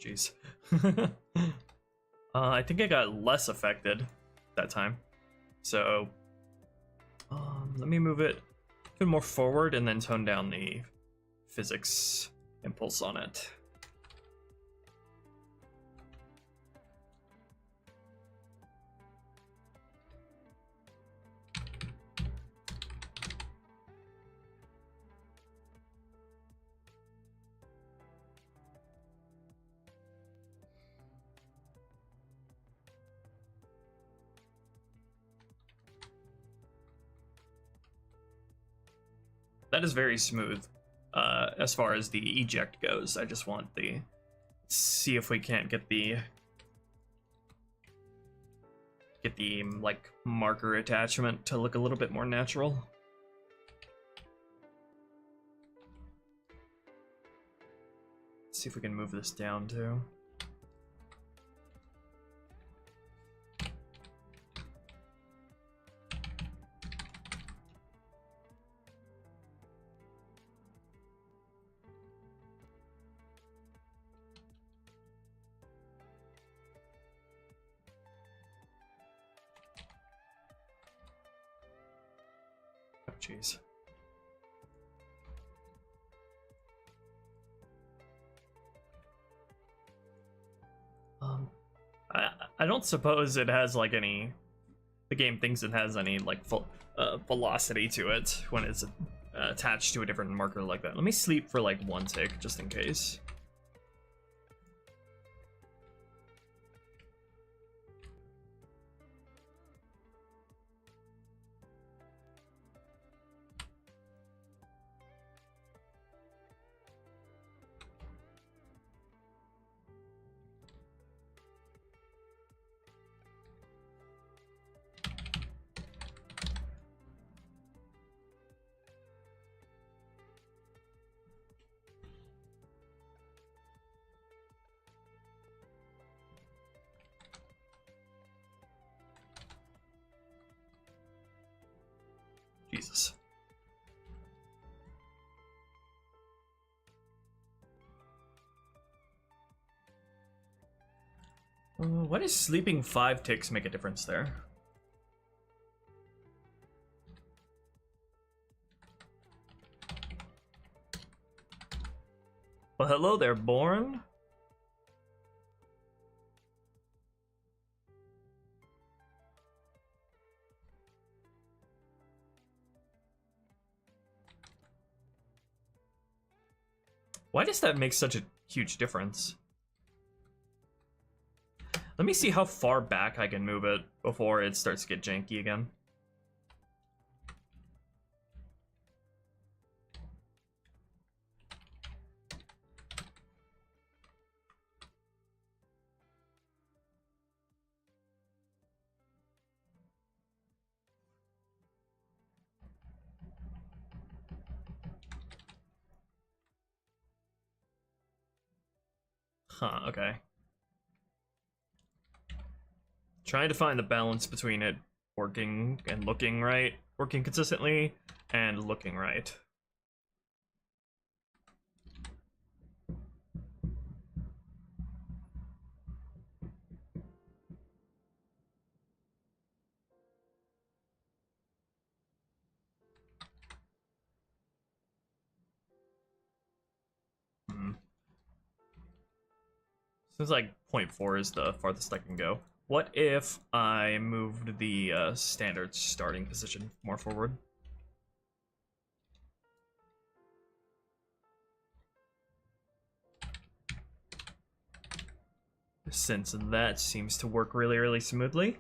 Jeez. I think I got less affected that time. So, let me move it a bit more forward and then tone down the physics impulse on it. That is very smooth as far as the eject goes. I just want the... see if we can't get the like marker attachment to look a little bit more natural. Let's see if we can move this down too. Oh, jeez. I don't suppose it has like any. The game thinks it has any like velocity to it when it's attached to a different marker like that. Let me sleep for like 1 tick just in case. Jesus. Why does sleeping 5 ticks make a difference there? Well, hello there, Byrne. Why does that make such a huge difference? Let me see how far back I can move it before it starts to get janky again. Huh, okay. Trying to find the balance between it working and looking right, working consistently, and looking right. Seems like 0.4 is the farthest I can go. What if I moved the standard starting position more forward? Since that seems to work really, really smoothly.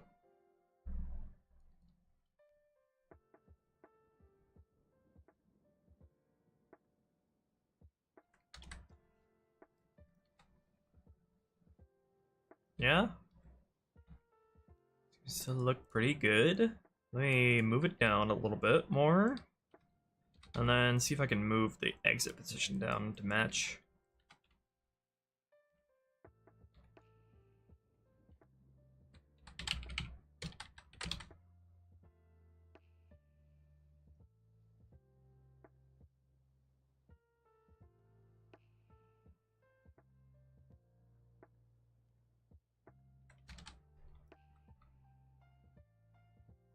Yeah. Seems to look pretty good. Let me move it down a little bit more. And then see if I can move the exit position down to match.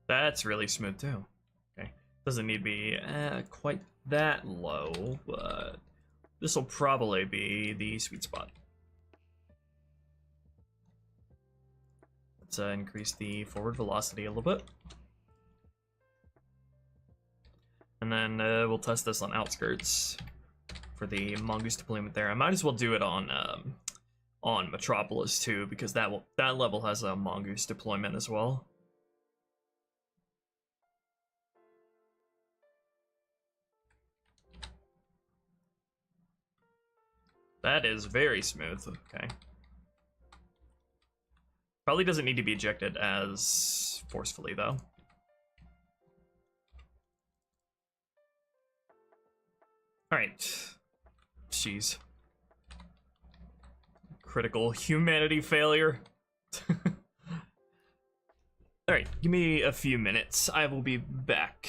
That's really smooth too. Okay, doesn't need to be quite that low, but this will probably be the sweet spot. Let's increase the forward velocity a little bit. And then we'll test this on outskirts for the mongoose deployment there. I might as well do it on Metropolis too, because that level has a mongoose deployment as well. That is very smooth. Okay. Probably doesn't need to be ejected as forcefully though. All right. Jeez. Critical humanity failure. Alright, give me a few minutes. I will be back.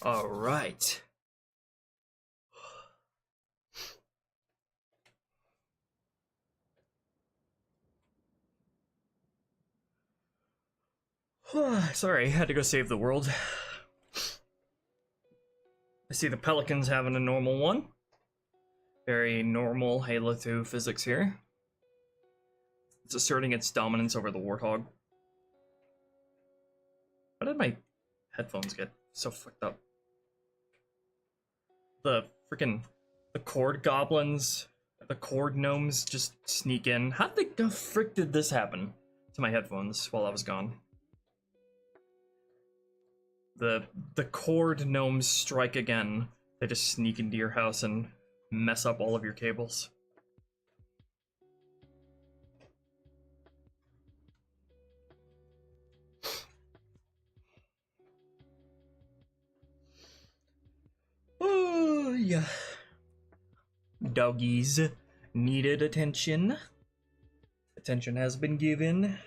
All right. Sorry, had to go save the world. I see the Pelicans having a normal one. Very normal Halo 2 physics here. It's asserting its dominance over the Warthog. Why did my headphones get so fucked up? The cord goblins, the cord gnomes just sneak in. How the frick did this happen to my headphones while I was gone? The cord gnomes strike again. They just sneak into your house and mess up all of your cables. Oh, yeah. Doggies needed attention. Attention has been given.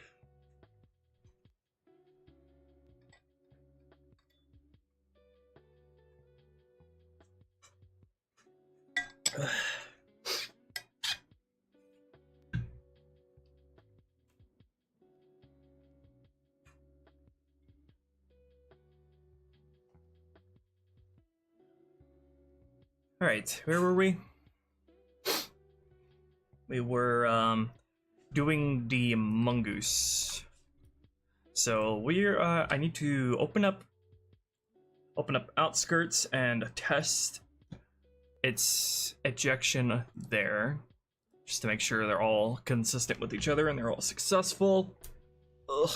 Alright, where were we? We were doing the mongoose. So we're I need to open up outskirts and test its ejection there, just to make sure they're all consistent with each other and they're all successful. Ugh.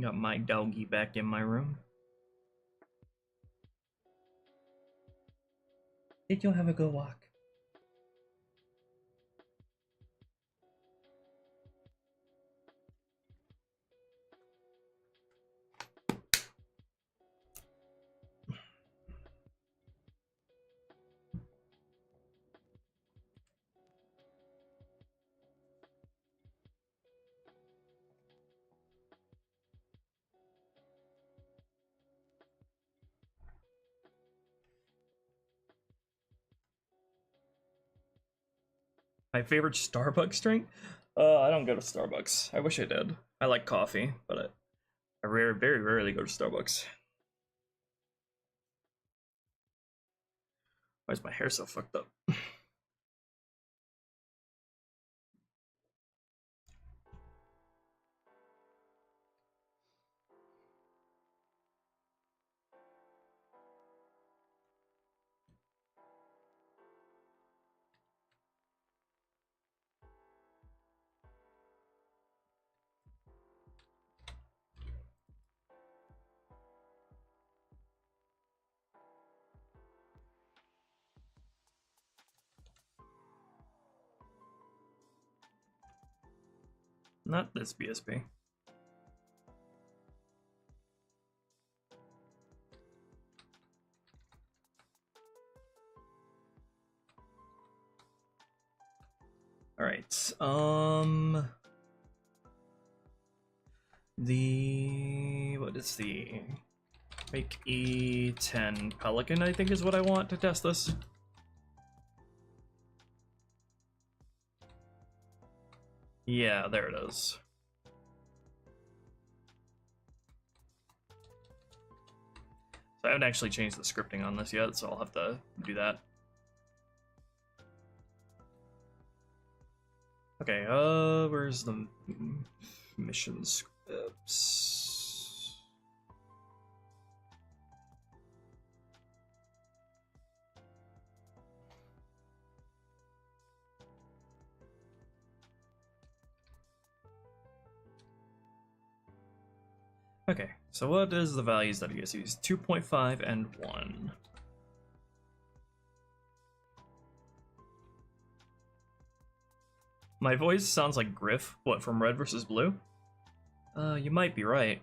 Got my doggy back in my room. Did you have a good walk? My favorite Starbucks drink? I don't go to Starbucks. I wish I did. I like coffee, but I very rarely go to Starbucks. Why is my hair so fucked up? Not this BSP. All right. What is the make E10 Pelican, I think is what I want to test this. Yeah, there it is. So I haven't actually changed the scripting on this yet, so I'll have to do that. Okay, where's the mission scripts? Okay, so what is the values that you guys use? 2.5 and 1. My voice sounds like Griff. What, from Red vs. Blue? You might be right.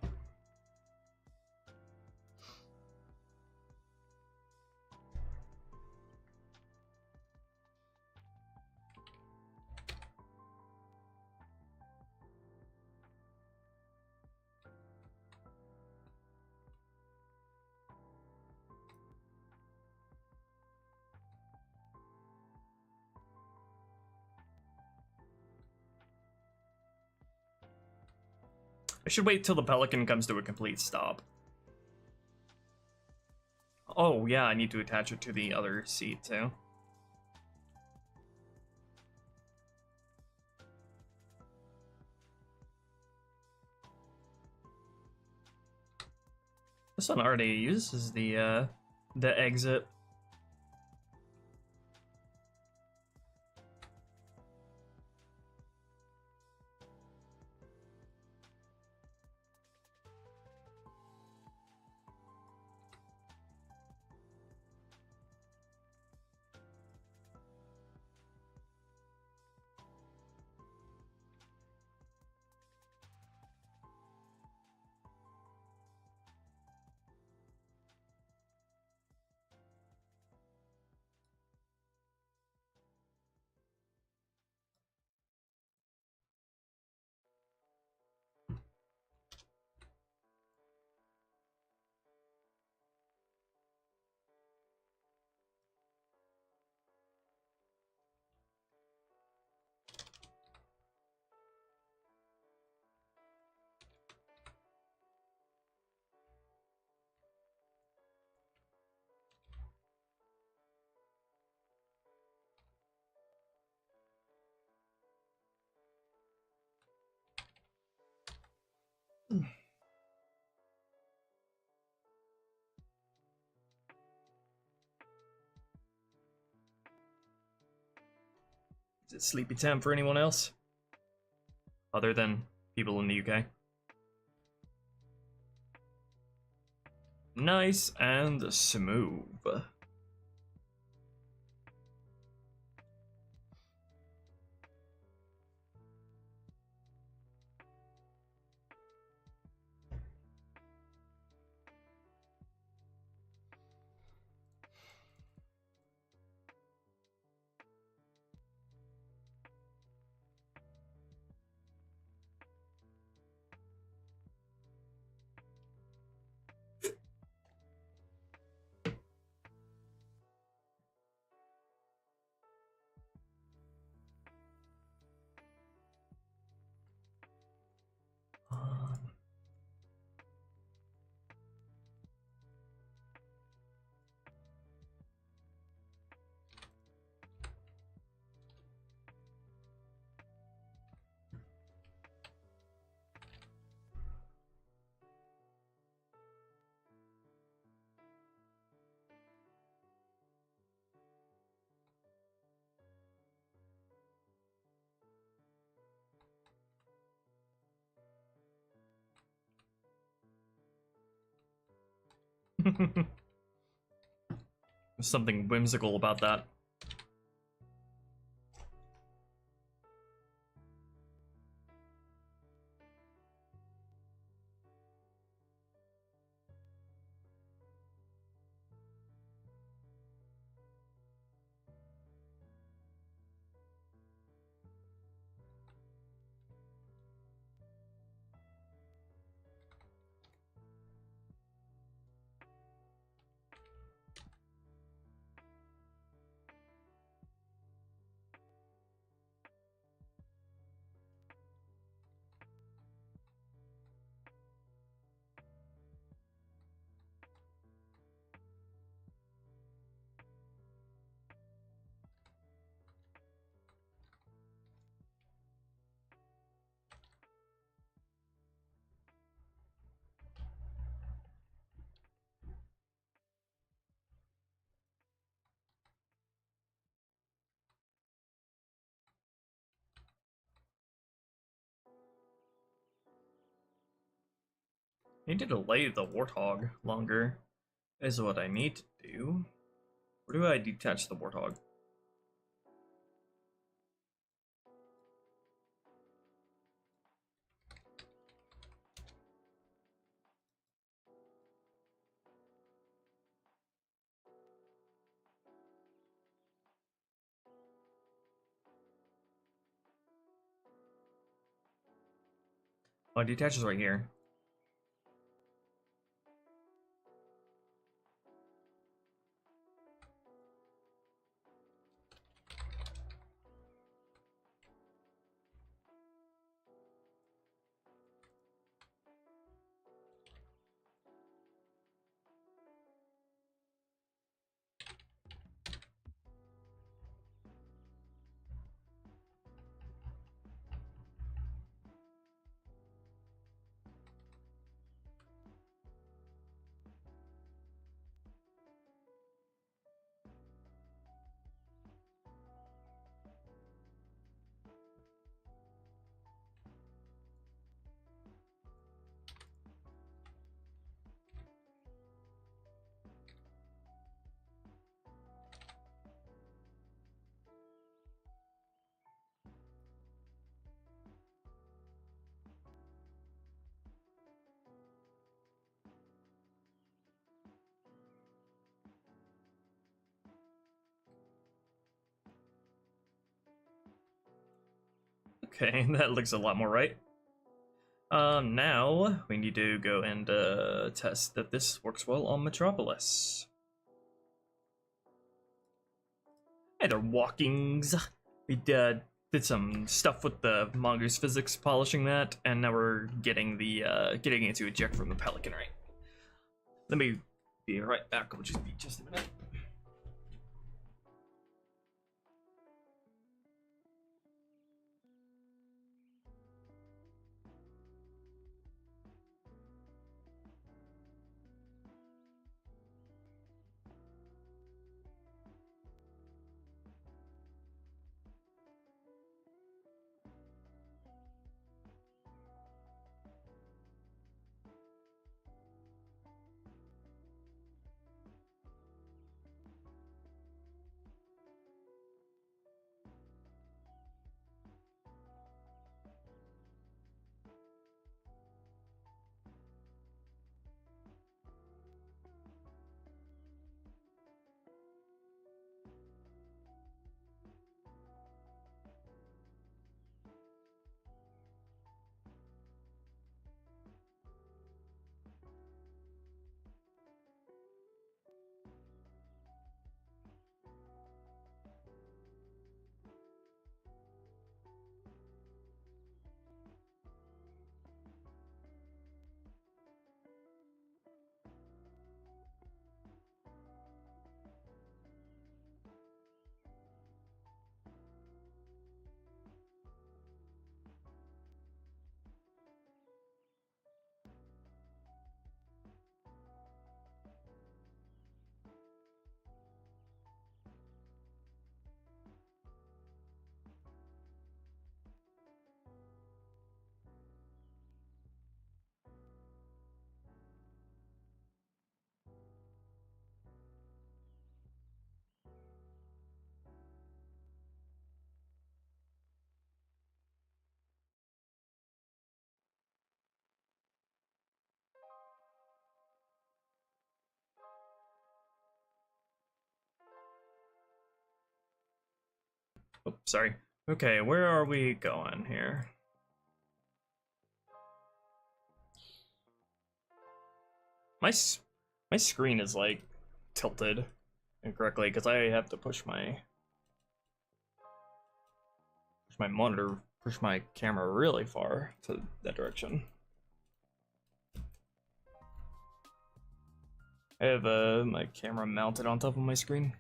I should wait till the Pelican comes to a complete stop. Oh, yeah, I need to attach it to the other seat, too. This one already uses the exit. Is it sleepy time for anyone else? Other than people in the UK? Nice and smooth. There's something whimsical about that. I need to delay the Warthog longer, is what I need to do. Where do I detach the Warthog? Oh, it detaches right here. Okay, that looks a lot more right. Now we need to go and test that this works well on Metropolis. Hey there, Walkings. We did some stuff with the Mongoose physics, polishing that, and now we're getting the getting it to eject from the Pelican, right? Let me be right back. I'll just be just a minute. Oh, sorry. Okay, where are we going here? My screen is like tilted incorrectly because I have to push my monitor, push my camera really far to that direction. I have my camera mounted on top of my screen.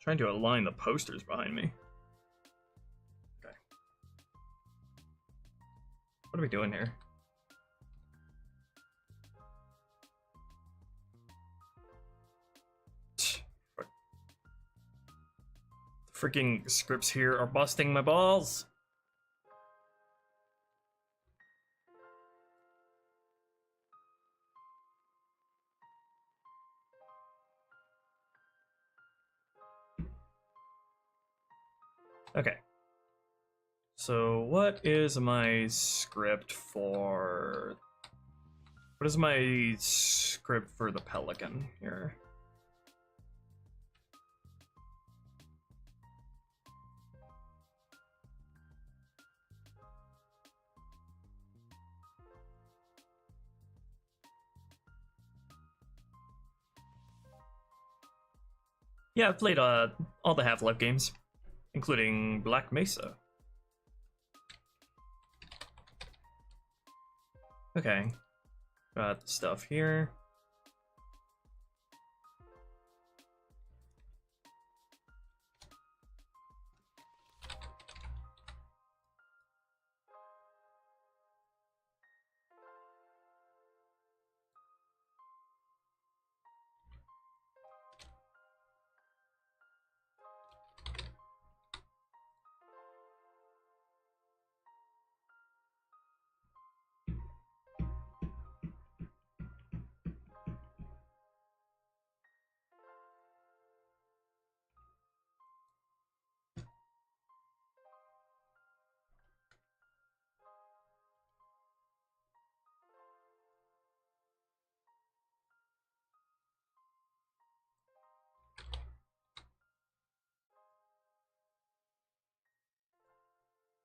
Trying to align the posters behind me. Okay. What are we doing here? The freaking scripts here are busting my balls. Okay. So what is my script for... What is my script for the Pelican here? Yeah, I've played all the Half-Life games, including Black Mesa. Okay, got the stuff here.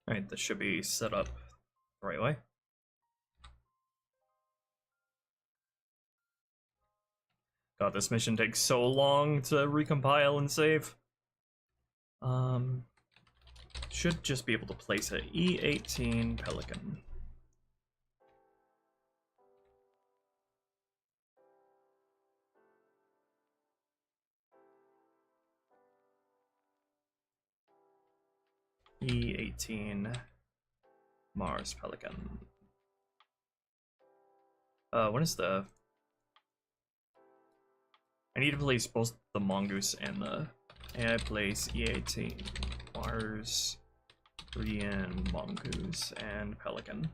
Alright, this should be set up the right way. God, this mission takes so long to recompile and save. Should just be able to place a E18 Pelican. E18 Mars Pelican. What is the... I need to place both the Mongoose and the... And I place E18 Mars, Korean, Mongoose, and Pelican.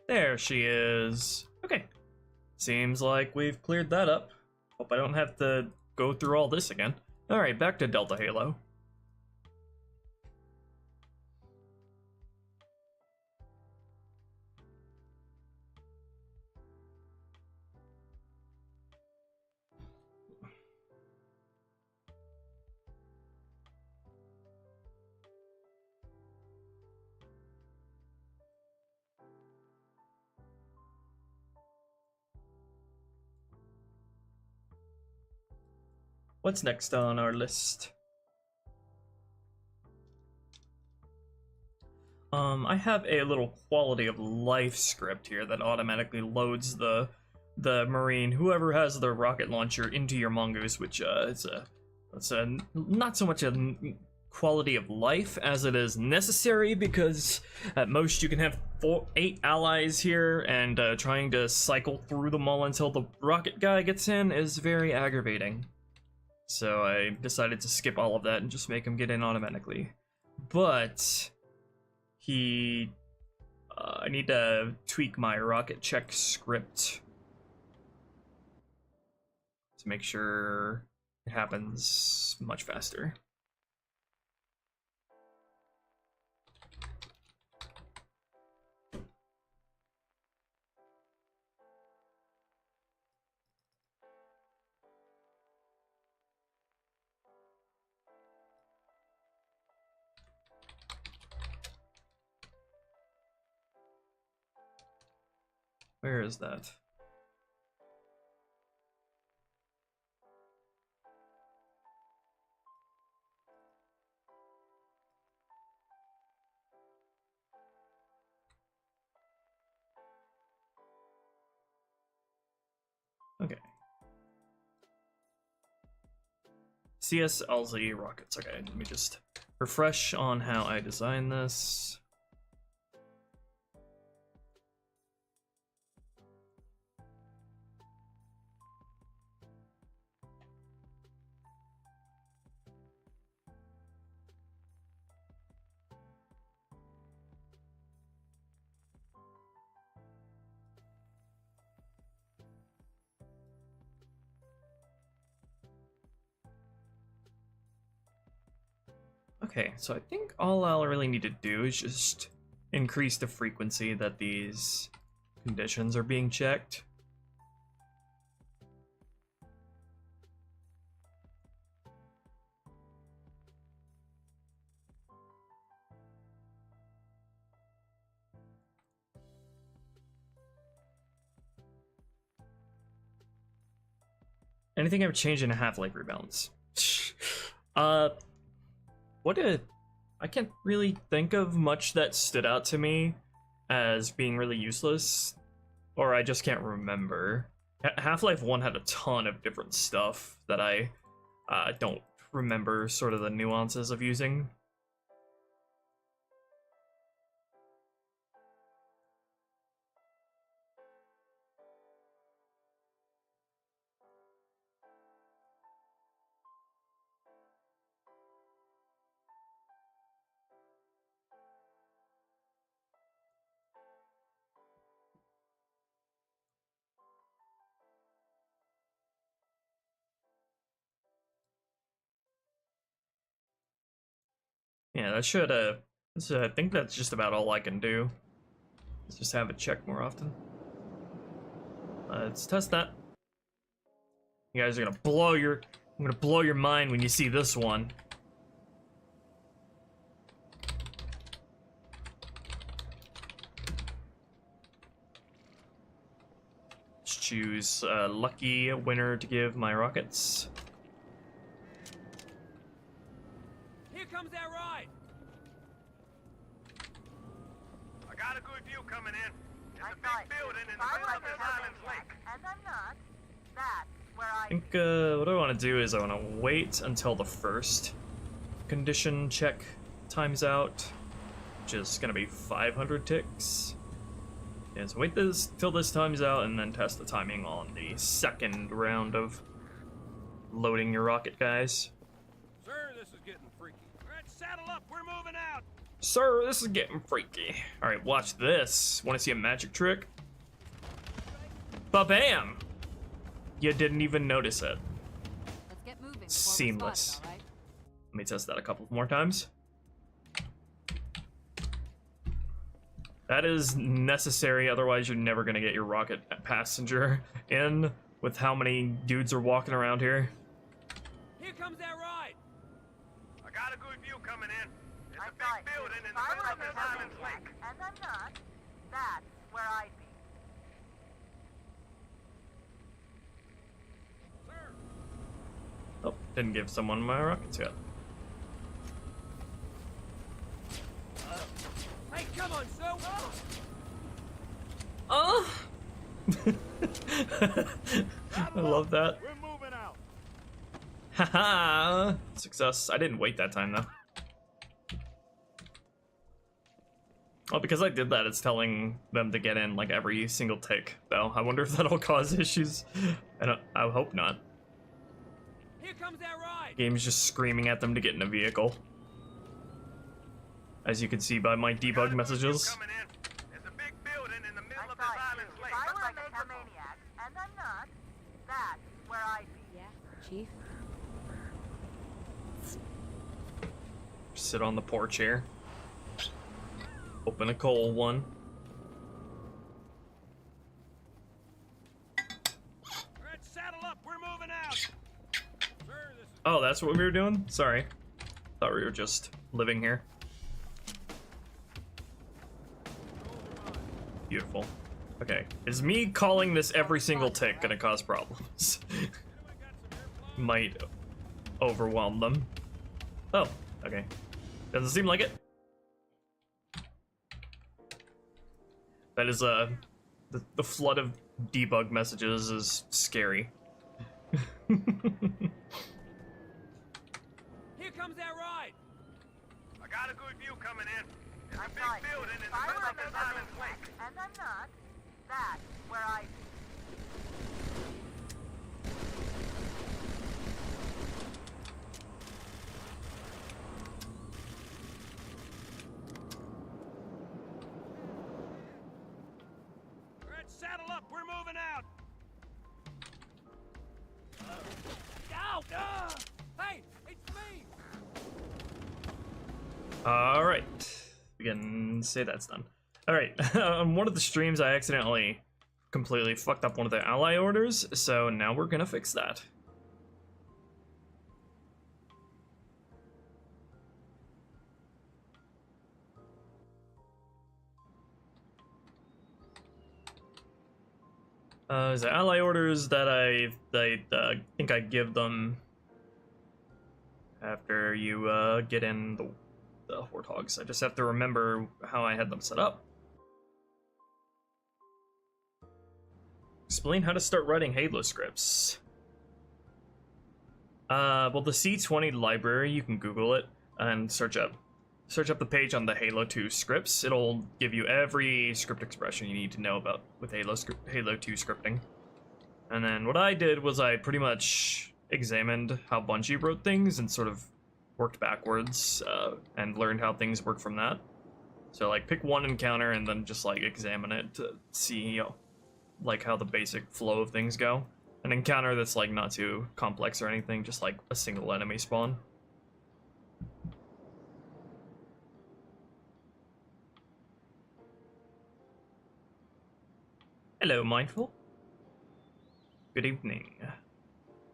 There she is. Okay. Seems like we've cleared that up. Hope I don't have to go through all this again. Alright, back to Delta Halo. What's next on our list? I have a little quality of life script here that automatically loads the Marine, whoever has the rocket launcher, into your Mongoose, which it's a not so much a quality of life as it is necessary, because at most you can have 8 allies here, and trying to cycle through them all until the rocket guy gets in is very aggravating. So I decided to skip all of that and just make him get in automatically. But I need to tweak my rocket check script to make sure it happens much faster. Where is that? Okay. CSLZ rockets. Okay, let me just refresh on how I designed this. Okay, so I think all I'll really need to do is just increase the frequency that these conditions are being checked. Anything ever changed in a Half-Life rebalance? I can't really think of much that stood out to me as being really useless, or I just can't remember. Half-Life 1 had a ton of different stuff that I don't remember sort of the nuances of using. Yeah, that should, I think that's just about all I can do. Let's just have it checked more often. Let's test that. You guys are gonna I'm gonna blow your mind when you see this one. Let's choose a lucky winner to give my rockets. Here comes that ride. I got a good view coming in. There's a big building in the middle of this island's lake. And I'm not. That's where I I think what I want to do is I want to wait until the first condition check times out, which is going to be 500 ticks. Yeah, so wait till this times out and then test the timing on the second round of loading your rocket, guys. Sir, this is getting freaky. All right, saddle up. We're moving out. Sir, this is getting freaky. Alright, watch this. Want to see a magic trick? Ba-bam! You didn't even notice it. Let's get moving. before we're Seamless. spotted, all right? Let me test that a couple more times. That is necessary, otherwise you're never gonna get your rocket passenger in with how many dudes are walking around here. Here comes that ride. I got a good view coming in. There's I a thought big building in if the I middle were of this a island's maniac, lake. and I'm not, that's where I'd be. Sir. Oh, didn't give someone my rockets yet. Hey, come on, sir. Oh! I love that. We're moving out. Haha! Success. I didn't wait that time though. Oh, because I did that, it's telling them to get in like every single tick, though. I wonder if that'll cause issues. I hope not. Here comes that ride. Game's just screaming at them to get in a vehicle. As you can see by my debug messages. Coming in. There's a big building in the middle I of this thought island's if lake. I Looks were like a a temple. maniac, and I'm not, that's where I'd be. Yeah, Chief? Sit on the porch here. Open a coal one. All right, saddle up. We're moving out. Sir, this is Oh, that's what we were doing? Sorry. Thought we were just living here. Beautiful. Okay. Is me calling this every single tick gonna cause problems? Might overwhelm them. Oh, okay. Doesn't seem like it. That is, the flood of debug messages is scary. Here comes that ride. I got a good view coming in. There's I a thought big building in if the I middle were of this a island's maniac, lake. and I'm not, that's where I'd be. All right, saddle up. We're moving out. Ow! Hey, it's me. Alright. We can say that's done. Alright, on one of the streams I accidentally completely fucked up one of the ally orders, so now we're gonna fix that. The ally orders that I think I give them after you get in the Warthogs. I just have to remember how I had them set up. Explain how to start writing Halo scripts. Well, the C20 library, you can Google it and search up the page on the Halo 2 scripts. It'll give you every script expression you need to know about with Halo 2 scripting. And then what I did was I pretty much examined how Bungie wrote things and sort of worked backwards and learned how things work from that. So like pick one encounter and then just like examine it to see, you know, like how the basic flow of things go. An encounter that's like not too complex or anything, just like a single enemy spawn. Hello, Mindful. Good evening.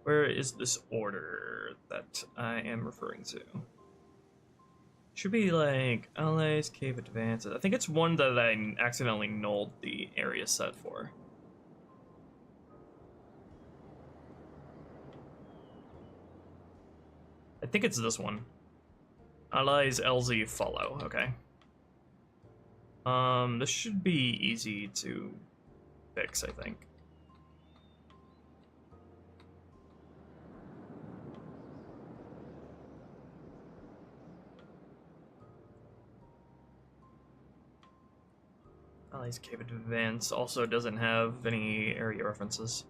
Where is this order that I am referring to? Should be like Allies, Cave Advances. I think it's one that I accidentally nulled the area set for. I think it's this one. Allies, LZ, follow. Okay. This should be easy to fix, I think. Allies Cave Advance also doesn't have any area references.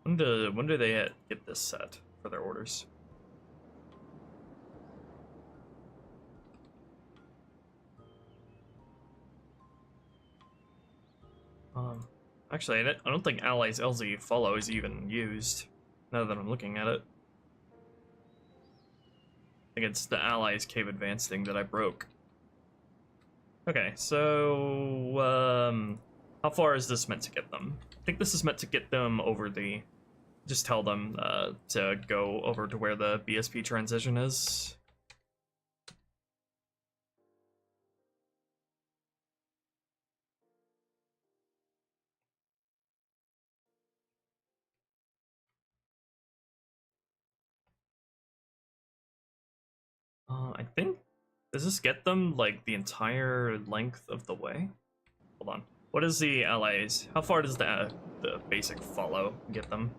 When do they get this set for their orders? Actually, I don't think Allies LZ follow is even used, now that I'm looking at it. I think it's the Allies Cave Advance thing that I broke. Okay, so, how far is this meant to get them? I think this is meant to get them over the... Just tell them to go over to where the BSP transition is. I think, does this get them like the entire length of the way? Hold on. What is the allies? How far does the basic follow get them?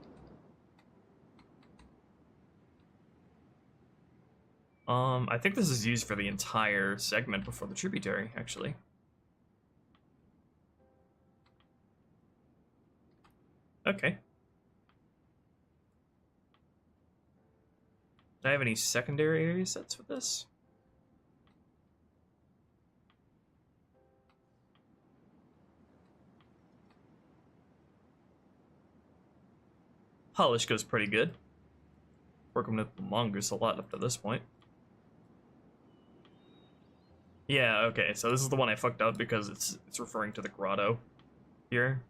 I think this is used for the entire segment before the tributary, actually. Okay. Do I have any secondary area sets with this? Polish goes pretty good. Working with the mongoose a lot up to this point. Yeah, okay, so this is the one I fucked up because it's referring to the grotto here.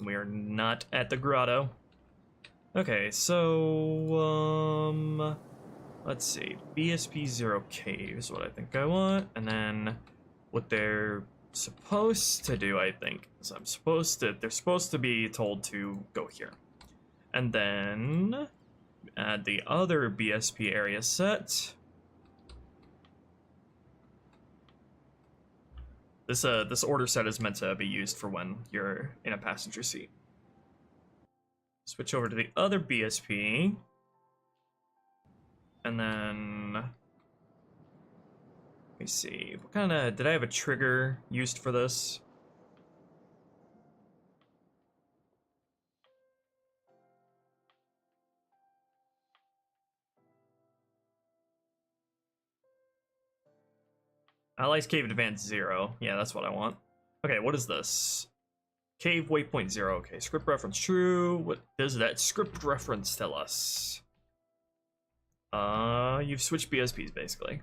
We are not at the grotto. Okay, so let's see. BSP 0K is what I think I want, and then what they're supposed to do, I think, is they're supposed to be told to go here. And then add the other BSP area set. This order set is meant to be used for when you're in a passenger seat. Switch over to the other BSP. And then let me see. What kind of did I have a trigger used for this? Allies Cave Advance 0. Yeah, that's what I want. Okay, what is this? Cave waypoint 0. Okay, script reference true. What does that script reference tell us? You've switched BSPs basically.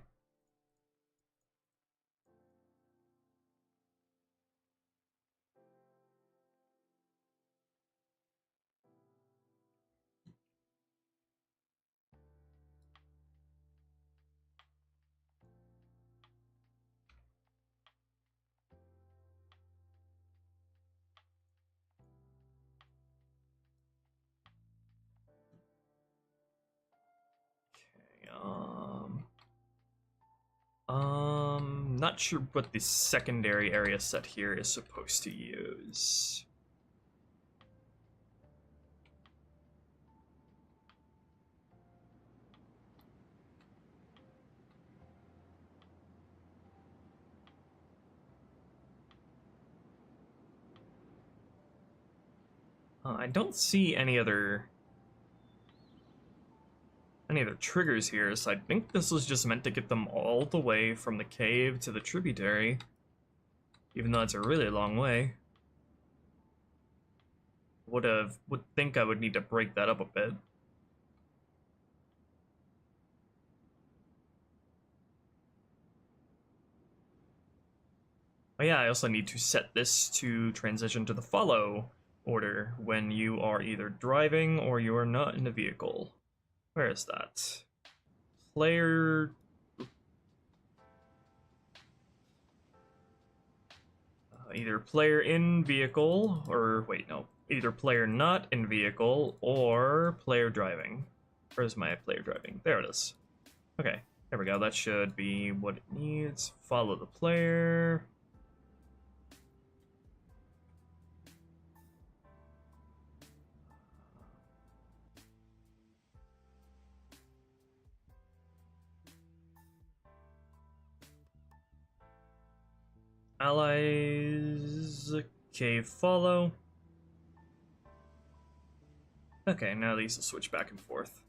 Not sure what the secondary area set here is supposed to use. I don't see any other triggers here, so I think this was just meant to get them all the way from the cave to the tributary, even though it's a really long way. Would think I would need to break that up a bit. Oh yeah, I also need to set this to transition to the follow order when you are either driving or you are not in a vehicle. Where is that? Player... either player in vehicle, or wait, no. Either player not in vehicle, or player driving. Where's my player driving? There it is. Okay, there we go. That should be what it needs. Follow the player. Allies, okay, follow. Okay, now these will switch back and forth.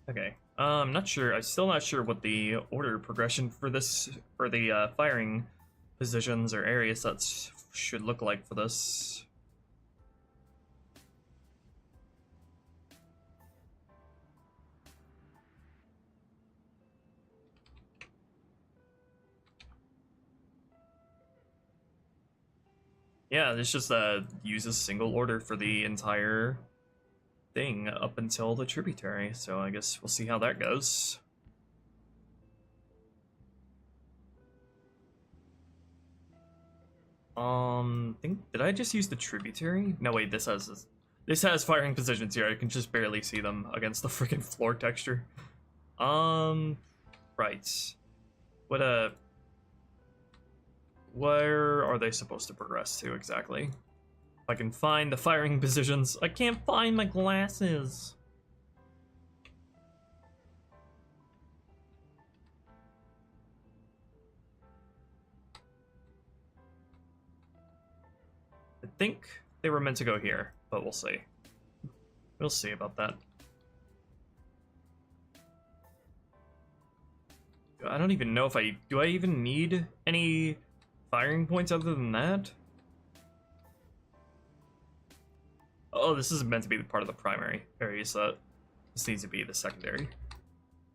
Okay, I'm not sure. I'm still not sure what the order progression for this, for the firing positions or area sets should look like for this. Yeah, it's just use a single order for the entire thing up until the tributary, so I guess we'll see how that goes. Did I just use the tributary? No, wait, this has firing positions here. I can just barely see them against the freaking floor texture. Right. Where are they supposed to progress to exactly? If I can find the firing positions. I can't find my glasses. I think they were meant to go here, but we'll see. We'll see about that. I don't even know if do I even need any firing points other than that? Oh, this isn't meant to be part of the primary area set. This needs to be the secondary.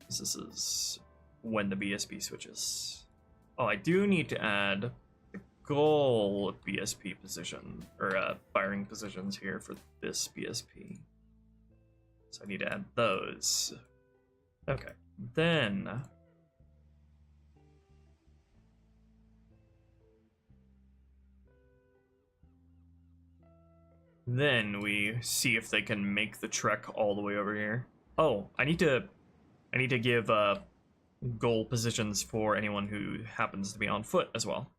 This is when the BSP switches. Oh, I do need to add the goal BSP position, or firing positions here for this BSP. So I need to add those. Okay, then... then we see if they can make the trek all the way over here. Oh, I need to give goal positions for anyone who happens to be on foot as well,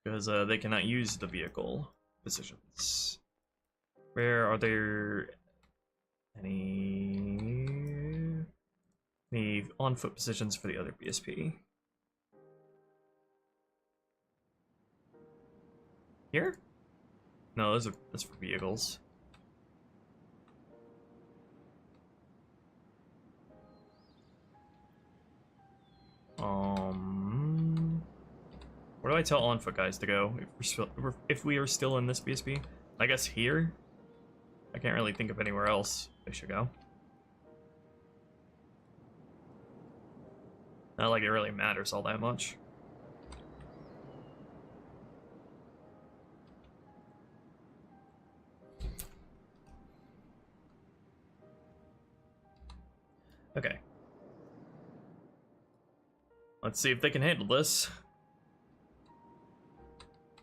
because they cannot use the vehicle positions. Where are there any? The on-foot positions for the other BSP. Here? No, that's for vehicles. Where do I tell on-foot guys to go if we are still in this BSP? I guess here? I can't really think of anywhere else they should go. Not like it really matters all that much. Okay. Let's see if they can handle this.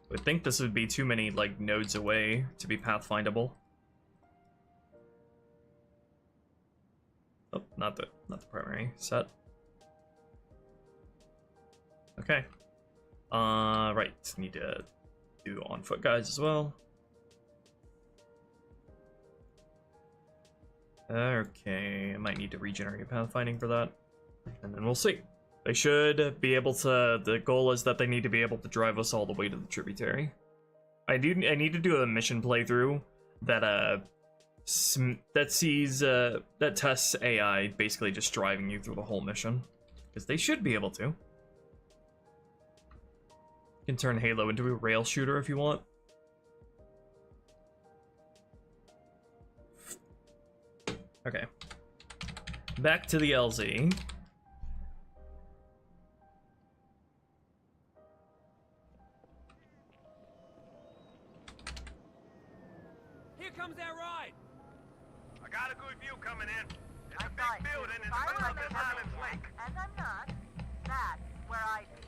I would think this would be too many, like, nodes away to be pathfindable. Oh, not the primary set. Okay. Right. Need to do on foot guys as well. Okay, I might need to regenerate pathfinding for that. And then we'll see. They should be able to, the goal is that they need to be able to drive us all the way to the tributary. I need to do a mission playthrough that that tests AI basically just driving you through the whole mission. Because they should be able to. You can turn Halo into a rail shooter if you want. Okay. Back to the LZ. Here comes that ride. I got a good view coming in. It's a Right. big building in If I the were middle a of the major Highlands maniac, Lake. and I'm not, that's where I'd be.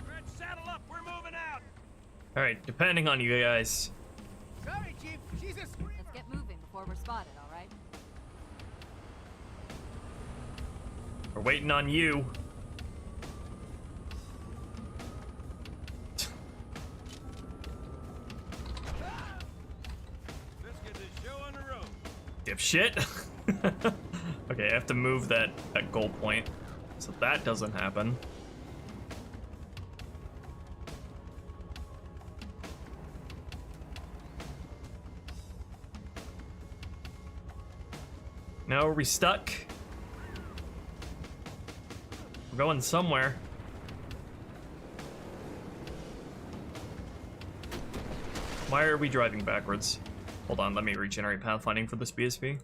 Red, saddle up. We're moving out. Alright, depending on you guys. Sorry, Chief. She's a screamer. Let's get moving before we're spotted, all right? We're waiting on you. Let's get this show on the road. Dipshit. Okay, I have to move that goal point so that doesn't happen. Now are we stuck? We're going somewhere. Why are we driving backwards? Hold on, let me regenerate pathfinding for this BSP.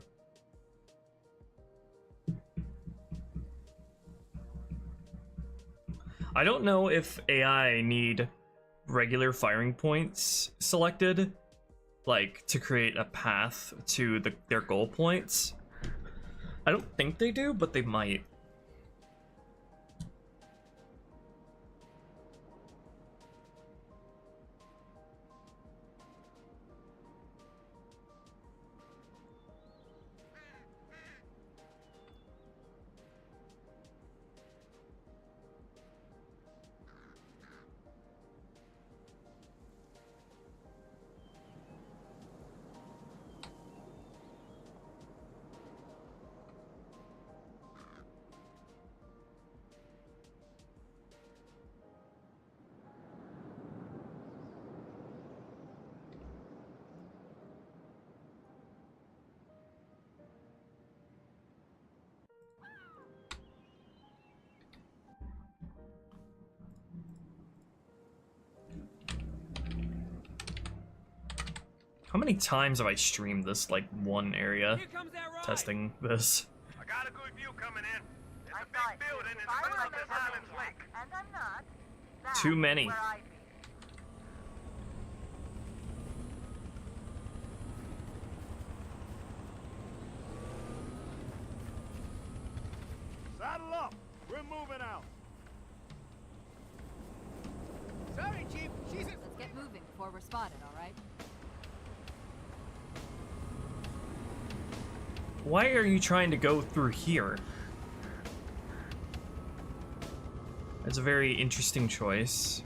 I don't know if AI need regular firing points selected, like, to create a path to their goal points. I don't think they do, but they might. How many times have I streamed this, like, one area? Here comes that ride. Testing this. I got a good view coming in. It's a Right. big building in If the I middle were a of the major Highlands maniac, Lake. and I'm not, that's Too many. where I'd be. Saddle up. We're moving out. Sorry, Chief. She's a Let's get moving before we're spotted, all right? Why are you trying to go through here? That's a very interesting choice.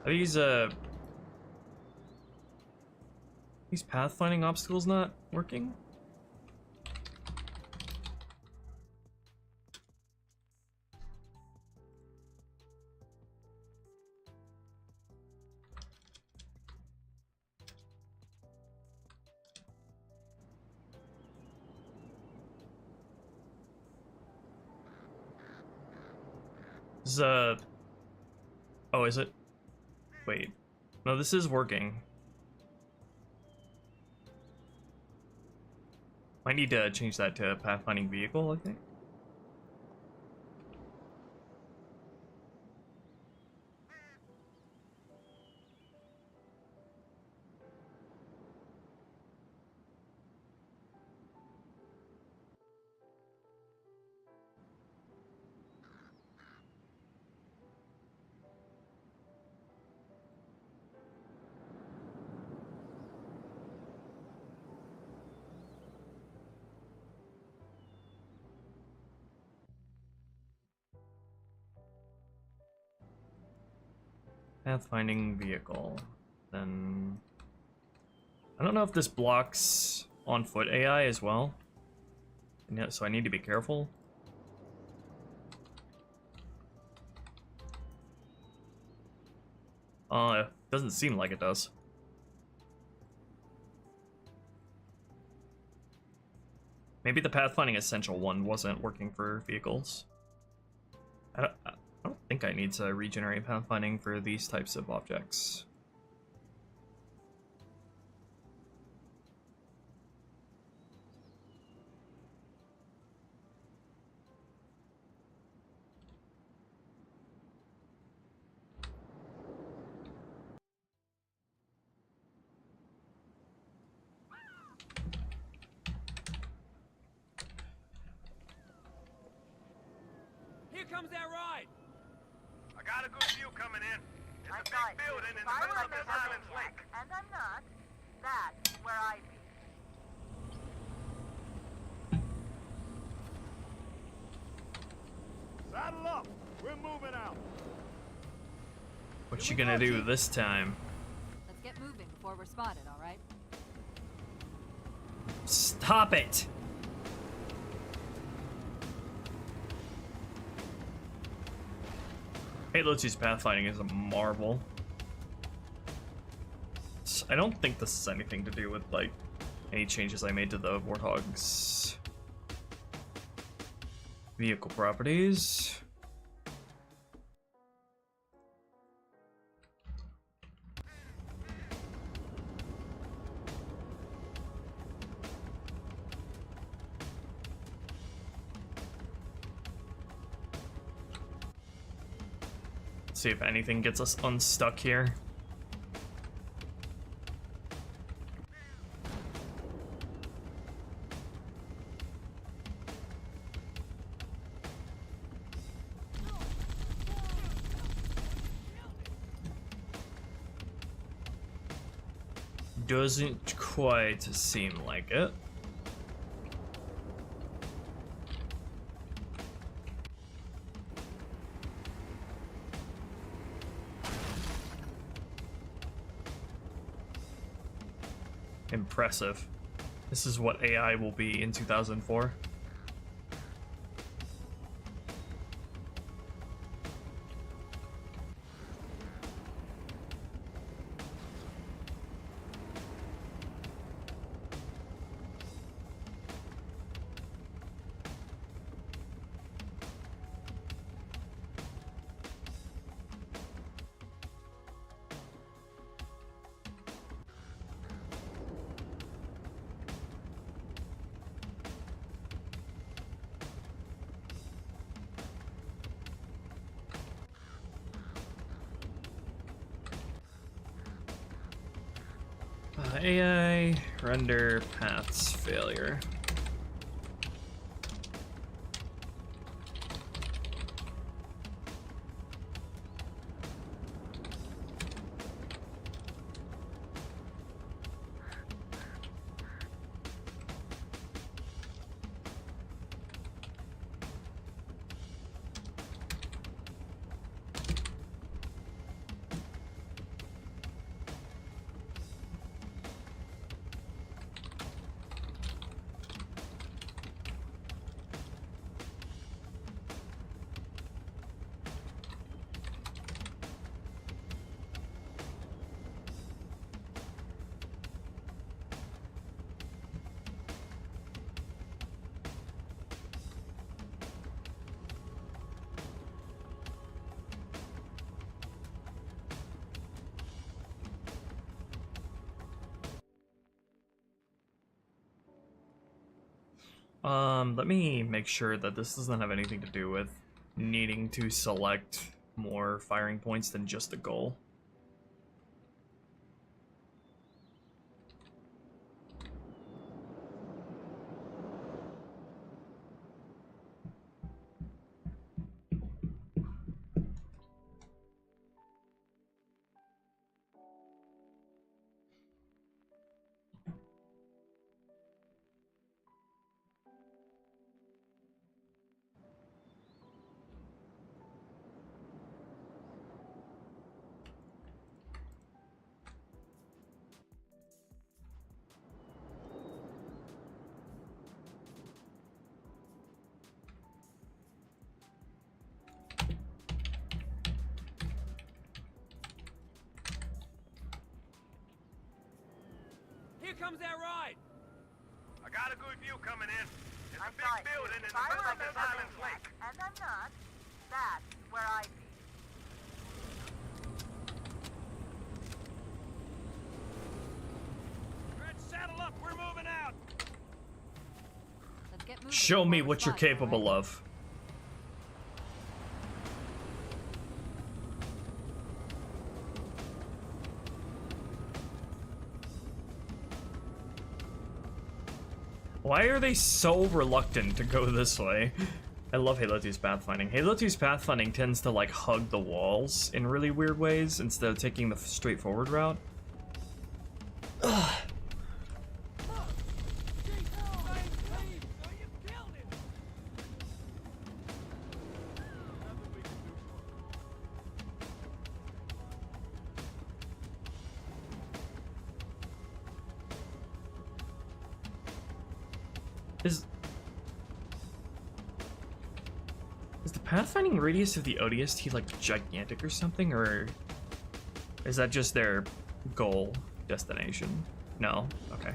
Are these pathfinding obstacles not working? Oh, is it? Wait. No, this is working. Might need to change that to pathfinding vehicle, I think. Pathfinding vehicle. Then I don't know if this blocks on foot AI as well. Yeah, so I need to be careful. Doesn't seem like it does. Maybe the pathfinding essential one wasn't working for vehicles. I don't think I need to regenerate pathfinding for these types of objects. Here comes that ride! I got a good view coming in. It's I a thought big building in if the I middle were a of this island megalomaniac, lake. and I'm not, that's where I'd be. Saddle up! We're moving out! What you gonna do this time? Let's get moving before we're spotted, all right? Stop it! Halo 2's pathfinding is a marvel. I don't think this has anything to do with, like, any changes I made to the Warthog's vehicle properties. See if anything gets us unstuck here. Doesn't quite seem like it. Impressive. This is what AI will be in 2004. AI render paths failure. Let me make sure that this doesn't have anything to do with needing to select more firing points than just the goal. Here comes our ride! I got a good view coming in. There's I a saw big it. building in If the I middle were a of this island megalomaniac, lake. and I'm not, that's where I'd be. Red, saddle up, we're moving out! Let's get moving. Show me before we're what you're spotted, capable alright? of. Why are they so reluctant to go this way? I love Halo 2's pathfinding. Halo 2's pathfinding tends to like hug the walls in really weird ways instead of taking the straightforward route. Ugh. Is the pathfinding radius of the ODST like gigantic or something, or is that just their goal destination? No? Okay.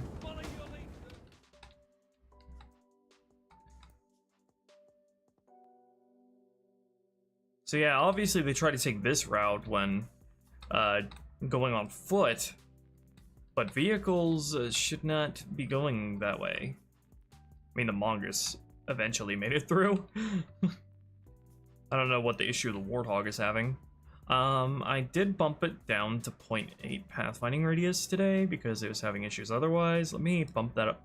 So yeah, obviously they try to take this route when going on foot, but vehicles should not be going that way. I mean, the Mongoose eventually made it through. I don't know what the issue the Warthog is having. I did bump it down to 0.8 pathfinding radius today because it was having issues otherwise. Let me bump that up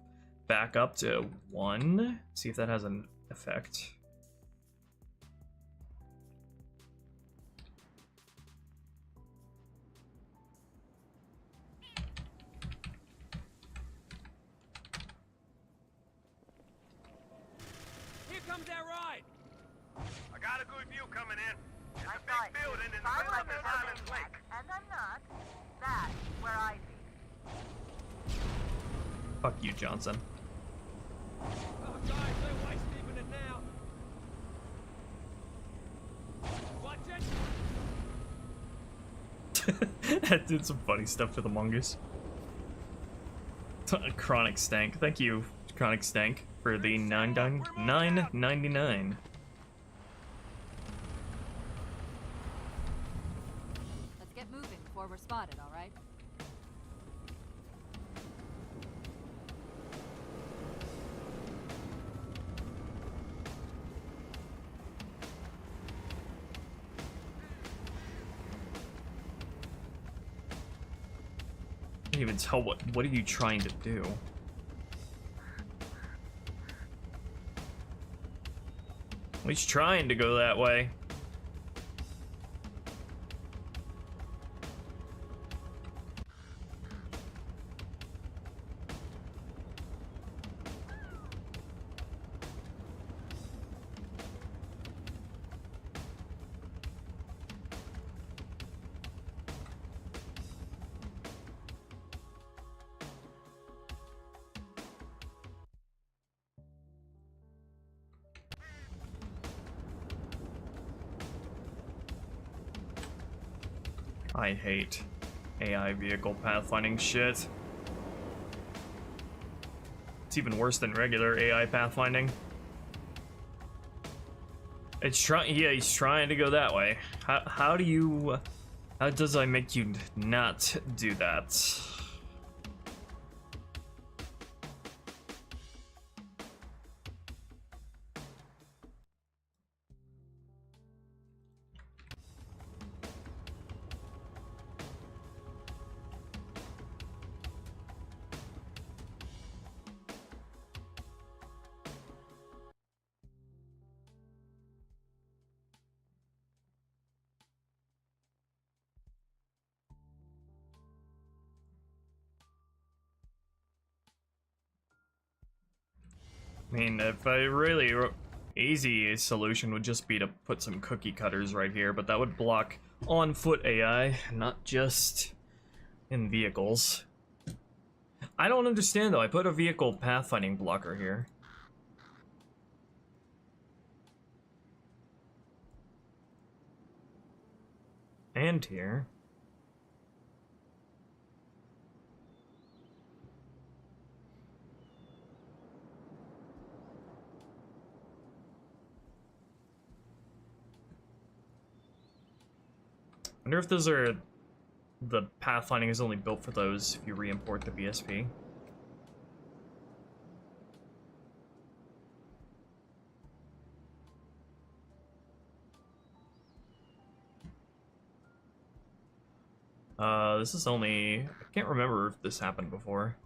back up to 1, see if that has an effect. Here comes our ride! I got a good view coming in. There's I a saw big it. building in If the I middle were a of this island lake. megalomaniac, and I'm not, that's where I'd be. Fuck you, Johnson. Oh, guys, they're waist deep in it now. Watch it! That did some funny stuff to the Mongoose. Chronic Stank. Thank you, Chronic Stank, for the $9.99. Let's get moving before we're spotted, alright? I can't even tell what are you trying to do? He's trying to go that way. I hate AI vehicle pathfinding shit. It's even worse than regular AI pathfinding. It's trying, yeah, he's trying to go that way. How does I make you not do that? I mean, if I really easy solution would just be to put some cookie cutters right here, but that would block on foot AI, not just in vehicles. I don't understand though. I put a vehicle pathfinding blocker here. And here. I wonder if those are... The pathfinding is only built for those if you re-import the BSP. This is only... I can't remember if this happened before.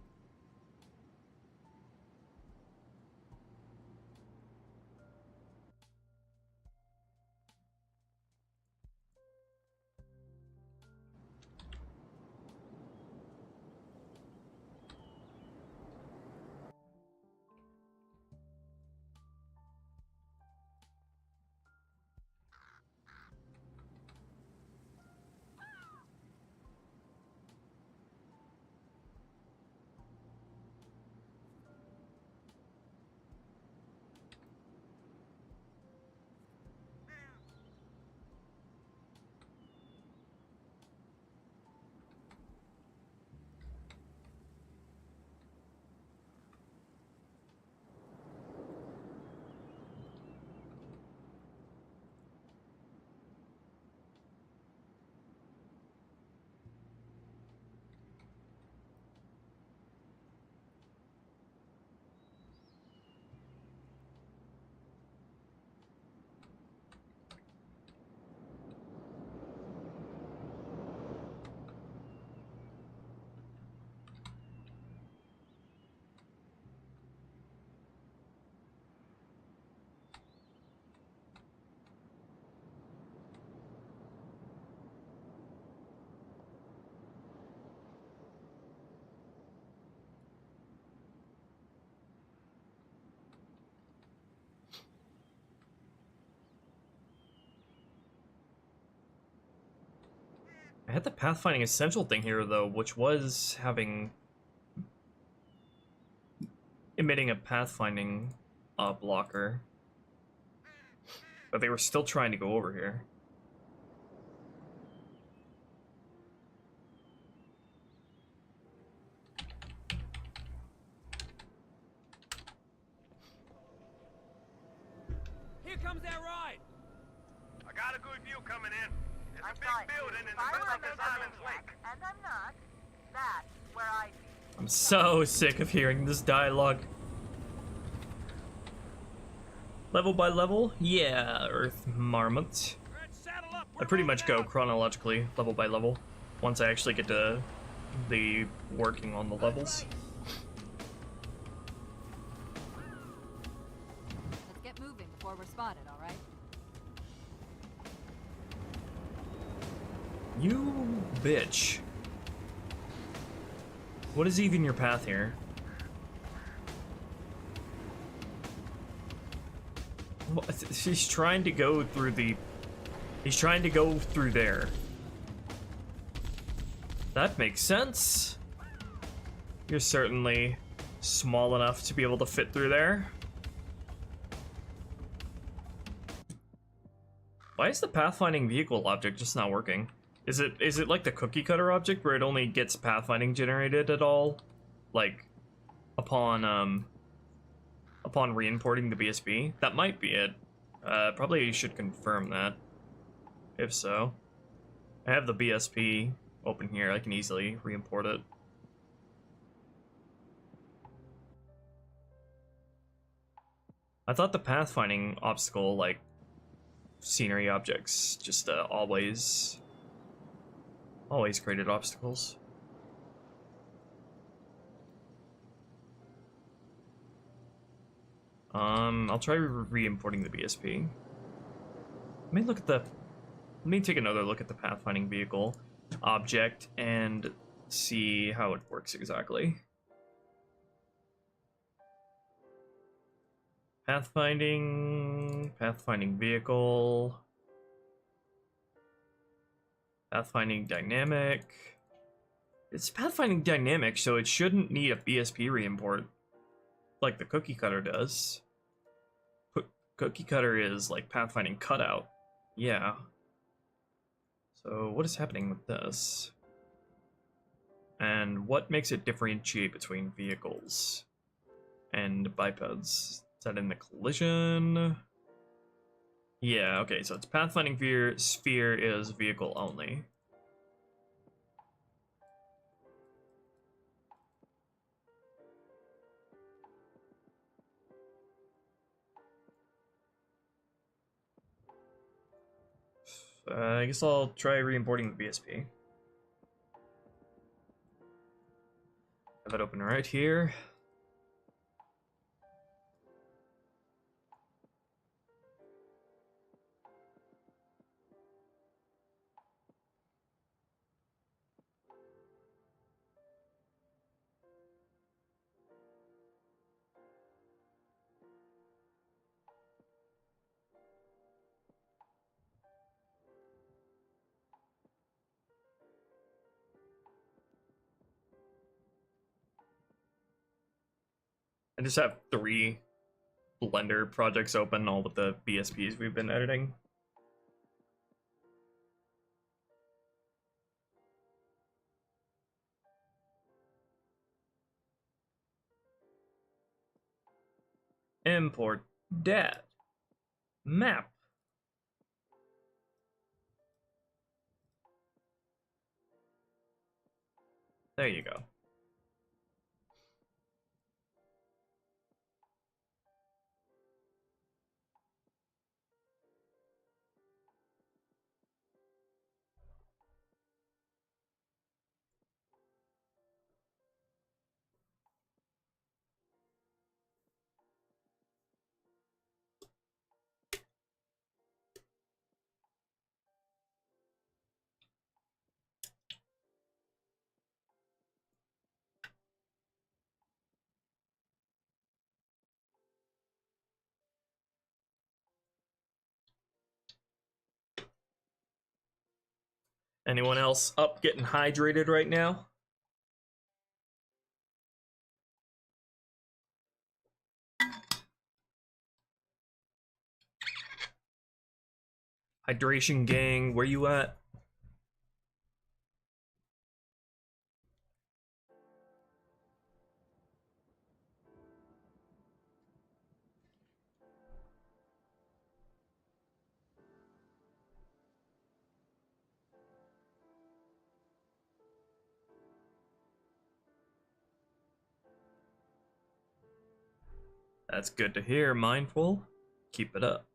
I had the pathfinding essential thing here though, which was having... emitting a pathfinding blocker. But they were still trying to go over here. Here comes our ride! I got a good view coming in. There's I'm a big fine. building in If the I middle were a of this island's megalomaniac, lake. and I'm not, that's where I'd be. I'm so sick of hearing this dialogue. Level by level? Yeah, Earth Marmot. All right, saddle up. I We're pretty moving much go out. chronologically, level by level, once I actually get to the working on the levels. Let's get moving before we're spotted, all right? You bitch. What is even your path here? She's trying to go through the... He's trying to go through there. That makes sense. You're certainly small enough to be able to fit through there. Why is the pathfinding vehicle object just not working? Is it like the cookie cutter object where it only gets pathfinding generated at all? Like, upon re-importing the BSB? That might be it. Probably should confirm that. If so. I have the BSP open here, I can easily re-import it. I thought the pathfinding obstacle, like, scenery objects, just always created obstacles. I'll try re-importing the BSP. Let me take another look at the pathfinding vehicle object and see how it works exactly. Pathfinding vehicle, pathfinding dynamic. It's pathfinding dynamic, so it shouldn't need a BSP reimport like the cookie cutter does. Cookie cutter is like pathfinding cutout. Yeah. So what is happening with this? And what makes it differentiate between vehicles and bipeds? Is that in the collision? Yeah, okay, so it's pathfinding sphere is vehicle only. I guess I'll try re-importing the BSP. Have it open right here. I just have 3 Blender projects open, all with the BSPs we've been editing. Import dat map. There you go. Anyone else up getting hydrated right now? Hydration gang, where you at? That's good to hear, Mindful. Keep it up.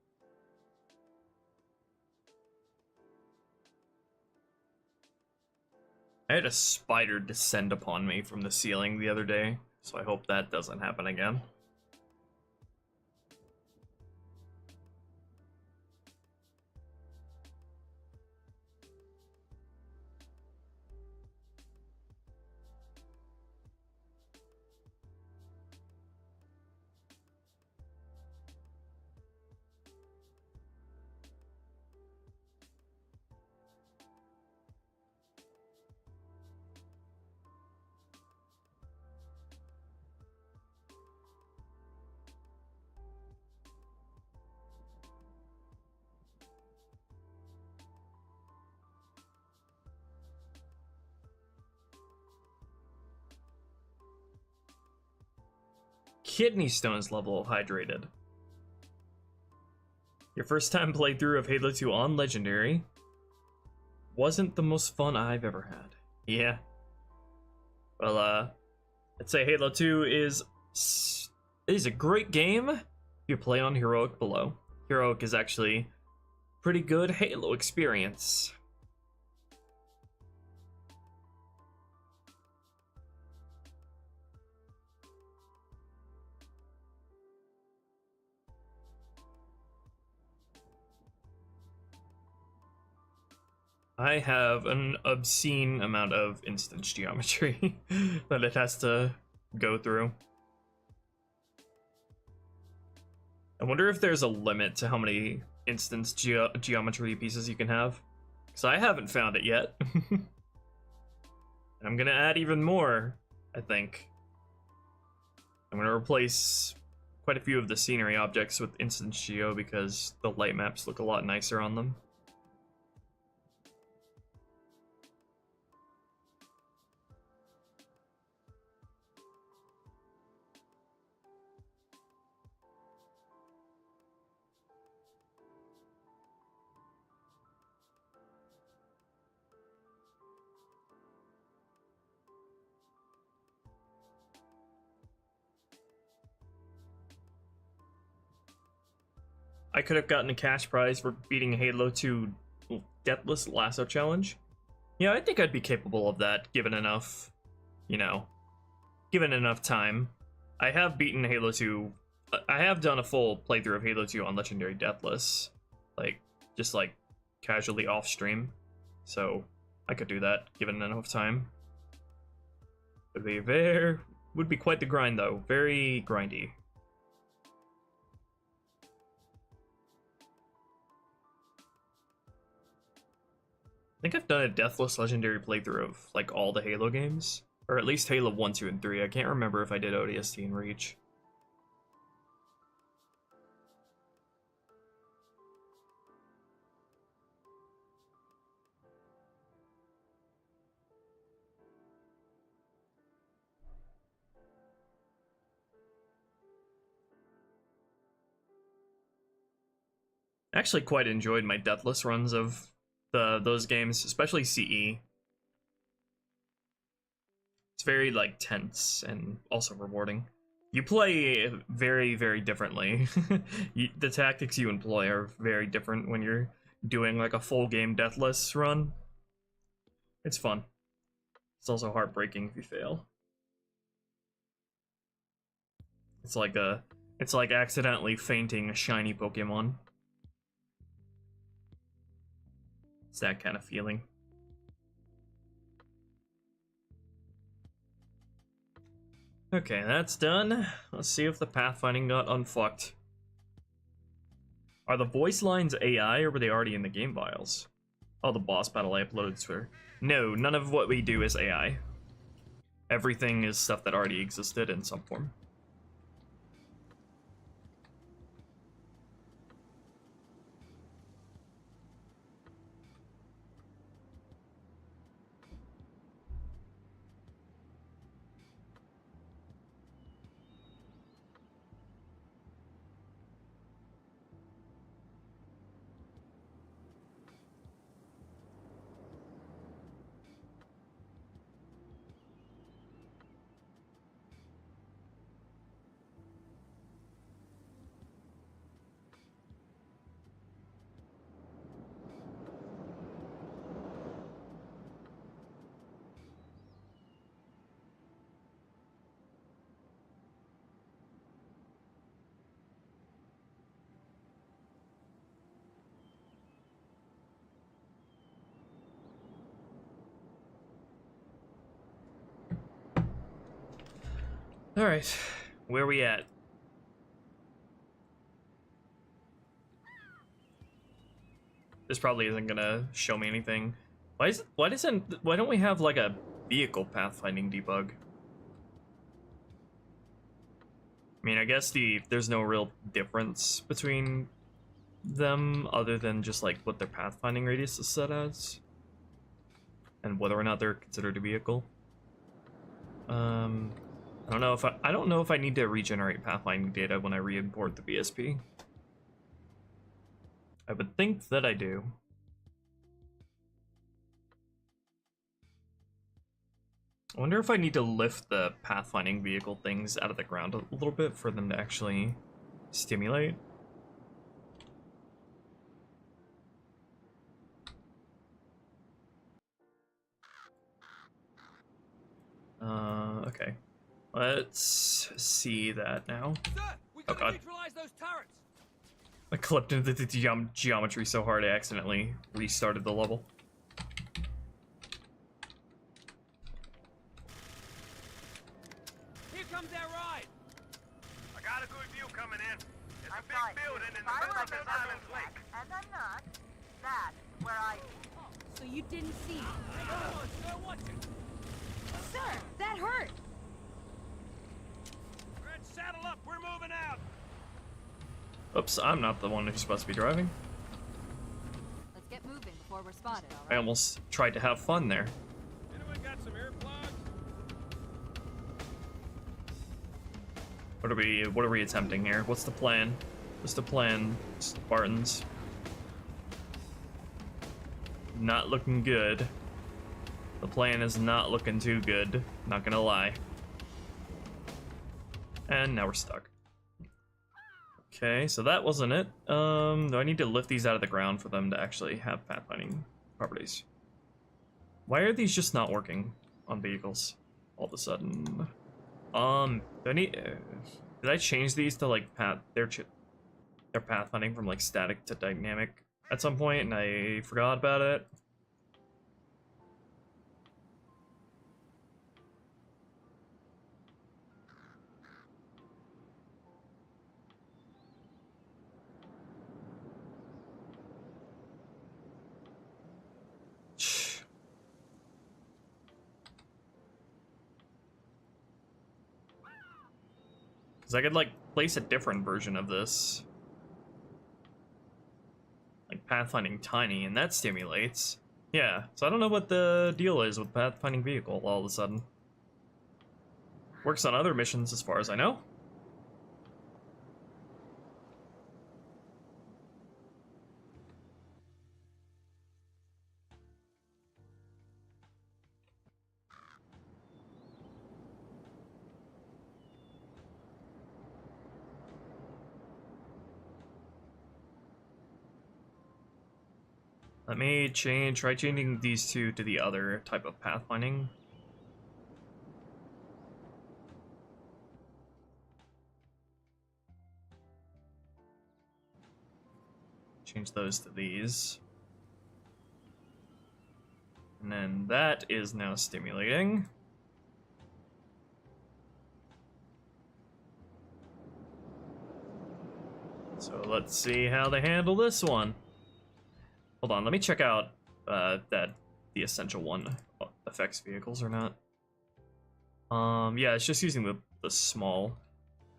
I had a spider descend upon me from the ceiling the other day, so I hope that doesn't happen again. Kidney stones level hydrated. Your first time playthrough of Halo 2 on Legendary wasn't the most fun I've ever had. Yeah. Well, I'd say Halo 2 is a great game if you play on Heroic below. Heroic is actually pretty good Halo experience. I have an obscene amount of instance geometry that it has to go through. I wonder if there's a limit to how many instance geometry pieces you can have. Because I haven't found it yet. I'm gonna add even more, I think. I'm gonna replace quite a few of the scenery objects with instance geo because the light maps look a lot nicer on them. I could have gotten a cash prize for beating Halo 2 Deathless Lasso Challenge. Yeah, I think I'd be capable of that, given enough, given enough time. I have beaten Halo 2, I have done a full playthrough of Halo 2 on Legendary Deathless, just casually off stream, so I could do that, given enough time. Would be quite the grind though, very grindy. I think I've done a Deathless Legendary playthrough of, all the Halo games. Or at least Halo 1, 2, and 3. I can't remember if I did ODST and Reach. I actually quite enjoyed my Deathless runs of those games, especially CE. It's very tense and also rewarding. You play very, very differently. The tactics you employ are very different when you're doing a full game Deathless run. It's fun. It's also heartbreaking if you fail. It's like accidentally fainting a shiny Pokemon. It's that kind of feeling. Okay, that's done. Let's see if the pathfinding got unfucked. Are the voice lines AI or were they already in the game files? Oh, the boss battle I uploaded to her. No, none of what we do is AI. Everything is stuff that already existed in some form. Alright, where are we at? This probably isn't gonna show me anything. Why don't we have a vehicle pathfinding debug? I mean, I guess there's no real difference between them other than just what their pathfinding radius is set as. And whether or not they're considered a vehicle. I don't know if I need to regenerate pathfinding data when I re-import the BSP. I would think that I do. I wonder if I need to lift the pathfinding vehicle things out of the ground a little bit for them to actually stimulate. Okay. Let's see that now. Sir, we Oh gotta god. neutralize those turrets. I clipped into the geometry so hard I accidentally restarted the level. Here comes our ride. I got a good view coming in. It's I a big saw it. building in If the I middle were a of this major island's maniac, lake. and I'm not, that's where I'd be. So you didn't see. Watch it. Sir, that hurt. Red, saddle up. We're moving out. Oops, I'm not the one who's supposed to be driving. Let's get moving before we're spotted, all I right? almost tried to have fun there. Anyone got some earplugs? What are we attempting here? What's the plan? What's the plan, Spartans? Not looking good. The plan is not looking too good, not gonna lie. And now we're stuck. Okay, so that wasn't it. Do I need to lift these out of the ground for them to actually have pathfinding properties? Why are these just not working on vehicles all of a sudden? Do I need? Did I change these to like their pathfinding from like static to dynamic at some point, and I forgot about it? Because I could, like, place a different version of this. Like, pathfinding tiny, and that stimulates. Yeah, so I don't know what the deal is with pathfinding vehicle all of a sudden. Works on other missions as far as I know. Let me try changing these two to the other type of pathfinding. Change those to these. And then that is now stimulating. So let's see how they handle this one. Hold on, let me check out that the essential one affects vehicles or not. Yeah, it's just using the small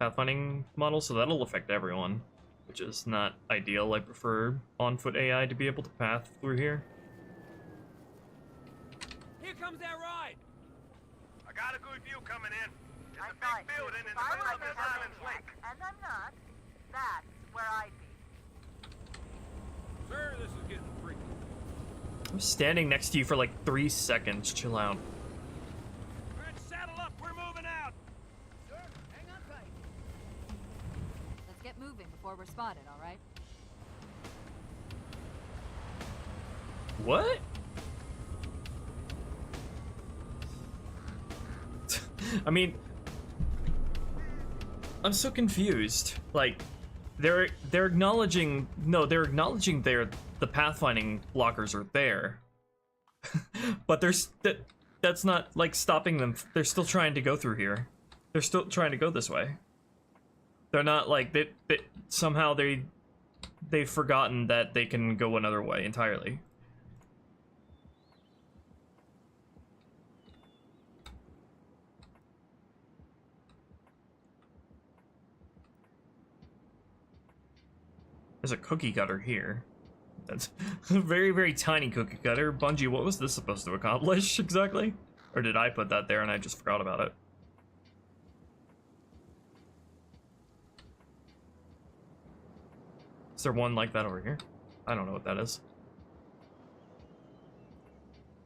pathfinding model, so that'll affect everyone, which is not ideal. I prefer on-foot AI to be able to path through here. Here comes that ride. I got a good view coming in. It's I a saw big it. building in If the I middle were a of this major island's maniac, lake. and I'm not, that's where I'd be. Sir, this is getting freaky. I'm standing next to you for like 3 seconds. Chill out. Red, saddle up. We're moving out. Sir, hang on tight. Let's get moving before we're spotted, all right? What? I mean, I'm so confused. Like, they're acknowledging they're acknowledging the pathfinding blockers are there, but that's not like stopping them. They're still trying to go through here. They're still trying to go this way. They're not like they somehow they've forgotten that they can go another way entirely. There's a cookie cutter here. That's a very, very tiny cookie cutter. Bungie, what was this supposed to accomplish exactly? Or did I put that there and I just forgot about it? Is there one like that over here? I don't know what that is.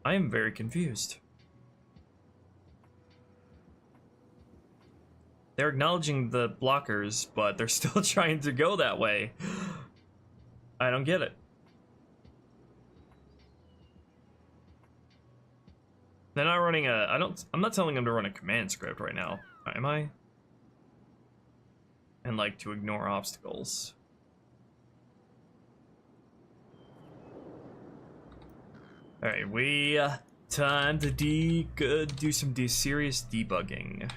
I am very confused. They're acknowledging the blockers, but they're still trying to go that way. I don't get it. They're not running I'm not telling them to run a command script right now, am I? And like to ignore obstacles. Alright, we time to do some serious debugging.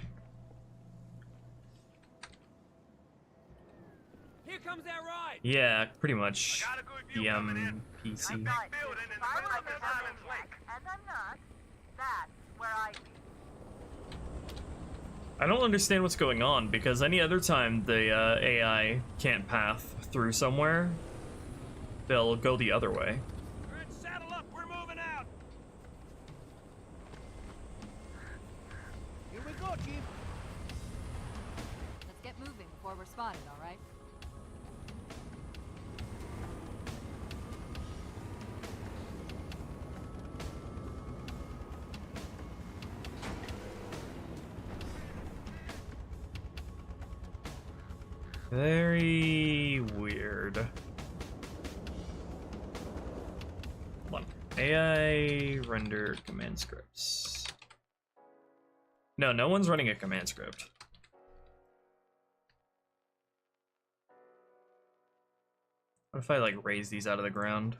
Here comes that ride. Yeah, pretty much. Got a good view coming in. PC. Big Right. building in If the I middle were a of this island megalomaniac, lake. and I'm not, that's where I'd be. I don't understand what's going on, because any other time the AI can't path through somewhere, they'll go the other way. All right, saddle up. We're moving out. Here we go, Chief. Let's get moving before we're spotted, all right? Very weird. Hold on. AI render command scripts. No, no one's running a command script. What if I like raise these out of the ground?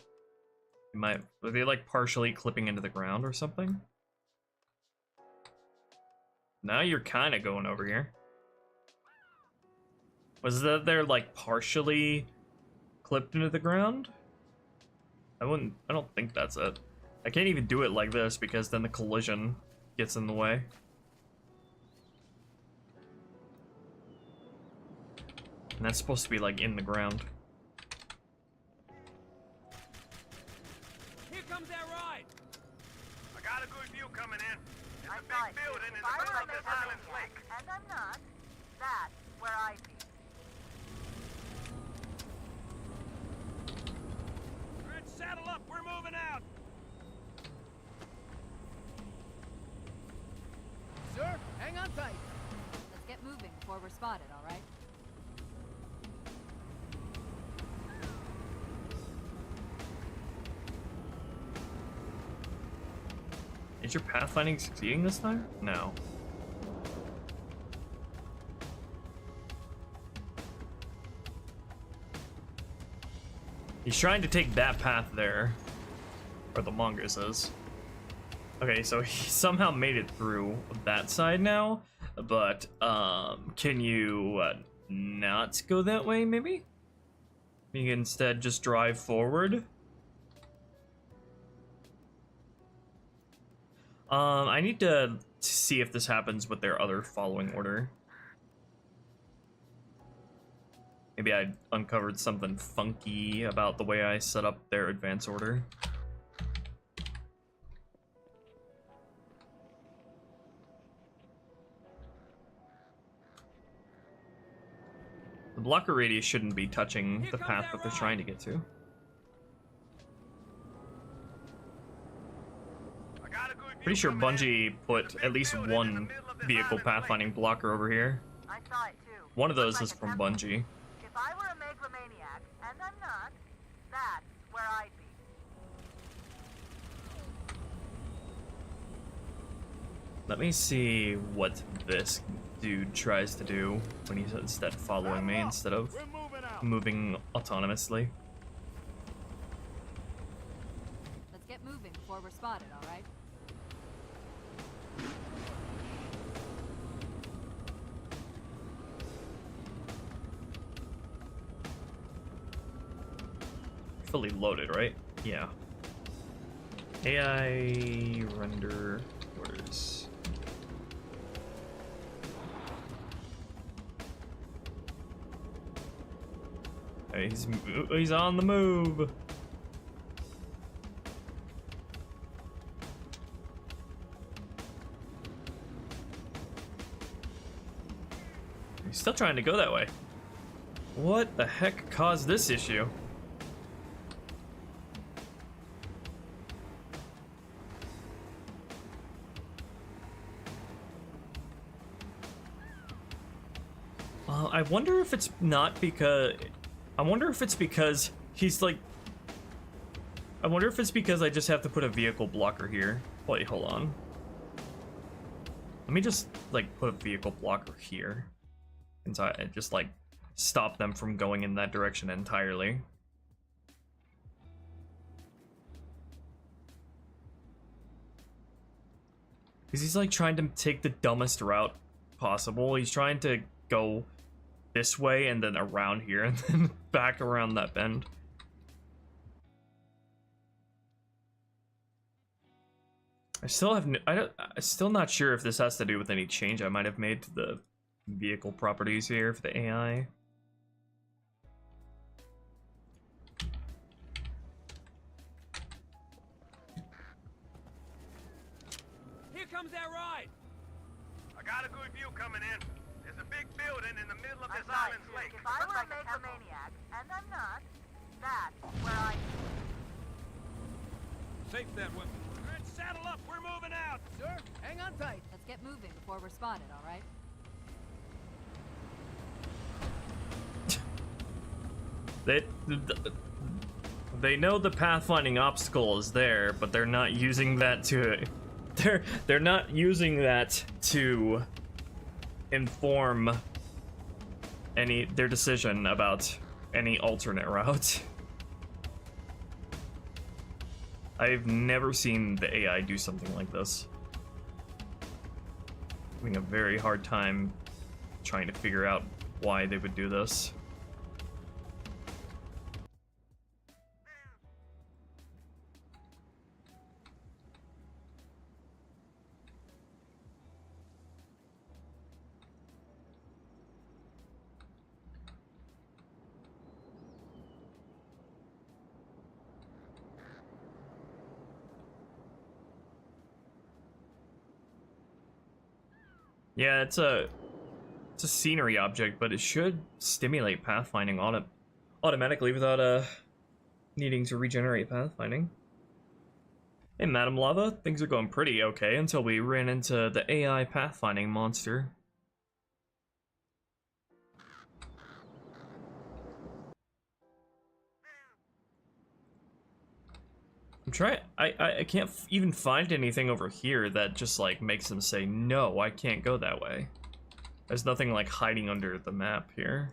Are they like partially clipping into the ground or something? Now you're kind of going over here. Was that they're like partially clipped into the ground? I don't think that's it. I can't even do it like this because then the collision gets in the way. And that's supposed to be like in the ground. Here comes that ride. I got a good view coming in. It's I a thought big building in if the I middle were a of this island megalomaniac, lake. and I'm not, that's where I'd be. All right, saddle up. We're moving out. Sir, hang on tight. Let's get moving before we're spotted, all right? Is your pathfinding succeeding this time? No. He's trying to take that path there. Or the mongoose is. Okay, so he somehow made it through that side now. But, can you not go that way, maybe? You can instead just drive forward. I need to see if this happens with their other following order. Maybe I uncovered something funky about the way I set up their advance order. The blocker radius shouldn't be touching the path that they're trying to get to. I got a good view Pretty sure coming in. Bungie put at least one vehicle pathfinding blocker over here. I saw it too. One of those Looks is like a from temple. Bungie. If I were a megalomaniac, and I'm not, that's where I'd be. Let me see what this dude tries to do when he's instead following me instead of We're moving out. moving autonomously. Let's get moving before we're spotted, all right? Fully loaded, right? Yeah. AI render orders. Hey, he's on the move. He's still trying to go that way. What the heck caused this issue? Well, I wonder if it's not because... I wonder if it's because he's like... I wonder if it's because I just have to put a vehicle blocker here. Wait, hold on. Let me just, like, put a vehicle blocker here. And just, like, stop them from going in that direction entirely. Because he's, like, trying to take the dumbest route possible. He's trying to go this way and then around here and then back around that bend. I still have I'm still not sure if this has to do with any change I might have made to the vehicle properties here for the AI. Here comes that ride. I got a good view coming in. There's a big building in the middle of this Right. island's lake. If I were a megalomaniac, and I'm not, that's where I... Safe that weapon. All right, saddle up. We're moving out. Sir, hang on tight. Let's get moving before we're spotted, all right? They know the pathfinding obstacle is there, but they're not using that to they're not using that to inform their decision about any alternate route. I've never seen the AI do something like this. Having a very hard time trying to figure out why they would do this. Yeah, it's a scenery object, but it should stimulate pathfinding on it automatically without needing to regenerate pathfinding. Hey, Madam Lava, things are going pretty okay until we ran into the AI pathfinding monster. I'm trying. I can't even find anything over here that just like makes them say no, I can't go that way. There's nothing like hiding under the map here.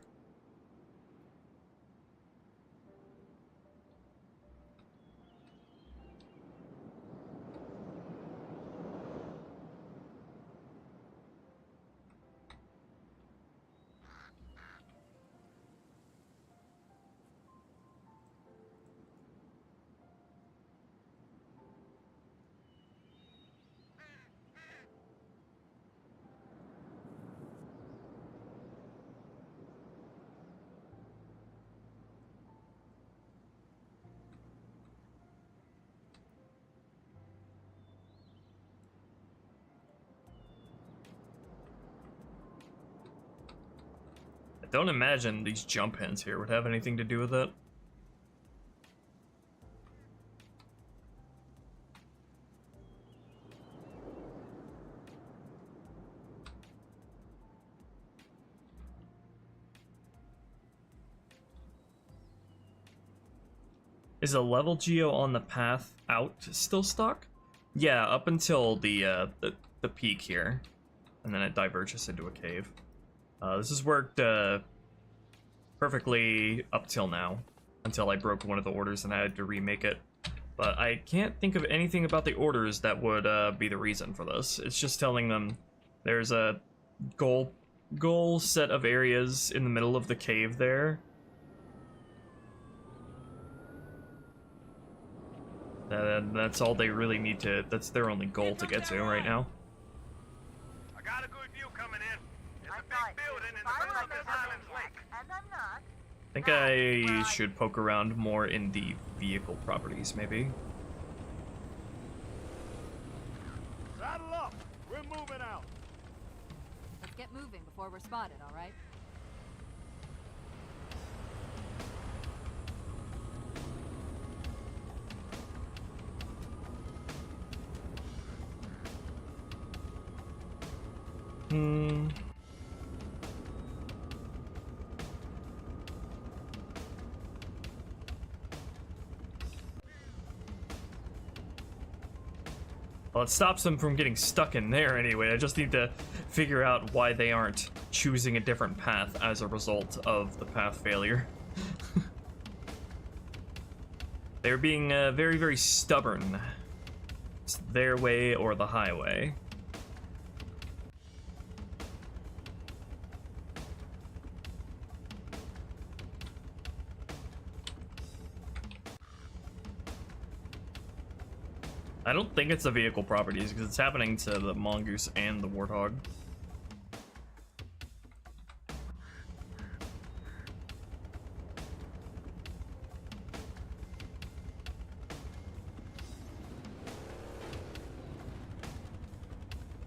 Don't imagine these jump hints here would have anything to do with it. Is a level geo on the path out still stuck? Yeah, up until the peak here, and then it diverges into a cave. This has worked perfectly up till now, until I broke one of the orders and I had to remake it. But I can't think of anything about the orders that would be the reason for this. It's just telling them there's a goal set of areas in the middle of the cave there. That's all they really need to, that's their only goal to get to right now. I got a good view coming in. There's a Right. big building in If the I middle were a of this island's megalomaniac, lake. and I'm not, I think I should poke around more in the vehicle properties, maybe. Saddle up. We're moving out. Let's get moving before we're spotted, all right? Well, it stops them from getting stuck in there anyway. I just need to figure out why they aren't choosing a different path as a result of the path failure. They're being very, very stubborn. It's their way or the highway. I don't think it's the vehicle properties because it's happening to the mongoose and the warthog.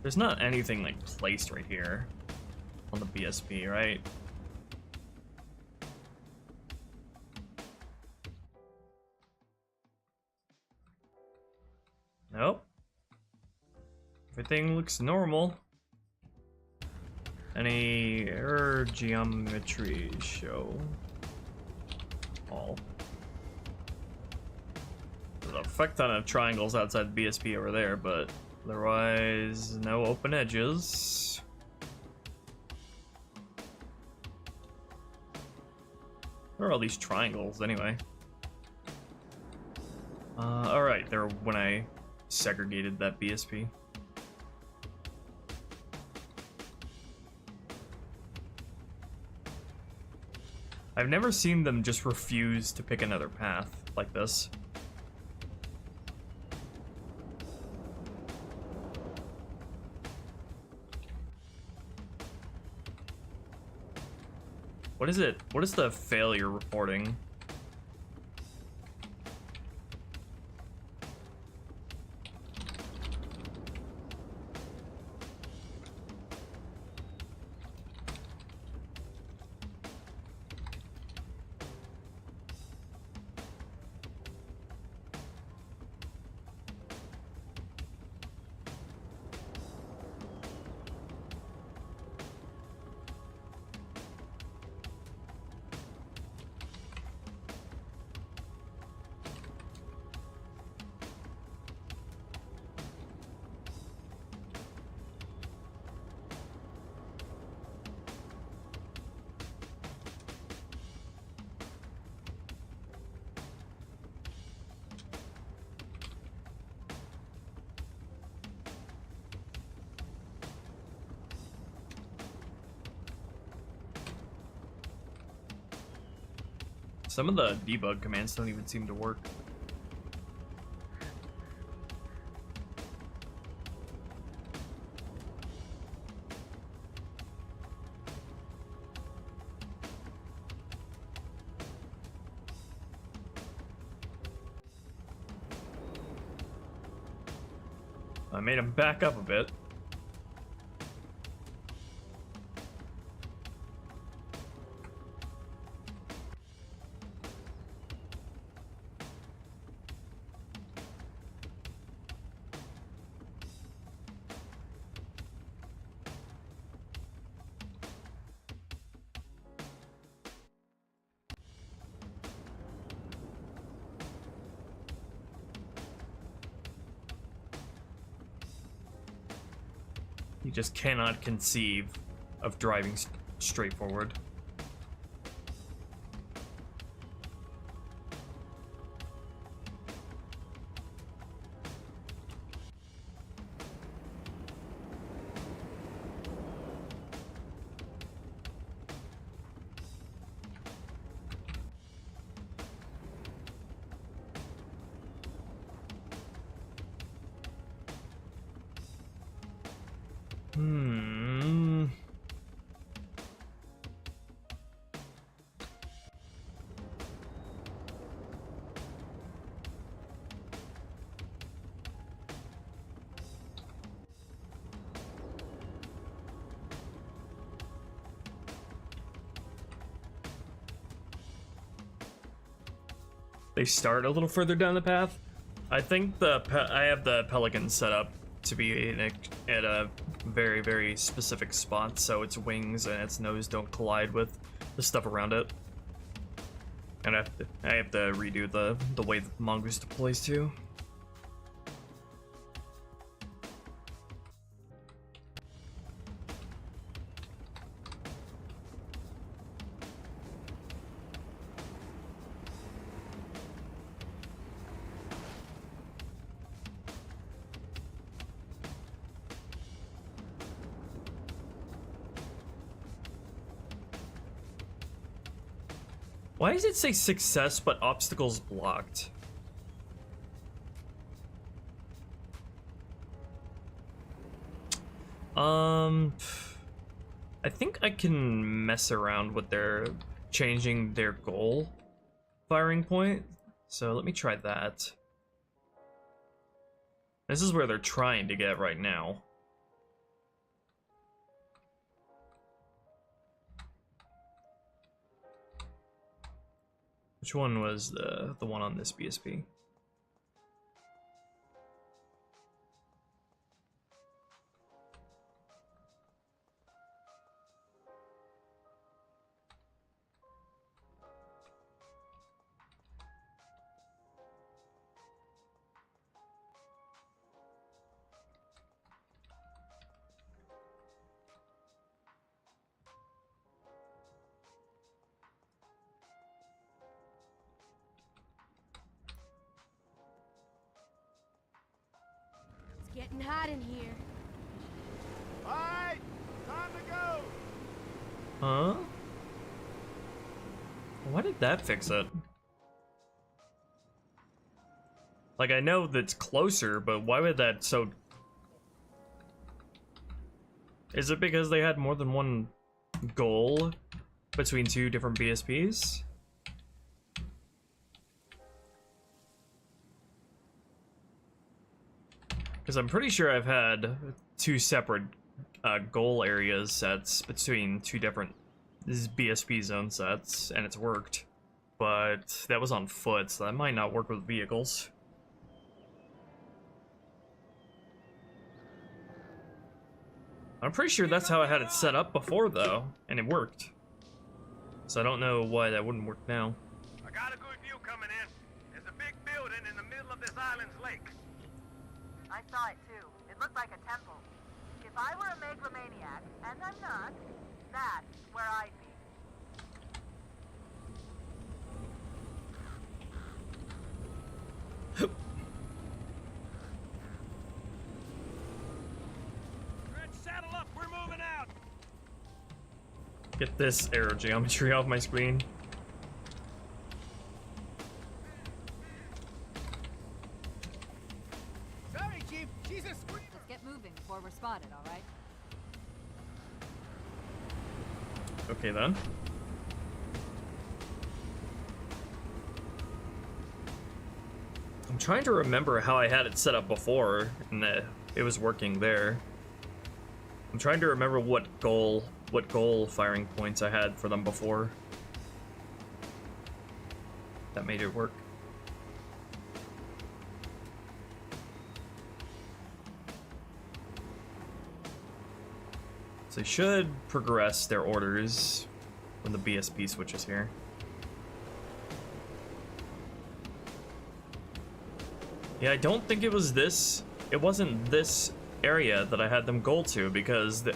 There's not anything like placed right here on the BSP, right? Nope. Everything looks normal. Any error geometry show all. There's a fuck ton of triangles outside the BSP over there, but otherwise no open edges. Where are all these triangles anyway? Alright, they're when I segregated that BSP. I've never seen them just refuse to pick another path like this. What is it? What is the failure reporting? Some of the debug commands don't even seem to work. I made him back up a bit. You just cannot conceive of driving straight forward. They start a little further down the path. I think I have the Pelican set up to be at a very, very specific spot, so its wings and its nose don't collide with the stuff around it. And I have to redo the way the mongoose deploys too. Why does it say success but obstacles blocked? I think I can mess around with their changing their goal firing point. So let me try that. This is where they're trying to get right now. Which one was the one on this BSP? It's getting hot in here. Alright, time to go. Huh? Why did that fix it? Like, I know that's closer, but why would that so... Is it because they had more than one goal between two different BSPs? Because I'm pretty sure I've had two separate goal areas sets between two different BSP zone sets, and it's worked. But that was on foot, so that might not work with vehicles. I'm pretty sure that's how I had it set up before, though, and it worked. So I don't know why that wouldn't work now. I got a good view coming in. There's a big building in the middle of this island's lake. I saw it too. It looked like a temple. If I were a megalomaniac, and I'm not, that's where I'd be. Let's saddle up. We're moving out. Get this aerogeometry off my screen. Sorry, Chief. Jesus. Let's get moving before we're spotted, all right? Okay, then. I'm trying to remember how I had it set up before, and that it was working there. I'm trying to remember what goal firing points I had for them before. That made it work. So they should progress their orders when the BSP switches here. Yeah, I don't think it was this. It wasn't this area that I had them goal to, because they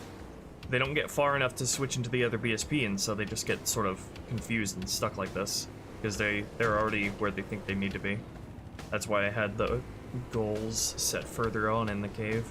don't get far enough to switch into the other BSP, and so they just get sort of confused and stuck like this because they're already where they think they need to be. That's why I had the goals set further on in the cave.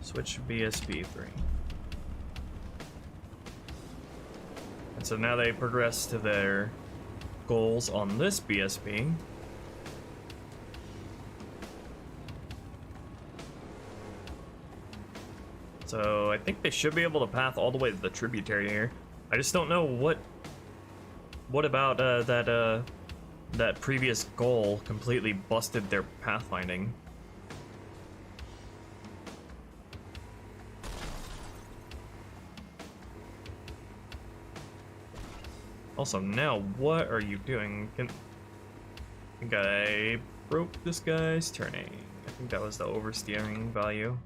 Switch BSP 3. And so now they progress to their goals on this BSP. So I think they should be able to path all the way to the tributary here. I just don't know what about that previous goal completely busted their pathfinding. Also, now what are you doing? I think I broke this guy's turning. I think that was the oversteering value.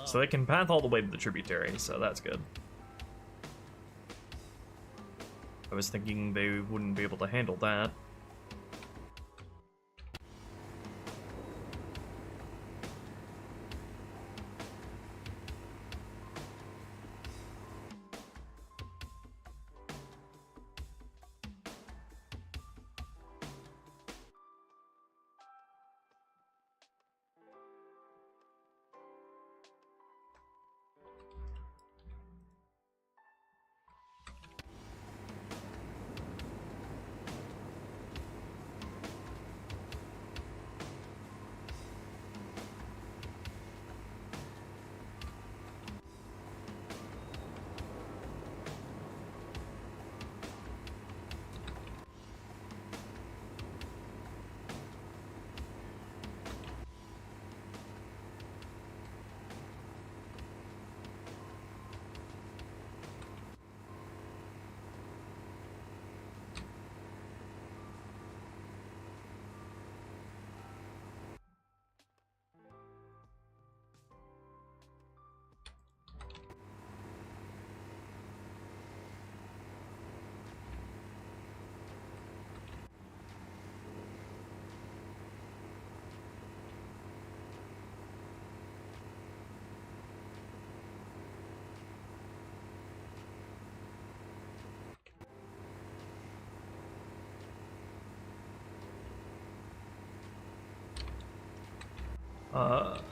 So they can path all the way to the tributary, so that's good. I was thinking they wouldn't be able to handle that.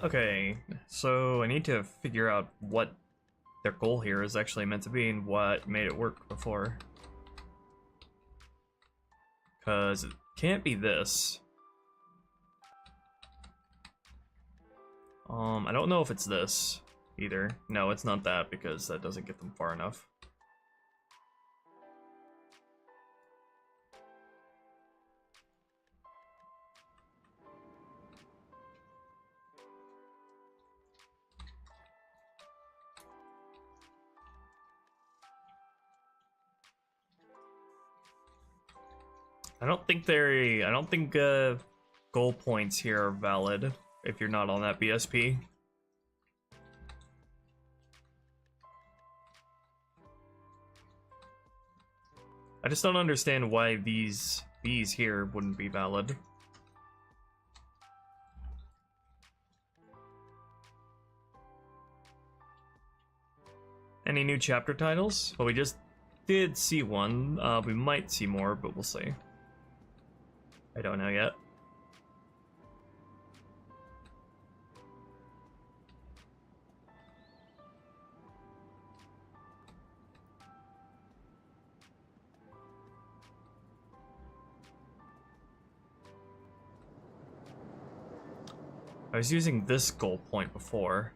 Okay, so I need to figure out what their goal here is actually meant to be and what made it work before. Because it can't be this. I don't know if it's this either. No, it's not that because that doesn't get them far enough. I don't think goal points here are valid if you're not on that BSP. I just don't understand why these here wouldn't be valid. Any new chapter titles? Well, we just did see one. We might see more, but we'll see. I don't know yet. I was using this goal point before.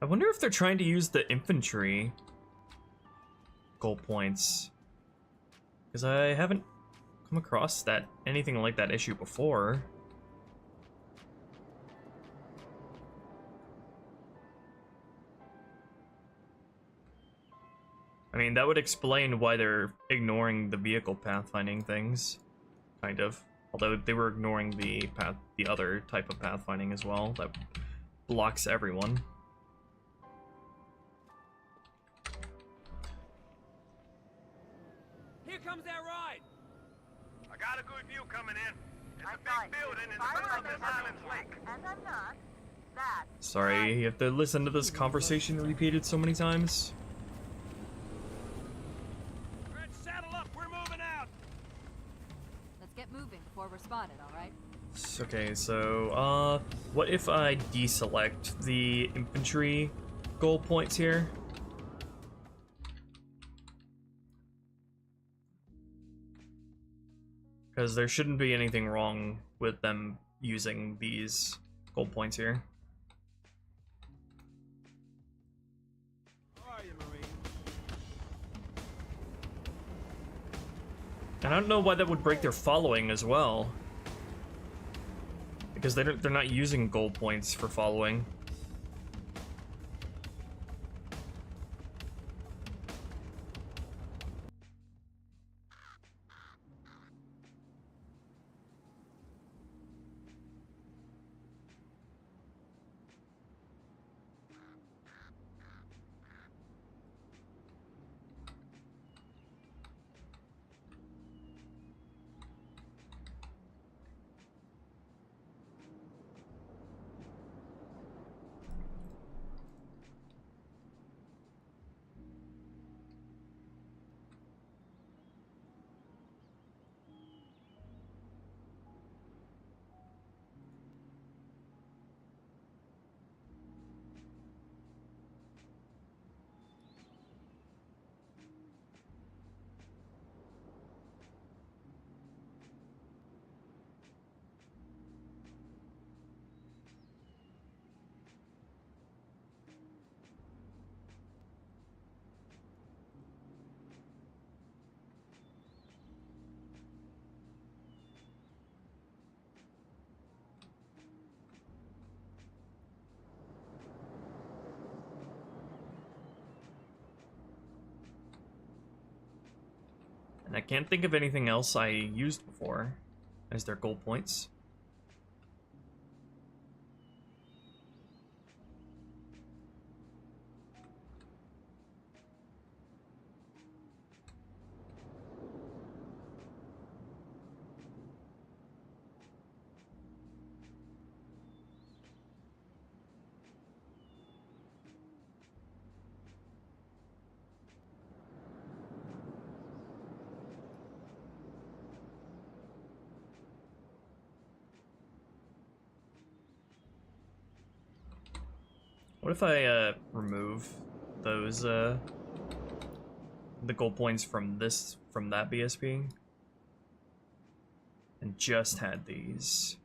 I wonder if they're trying to use the infantry goal points, because I haven't come across anything like that issue before. I mean, that would explain why they're ignoring the vehicle pathfinding things, kind of. Although they were ignoring the other type of pathfinding as well that blocks everyone. Here comes that ride! I got a good view coming in. There's I a saw big it. building in If the I middle were of a this island's lake. maniac, and I'm not, that. Sorry, you have to listen to this conversation repeated so many times. Alright, saddle up, we're moving out! Let's get moving before we're spotted, alright? Okay, so, what if I deselect the infantry goal points here? Because there shouldn't be anything wrong with them using these goal points here. How are you, Marine? And I don't know why that would break their following as well. Because they're not using goal points for following. can't think of anything else I used before as their goal points. What if I remove those the goal points from that BSP and just had these?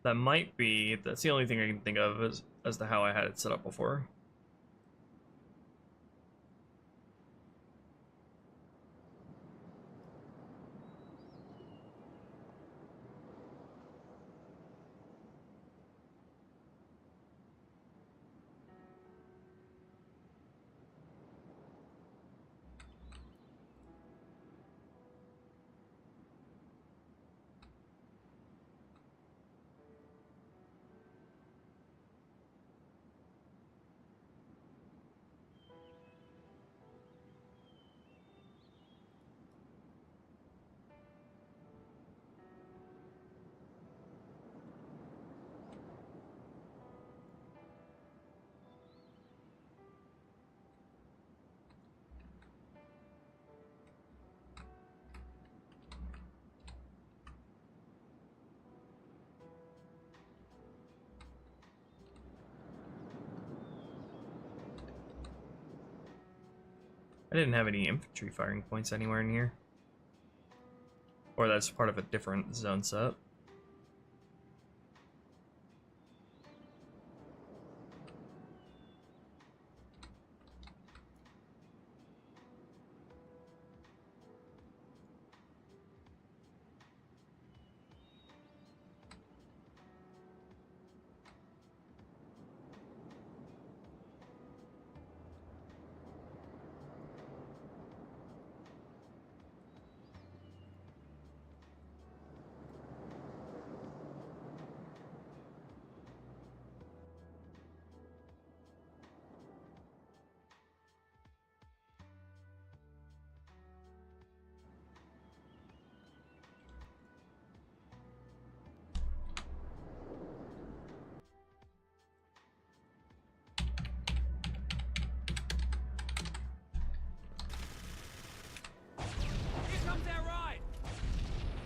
That's the only thing I can think of as to how I had it set up before. I didn't have any infantry firing points anywhere in here. Or that's part of a different zone set. Here comes that ride!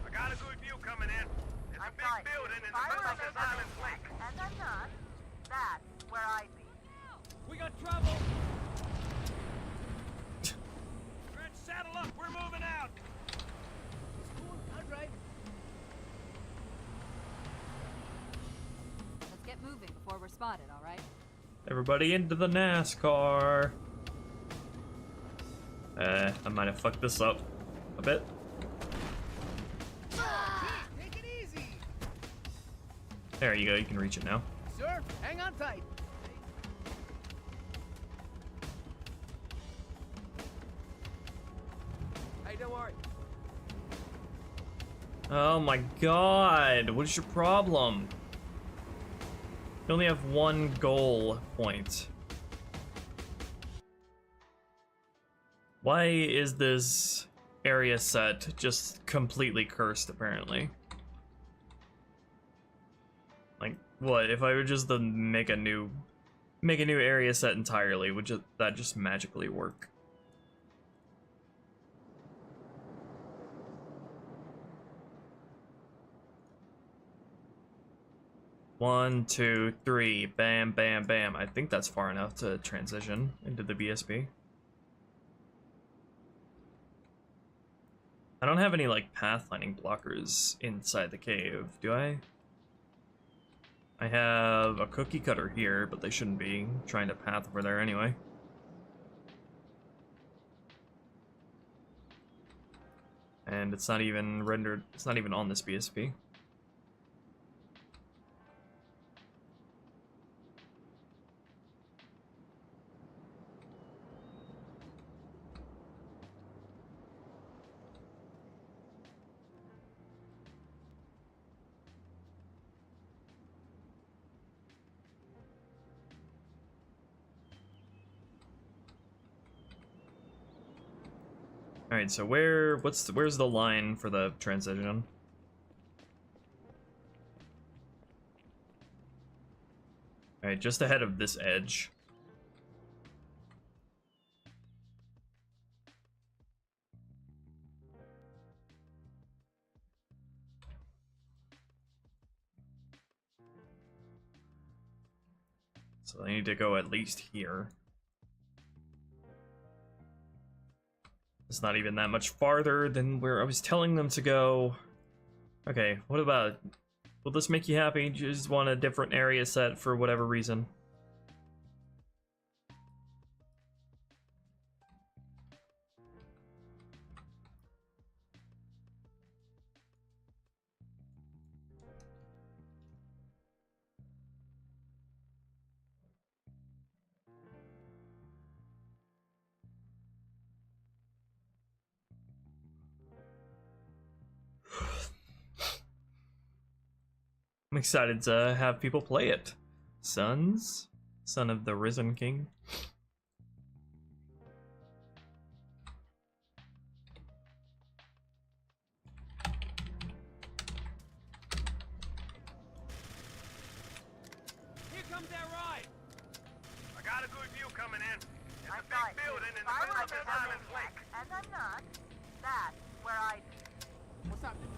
I got a good view coming in. It's I a saw big it. building in If the I middle were a of this major island maniac, lake. and I'm not, that's where I'd be. We got trouble! Red, saddle up! We're moving out! Cool, all right. Let's get moving before we're spotted, all right? Everybody into the NASCAR. I might have fucked this up a bit. Take it easy. There you go, you can reach it now. Sir, hang on tight. Hey, don't worry. Oh my god, what is your problem? You only have one goal point. Why is this area set just completely cursed, apparently? Like, what, if I were just to make a new area set entirely, would that just magically work? One, two, three, bam, bam, bam. I think that's far enough to transition into the BSB. I don't have any, like, pathfinding blockers inside the cave, do I? I have a cookie cutter here, but they shouldn't be trying to path over there anyway. And it's not even rendered, it's not even on this BSB. Alright, so where's the line for the transition? Alright, just ahead of this edge. So they need to go at least here. It's not even that much farther than where I was telling them to go. Okay, what about... Will this make you happy? Do you just want a different area set for whatever reason? I'm excited to have people play it. Sons? Son of the Risen King. Here comes that ride. I got a good view coming in. There's I a saw big it too. building in If the I middle were of a this big island maniac, lake. and I'm not, that's where I'd be. What's happening?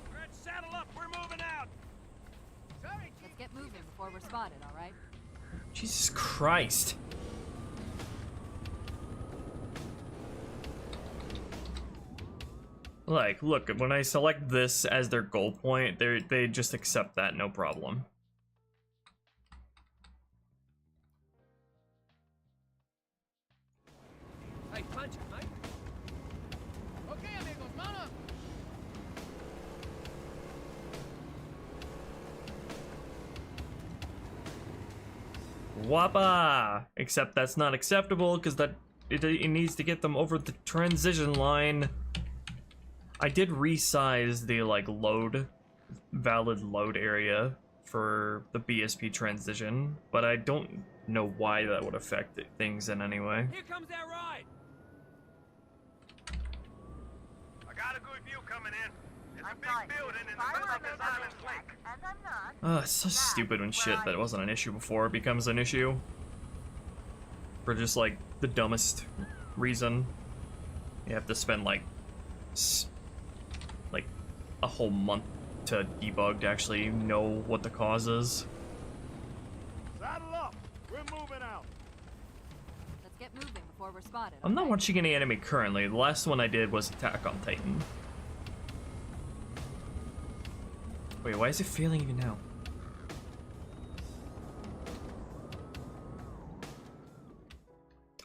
All right, saddle up. We're moving out. Sorry, Let's Chief. get moving before we're spotted, all right? Jesus Christ. Like, look, when I select this as their goal point, they just accept that, no problem. Hey, punch it, mate. Okay, amigos, mama. Wappa! Except that's not acceptable because it needs to get them over the transition line. I did resize the like valid load area for the BSP transition, but I don't know why that would affect things in any way. Here comes that ride. I got a good view coming in. There's I a saw it big too. building in If the I middle were a of this big island maniac, lake. and I'm not, It's so stupid when shit that wasn't an issue before becomes an issue. For just like the dumbest reason. You have to spend like a whole month to debug to actually know what the cause is. Saddle up. We're moving out. Let's get moving before we're spotted. I'm not all right? watching any anime currently. The last one I did was Attack on Titan. Wait, why is it failing even now?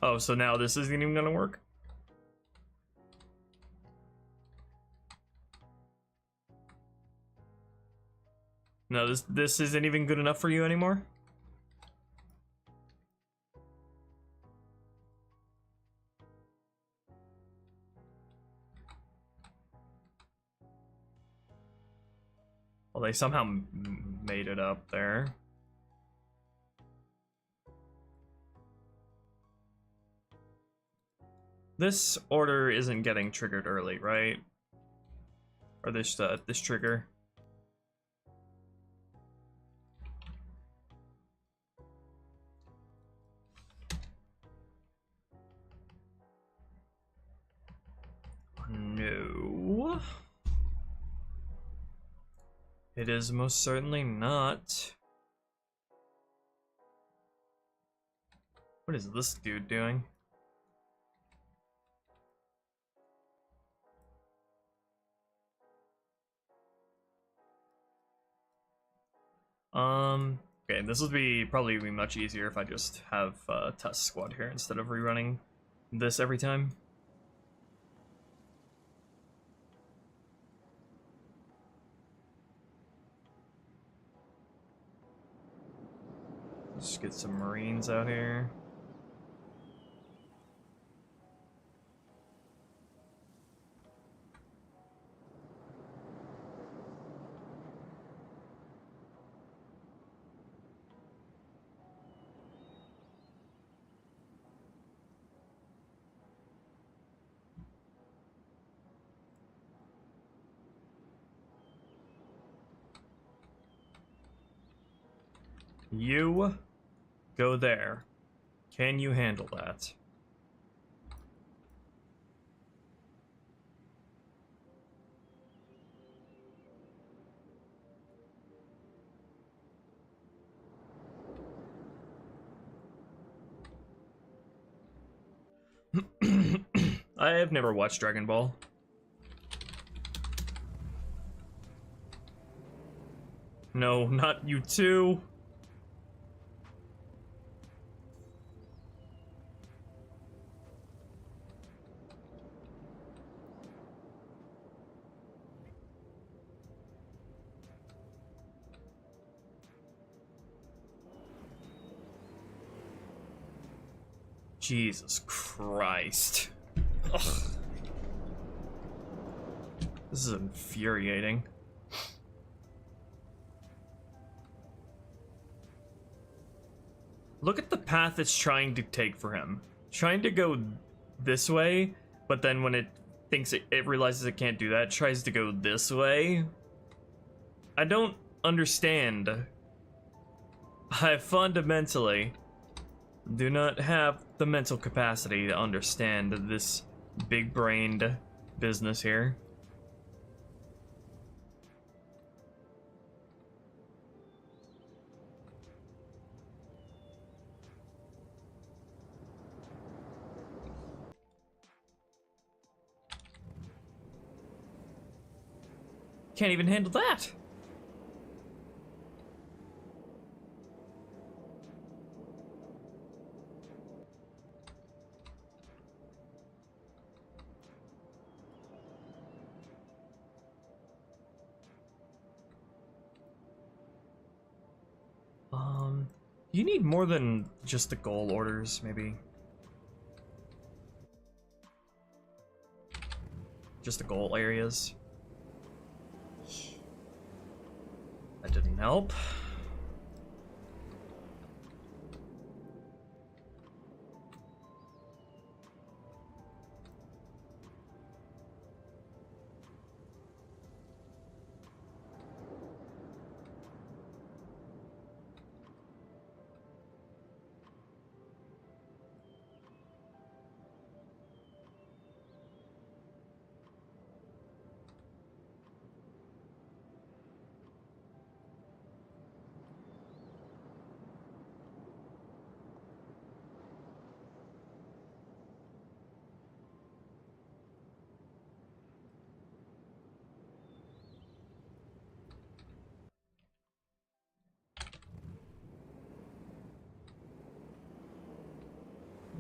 Oh, so now this isn't even gonna work? No, this isn't even good enough for you anymore? Well, they somehow made it up there. This order isn't getting triggered early, right? Or this trigger. No. It is most certainly not. What is this dude doing? Okay, this would probably be much easier if I just have test squad here instead of rerunning this every time. Just get some Marines out here. You go there. Can you handle that? I have never watched Dragon Ball. No, not you too. Jesus Christ. Ugh. This is infuriating. Look at the path it's trying to take for him. Trying to go this way, but then when it thinks it realizes it can't do that, it tries to go this way. I don't understand. I fundamentally do not have the mental capacity to understand this big-brained business here. Can't even handle that. You need more than just the goal orders, maybe. Just the goal areas. That didn't help.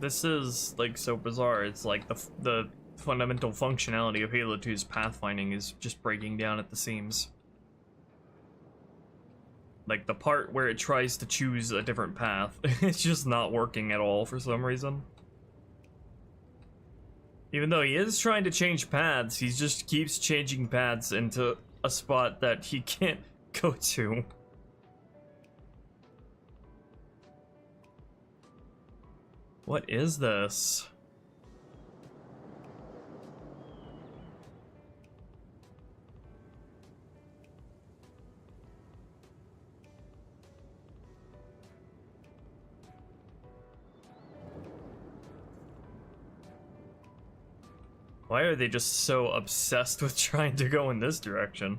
This is like so bizarre. It's like the fundamental functionality of Halo 2's pathfinding is just breaking down at the seams. Like the part where it tries to choose a different path, it's just not working at all for some reason. Even though he is trying to change paths, he just keeps changing paths into a spot that he can't go to. What is this? Why are they just so obsessed with trying to go in this direction?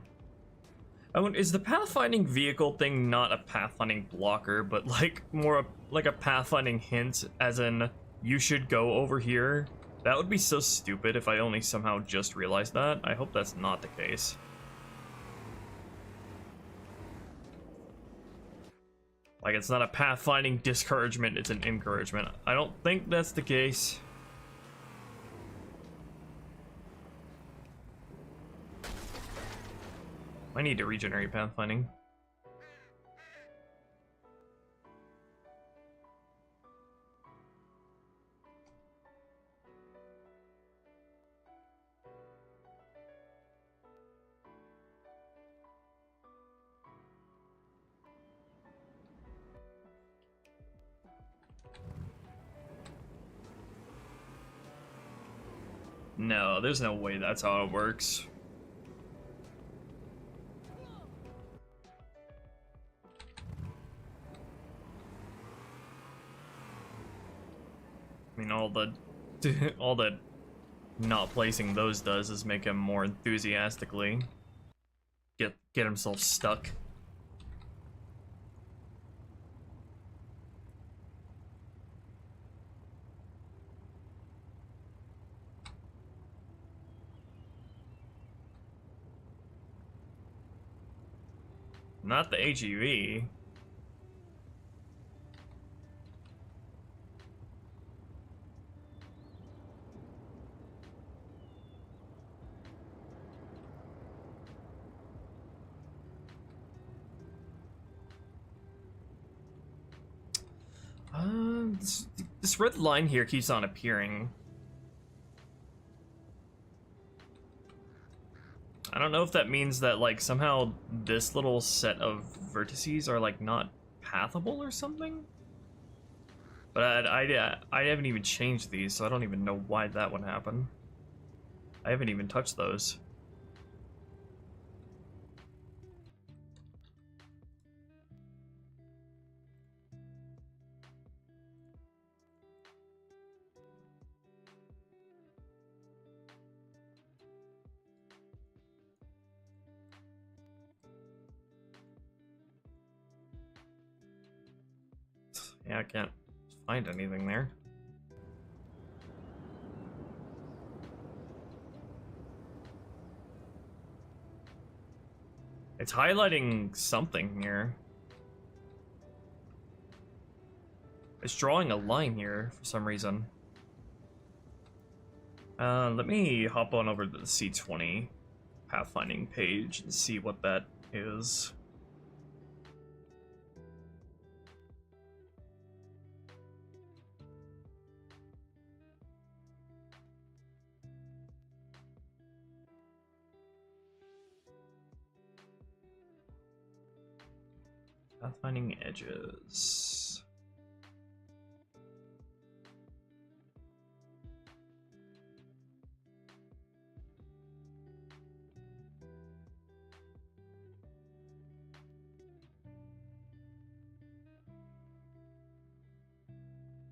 I mean, is the pathfinding vehicle thing not a pathfinding blocker, but like more like a pathfinding hint, as in you should go over here? That would be so stupid if I only somehow just realized that. I hope that's not the case. Like, it's not a pathfinding discouragement, it's an encouragement. I don't think that's the case. I need to regenerate pathfinding. No, there's no way that's how it works. mean, all the all that not placing those does is make him more enthusiastically get himself stuck. Not the AGV. This red line here keeps on appearing. I don't know if that means that, like, somehow this little set of vertices are, like, not pathable or something? But I haven't even changed these, so I don't even know why that would happen. I haven't even touched those. Yeah, I can't find anything there. It's highlighting something here. It's drawing a line here for some reason. Let me hop on over to the C20 pathfinding page and see what that is. Pathfinding edges.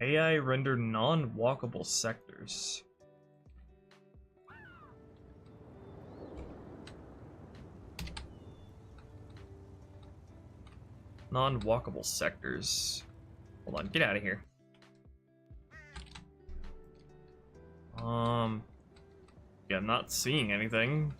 AI render non-walkable sectors. Non-walkable sectors. Hold on, get out of here. Yeah, I'm not seeing anything.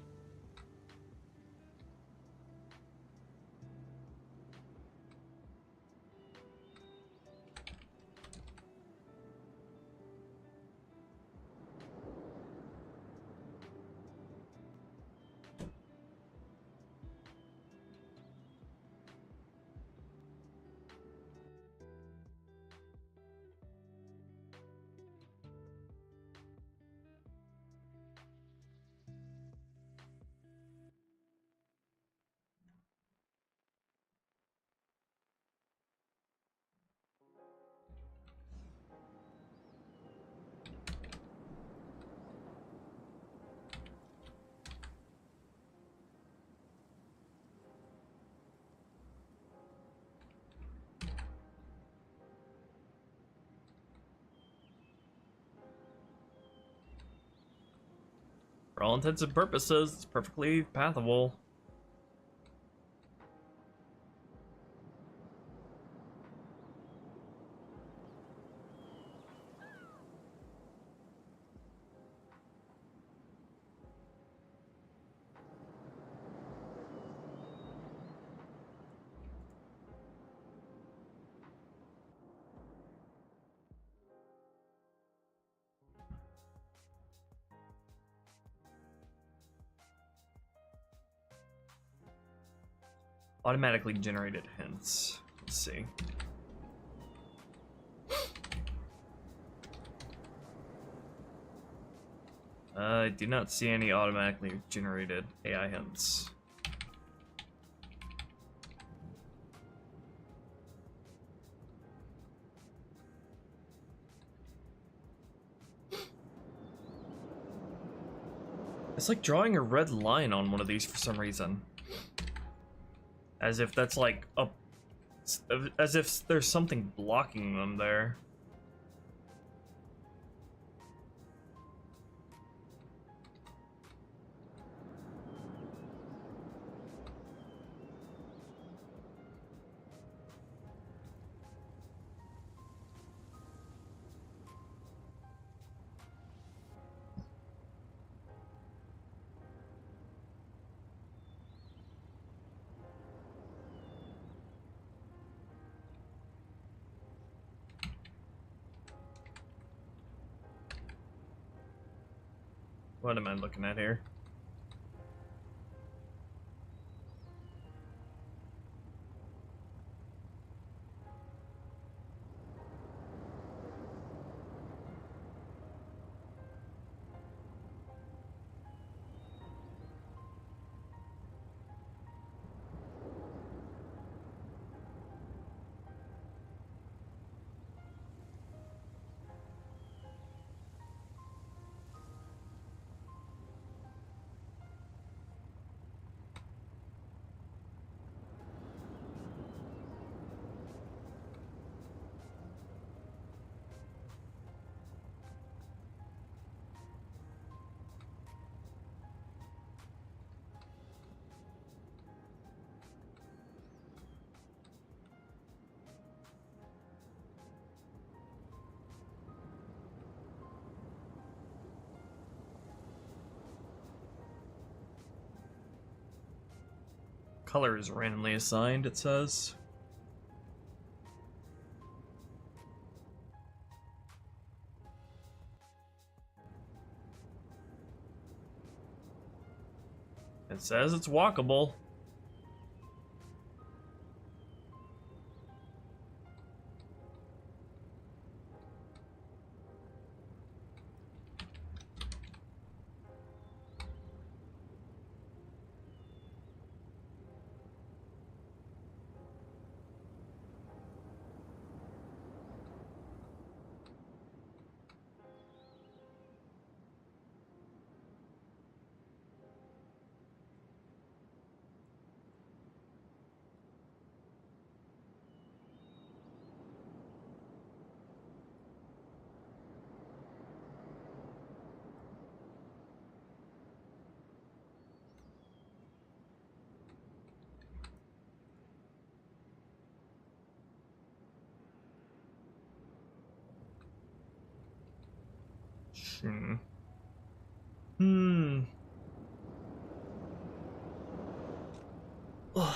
For all intents and purposes, it's perfectly pathable. Automatically generated hints. Let's see. I do not see any automatically generated AI hints. It's like drawing a red line on one of these for some reason. As if that's like as if there's something blocking them there. What am I looking at here? Color is randomly assigned, it says. It says it's walkable. Hmm. Ugh.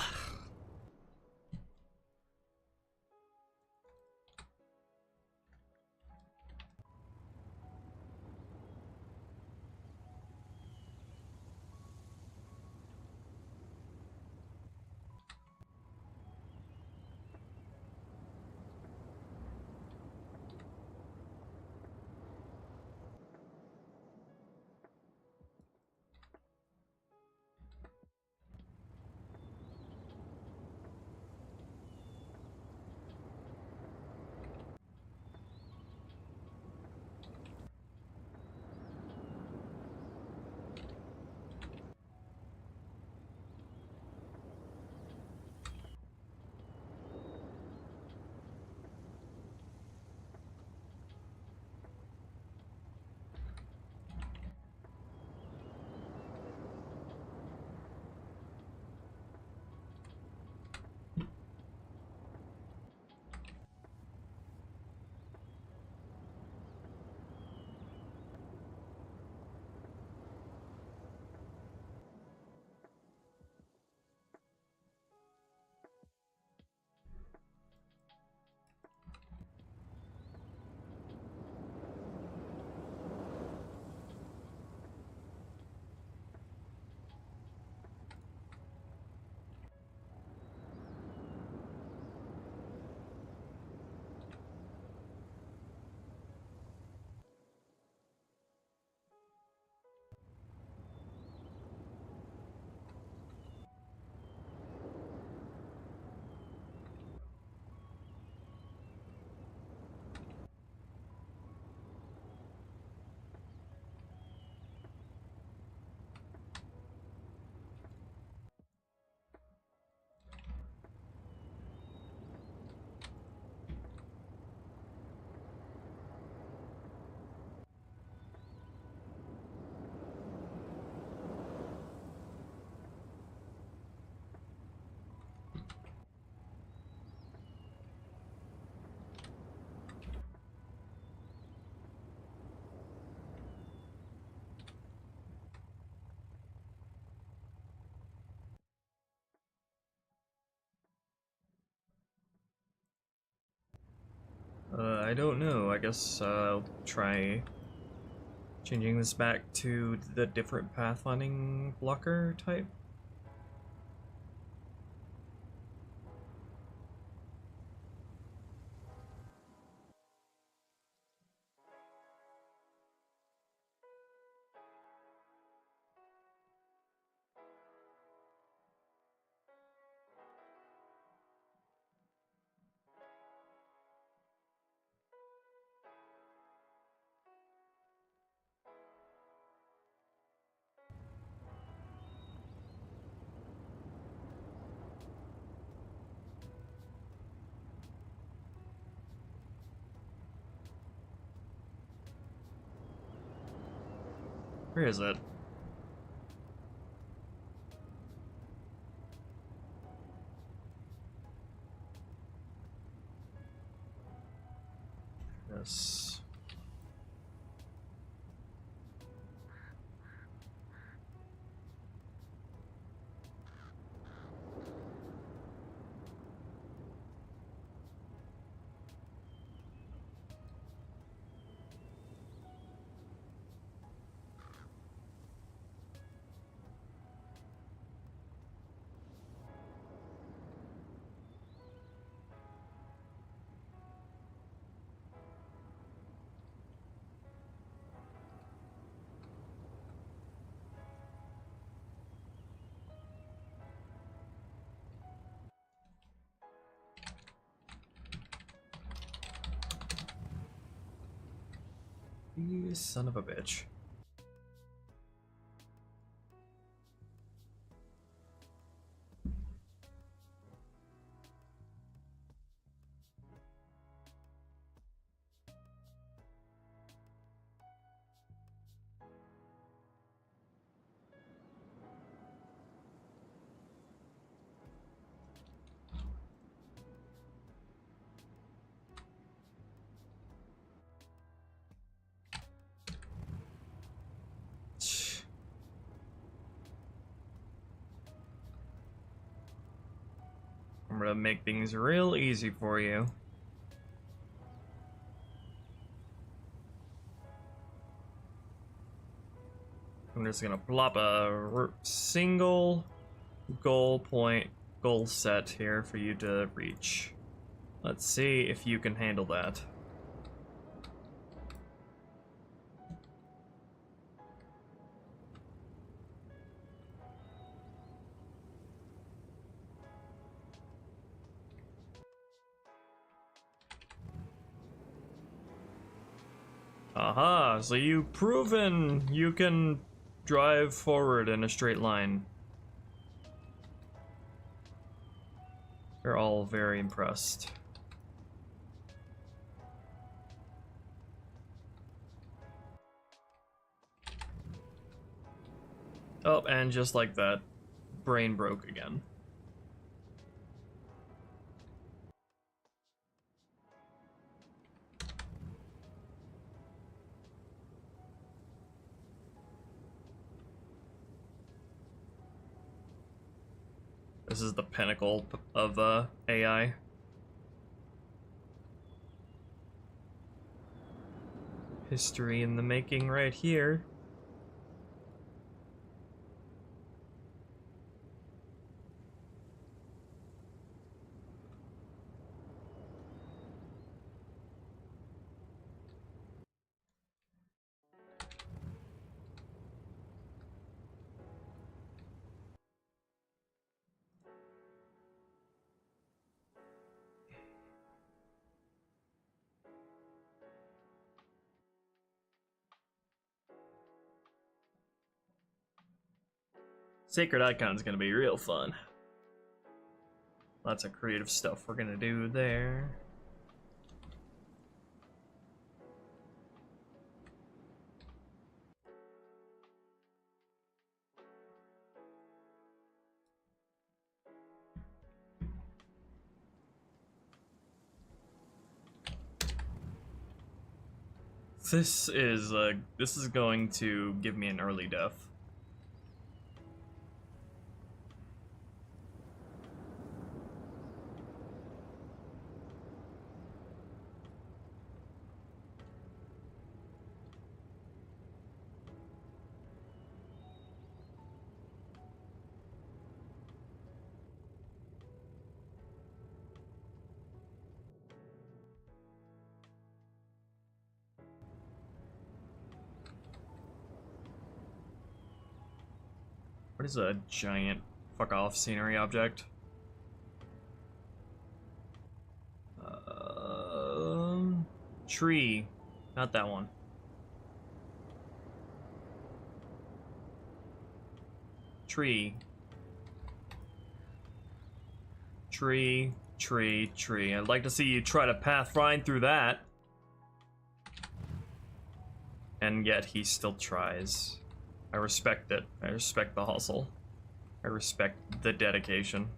I don't know. I guess I'll try Changing this back to the different pathfinding blocker type. Where is it? Yes. You son of a bitch. I'm gonna make things real easy for you. I'm just gonna plop a single goal set here for you to reach. Let's see if you can handle that. Aha, so you've proven you can drive forward in a straight line. They're all very impressed. Oh, and just like that, brain broke again. This is the pinnacle of AI. History in the making right here. Sacred Icon is gonna be real fun. Lots of creative stuff we're gonna do there. This is going to give me an early death. Where's a giant fuck off scenery object? Tree. Not that one. Tree. Tree, tree, tree. I'd like to see you try to pathfind through that. And yet he still tries. I respect it. I respect the hustle. I respect the dedication.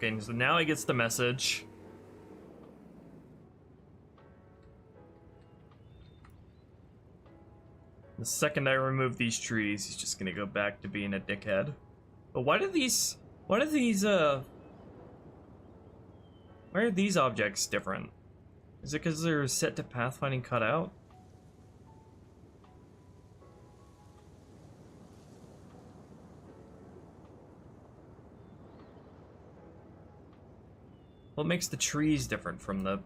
Okay, so now he gets the message. The second I remove these trees, he's just gonna go back to being a dickhead. But why are these objects different? Is it because they're set to pathfinding cutout? What makes the trees different from the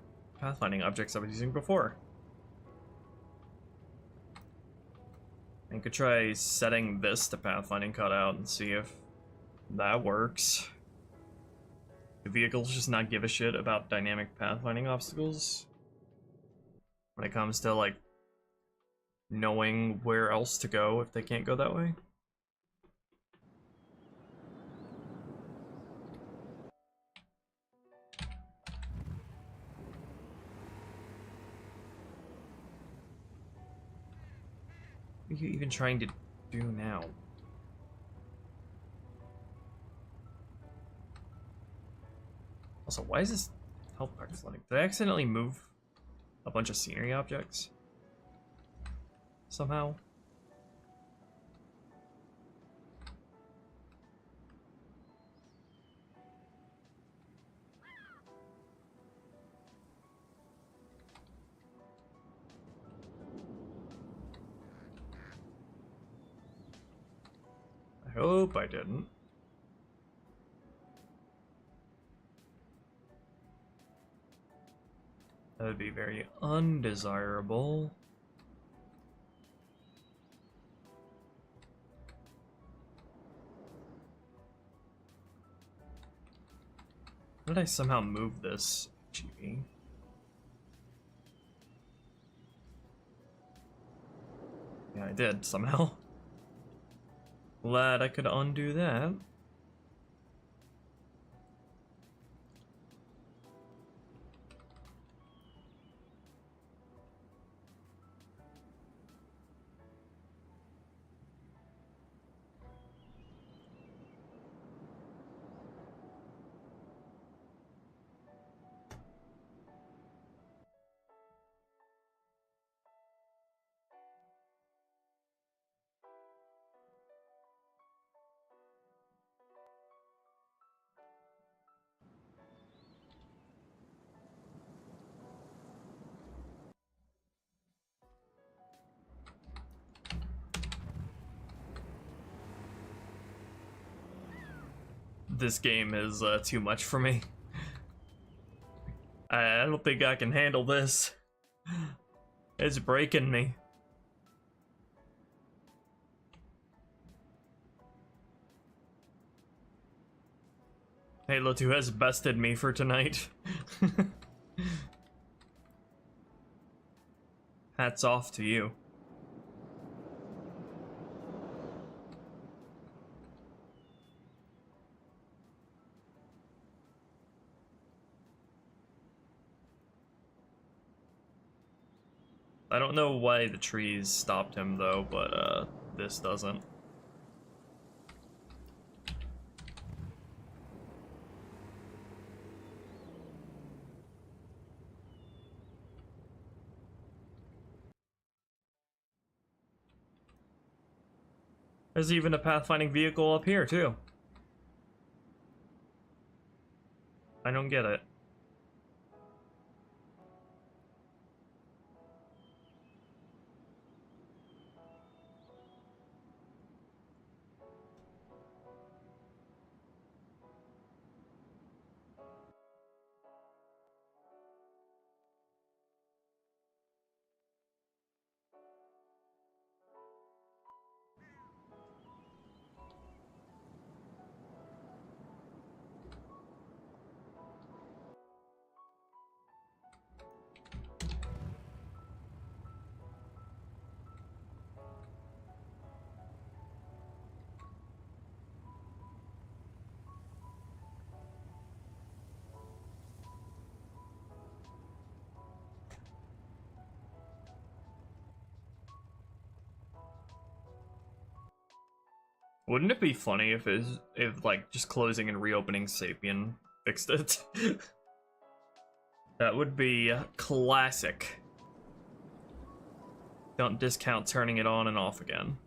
pathfinding objects I was using before? I could try setting this to pathfinding cutout and see if that works. Do vehicles just not give a shit about dynamic pathfinding obstacles when it comes to, like, knowing where else to go if they can't go that way? What are you even trying to do now? Also, why is this health pack flooding? Did I accidentally move a bunch of scenery objects? Somehow? I hope I didn't. That would be very undesirable. How did I somehow move this GB? Yeah, I did somehow. Glad I could undo that. This game is too much for me. I don't think I can handle this. It's breaking me. Halo 2 has bested me for tonight. Hats off to you. I don't know why the trees stopped him though, but this doesn't. There's even a pathfinding vehicle up here too. I don't get it. Wouldn't it be funny if like just closing and reopening Sapien fixed it? That would be classic. Don't discount turning it on and off again.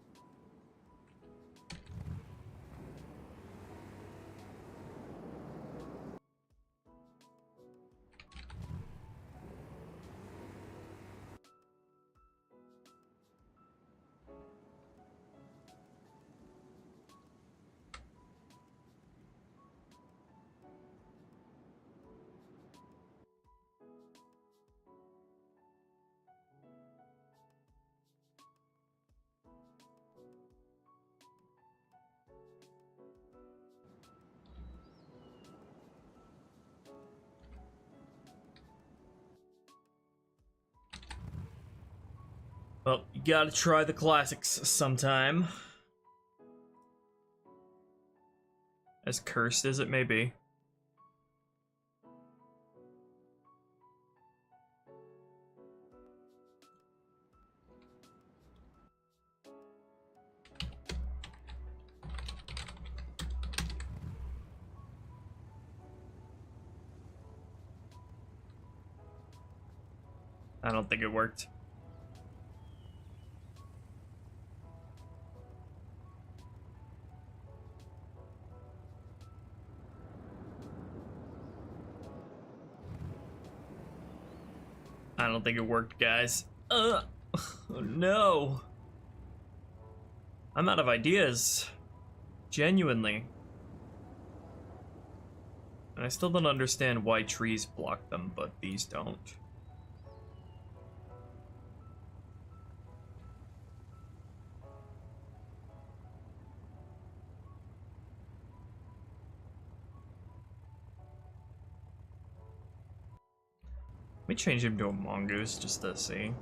Well, you gotta try the classics sometime. As cursed as it may be. I don't think it worked. I don't think it worked, guys. Oh, no. I'm out of ideas. Genuinely. And I still don't understand why trees block them, but these don't. Let me change him to a mongoose just to see.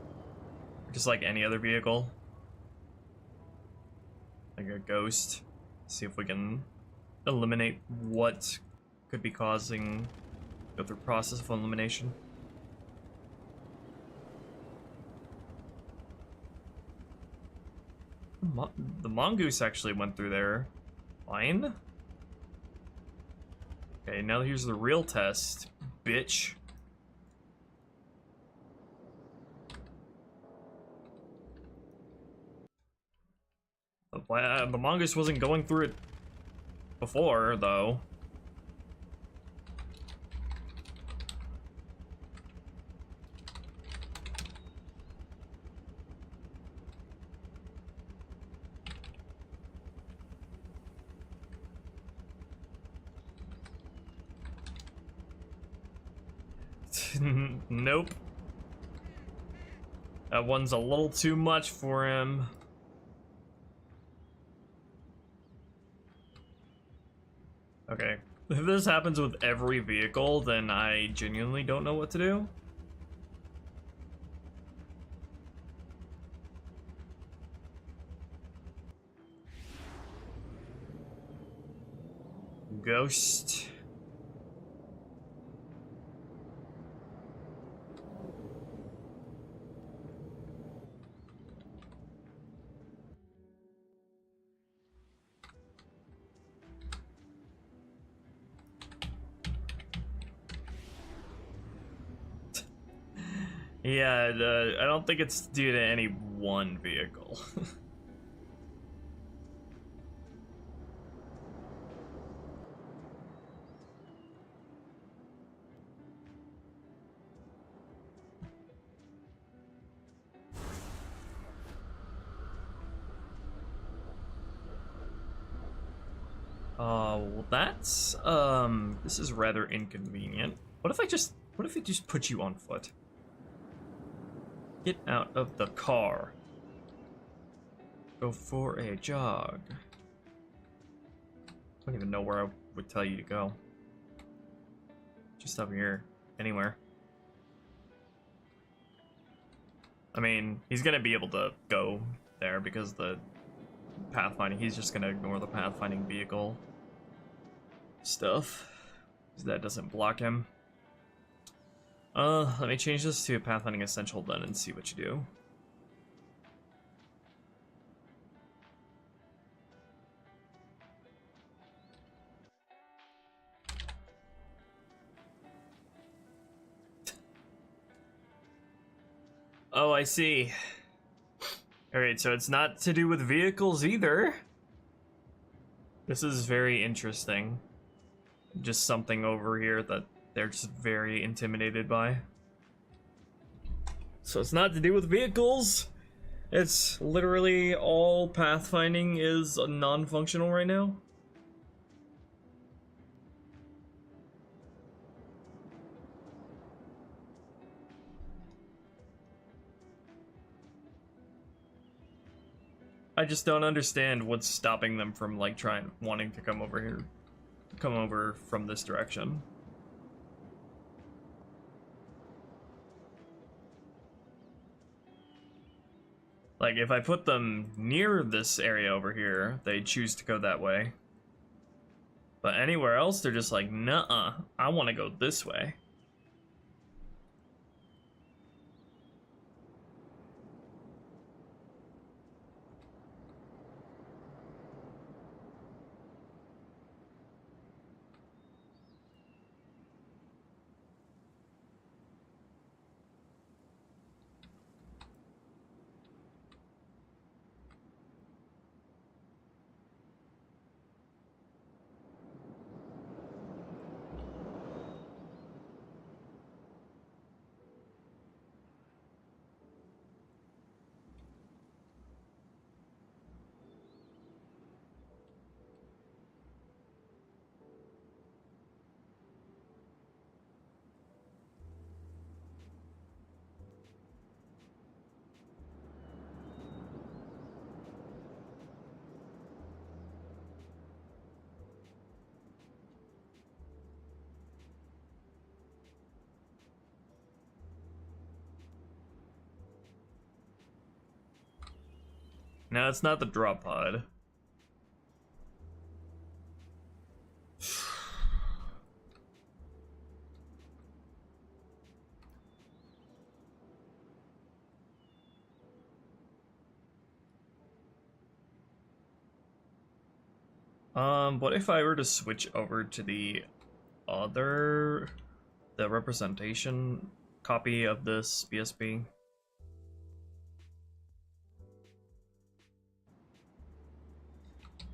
Just like any other vehicle. Like a ghost. See if we can eliminate what could be causing, go through process of elimination. The mongoose actually went through there. Fine. Okay, now here's the real test, bitch. The mongoose wasn't going through it before, though. Nope. That one's a little too much for him. Okay, if this happens with every vehicle, then I genuinely don't know what to do. Ghost. Yeah, I don't think it's due to any one vehicle. Well that's, this is rather inconvenient. What if it just put you on foot? Get out of the car. Go for a jog. I don't even know where I would tell you to go. Just up here. Anywhere. I mean, he's gonna be able to go there because the pathfinding, he's just gonna ignore the pathfinding vehicle stuff. That doesn't block him. Let me change this to pathfinding essential then and see what you do. Oh, I see. Alright, so it's not to do with vehicles either. This is very interesting. Just something over here that they're just very intimidated by. So it's not to do with vehicles. It's literally all pathfinding is non-functional right now. I just don't understand what's stopping them from like wanting to come over here, come over from this direction. Like if I put them near this area over here, they choose to go that way. But anywhere else, they're just like, nuh-uh, I want to go this way. No, it's not the drop pod. What if I were to switch over to the representation copy of this BSP?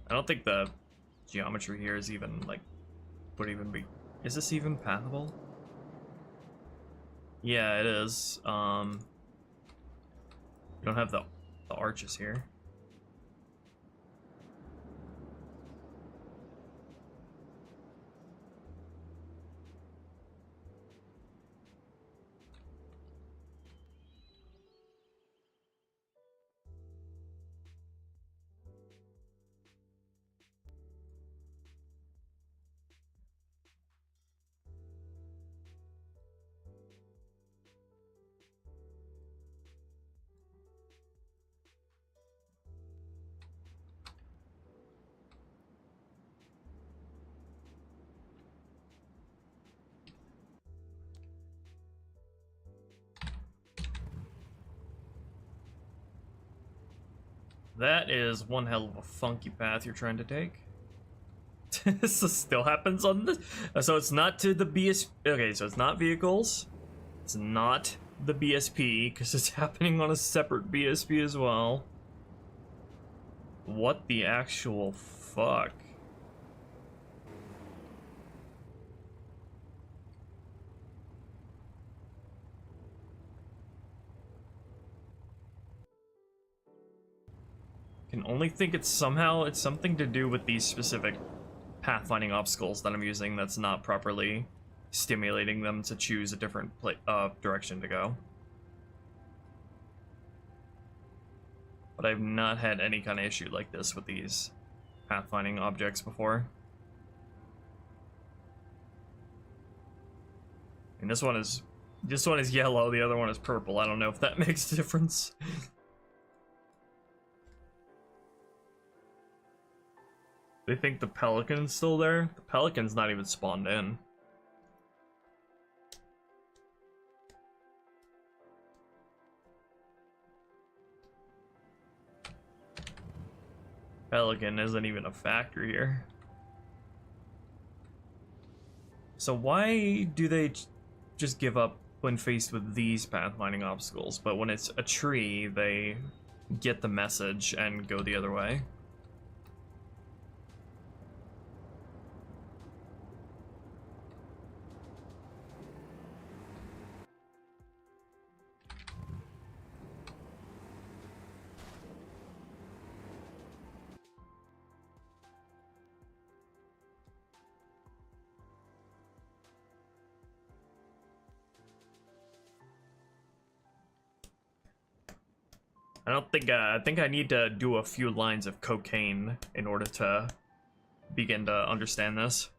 I don't think the geometry here is even, like, would even be... Is this even pathable? Yeah, it is. We don't have the arches here. That is one hell of a funky path you're trying to take. This still happens on this. So it's not to the BSP. Okay, so it's not vehicles. It's not the BSP because it's happening on a separate BSP as well. What the actual fuck? Can only think it's something to do with these specific pathfinding obstacles that I'm using that's not properly stimulating them to choose a different direction to go. But I've not had any kind of issue like this with these pathfinding objects before. And this one is yellow, the other one is purple. I don't know if that makes a difference. They think the pelican's still there? The pelican's not even spawned in. Pelican isn't even a factor here. So why do they just give up when faced with these pathfinding obstacles, but when it's a tree, they get the message and go the other way? I think I need to do a few lines of cocaine in order to begin to understand this.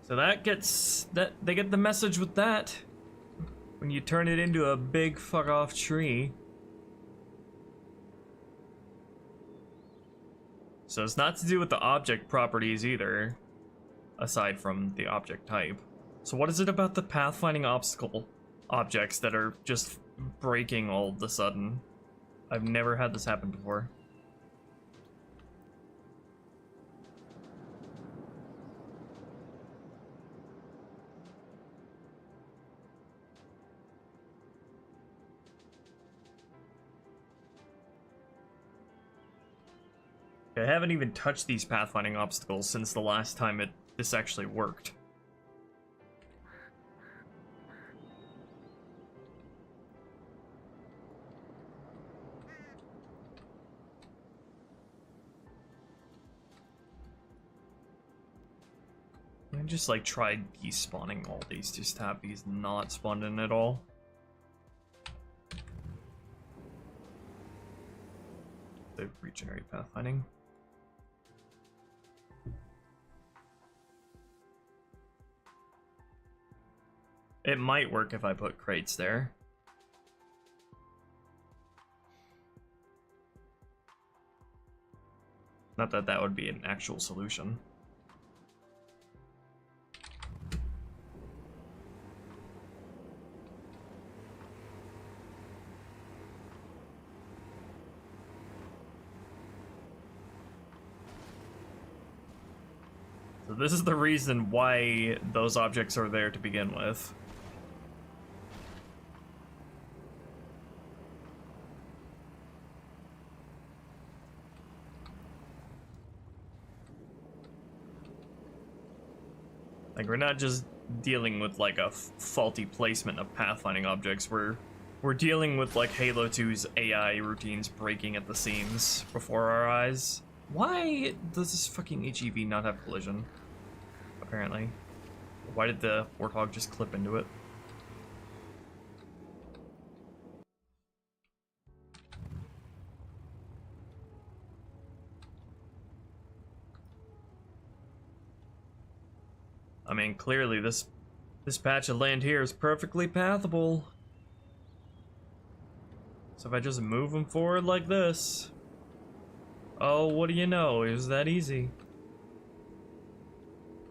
So they get the message with that when you turn it into a big fuck off tree. So it's not to do with the object properties either, aside from the object type. So what is it about the pathfinding obstacle objects that are just breaking all of a sudden? I've never had this happen before. I haven't even touched these pathfinding obstacles since the last time this actually worked. I just like tried despawning all these just to have these not spawned in at all. The regenerate pathfinding. It might work if I put crates there. Not that that would be an actual solution. So this is the reason why those objects are there to begin with. Like, we're not just dealing with like a faulty placement of pathfinding objects, we're dealing with like Halo 2's AI routines breaking at the seams before our eyes. Why does this fucking HEV not have collision? Apparently. Why did the Warthog just clip into it? I mean, clearly this patch of land here is perfectly pathable. So if I just move them forward like this, oh, what do you know? It was that easy.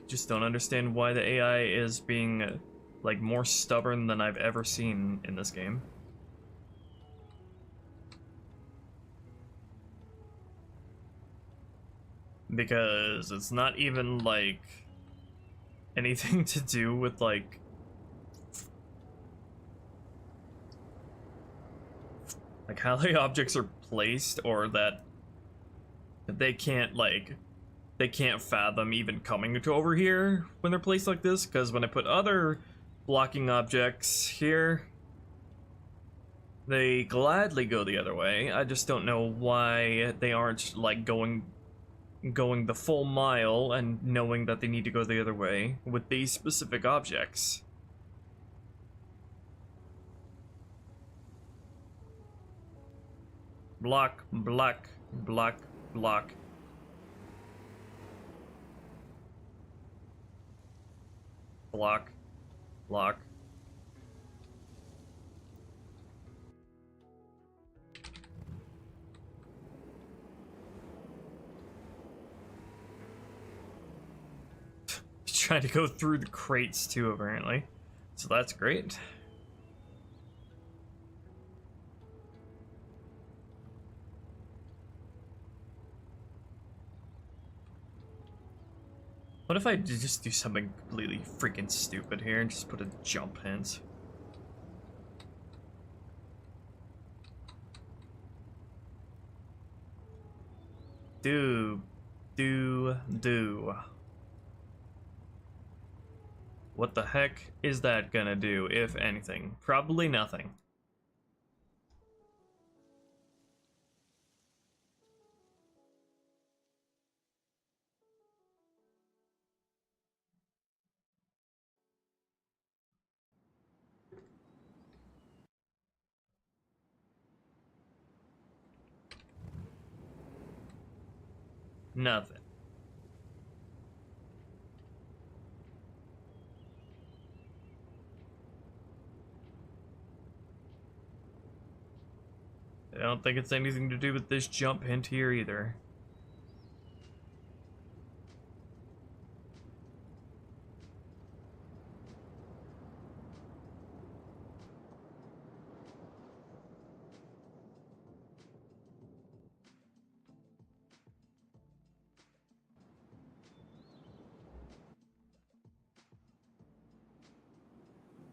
Just don't understand why the AI is being like more stubborn than I've ever seen in this game. Because it's not even like anything to do with like how the objects are placed, or that they can't fathom even coming to over here when they're placed like this, because when I put other blocking objects here, They gladly go the other way. I just don't know why they aren't like going the full mile and knowing that they need to go the other way with these specific objects. Block, block, block, block. Block, block. Trying to go through the crates too, apparently. So that's great. What if I just do something completely freaking stupid here and just put a jump hint? Do. What the heck is that gonna do, if anything? Probably nothing. Nothing. I don't think it's anything to do with this jump hint here either.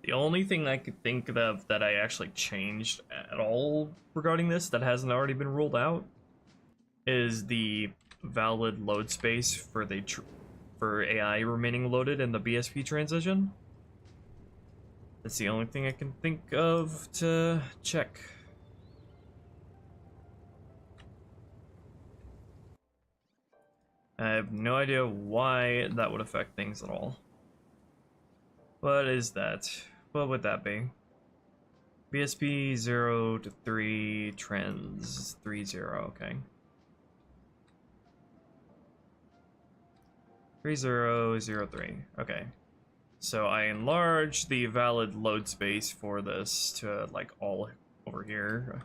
The only thing I could think of that I actually changed at all regarding this that hasn't already been ruled out is the valid load space for for AI remaining loaded in the BSP transition. That's the only thing I can think of to check. I have no idea why that would affect things at all. What is that? What would that be? BSP 0 to 3 trends 30, okay. 3003, okay. So I enlarged the valid load space for this to like all over here.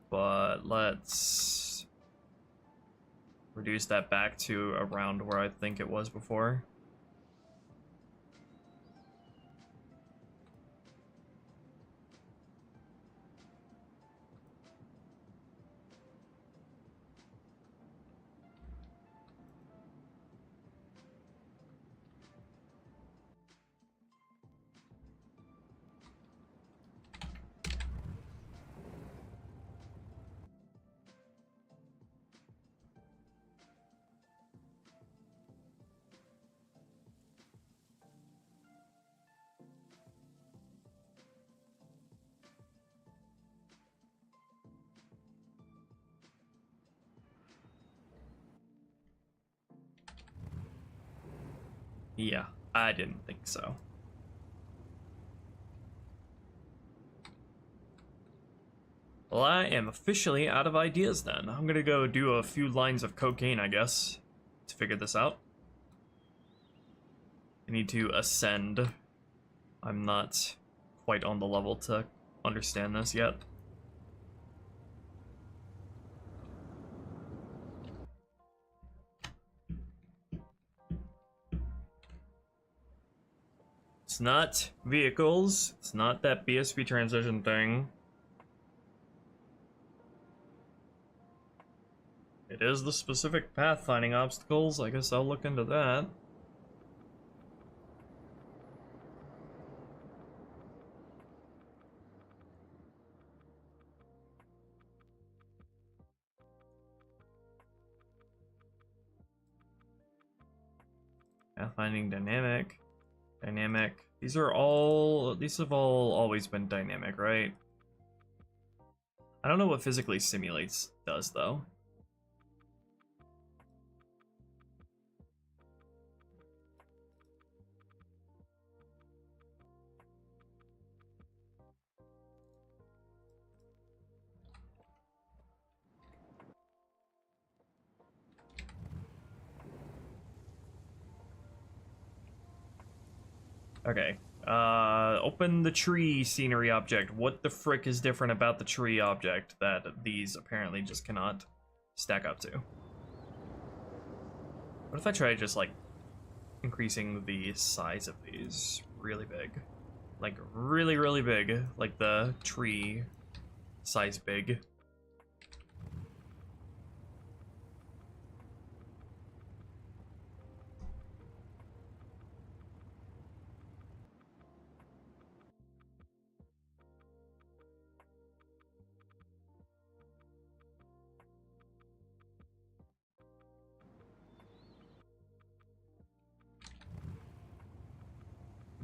But let's reduce that back to around where I think it was before. Yeah, I didn't think so. Well, I am officially out of ideas then. I'm gonna go do a few lines of cocaine, I guess, to figure this out. I need to ascend. I'm not quite on the level to understand this yet. It's not vehicles. It's not that BSP transition thing. It is the specific pathfinding obstacles. I guess I'll look into that. Pathfinding dynamic. Dynamic. These have all always been dynamic, right? I don't know what physically simulates does though. Okay. Open the tree scenery object. What the frick is different about the tree object that these apparently just cannot stack up to? What if I try just, like, increasing the size of these really big? Like, really, really big. Like the tree size big.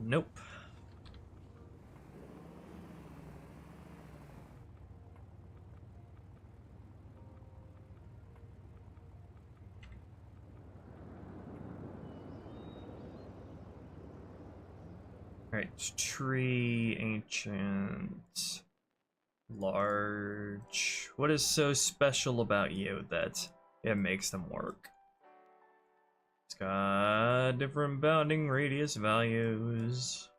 Nope. Alright, tree, ancient, large. What is so special about you that it makes them work? It's got different bounding radius values.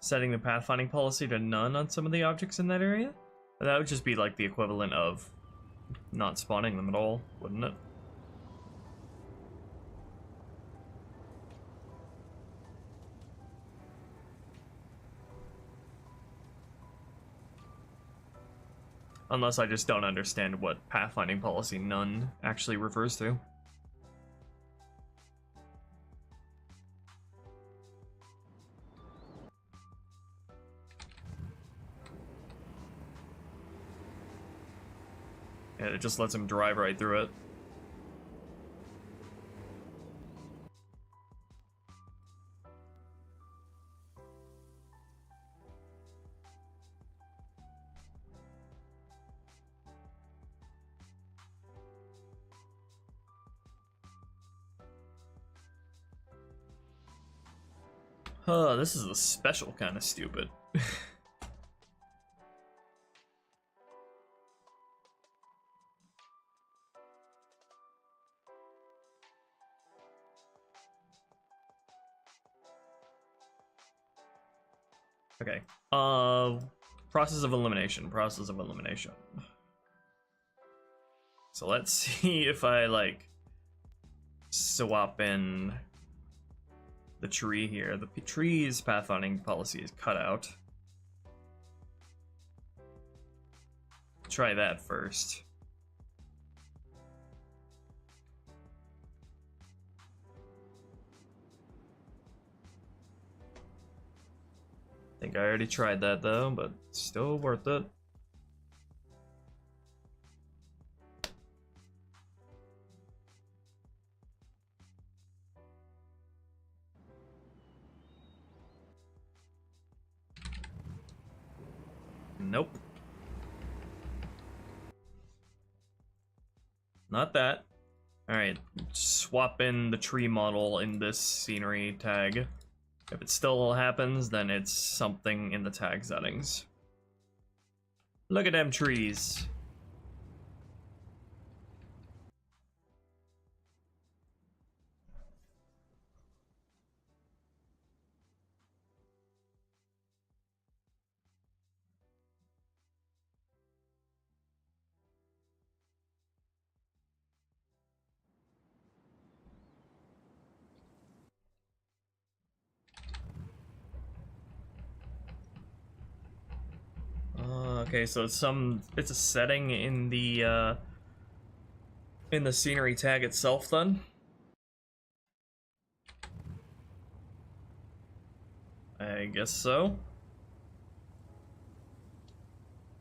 Setting the pathfinding policy to none on some of the objects in that area? That would just be like the equivalent of not spawning them at all, wouldn't it? Unless I just don't understand what pathfinding policy none actually refers to. Yeah, it just lets him drive right through it. This is a special kind of stupid. Okay. Process of elimination. So let's see if I, like, swap in the tree here. The tree's pathfinding policy is cut out. Try that first. I think I already tried that though, but still worth it. Nope. Not that. Alright, swap in the tree model in this scenery tag. If it still happens, then it's something in the tag settings. Look at them trees. Okay, so it's a setting in the scenery tag itself then. I guess so.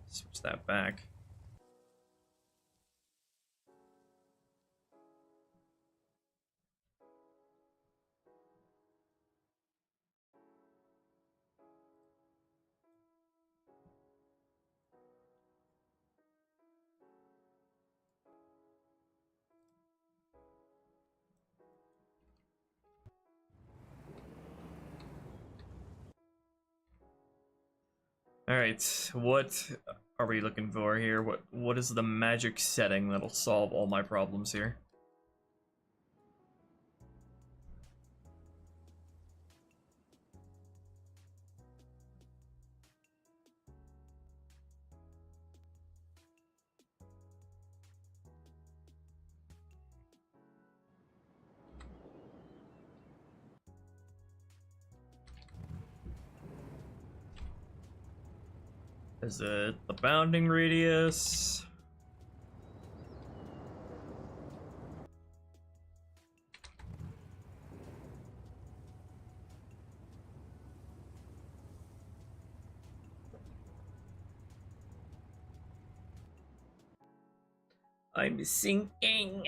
Switch that back. Alright, what are we looking for here? What is the magic setting that'll solve all my problems here? Is it the bounding radius? I'm sinking.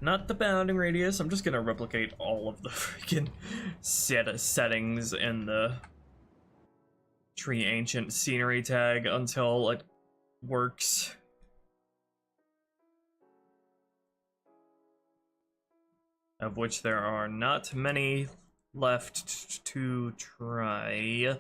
Not the bounding radius. I'm just gonna replicate all of the freaking settings in the Tree Ancient scenery tag until it works. Of which there are not many left to try.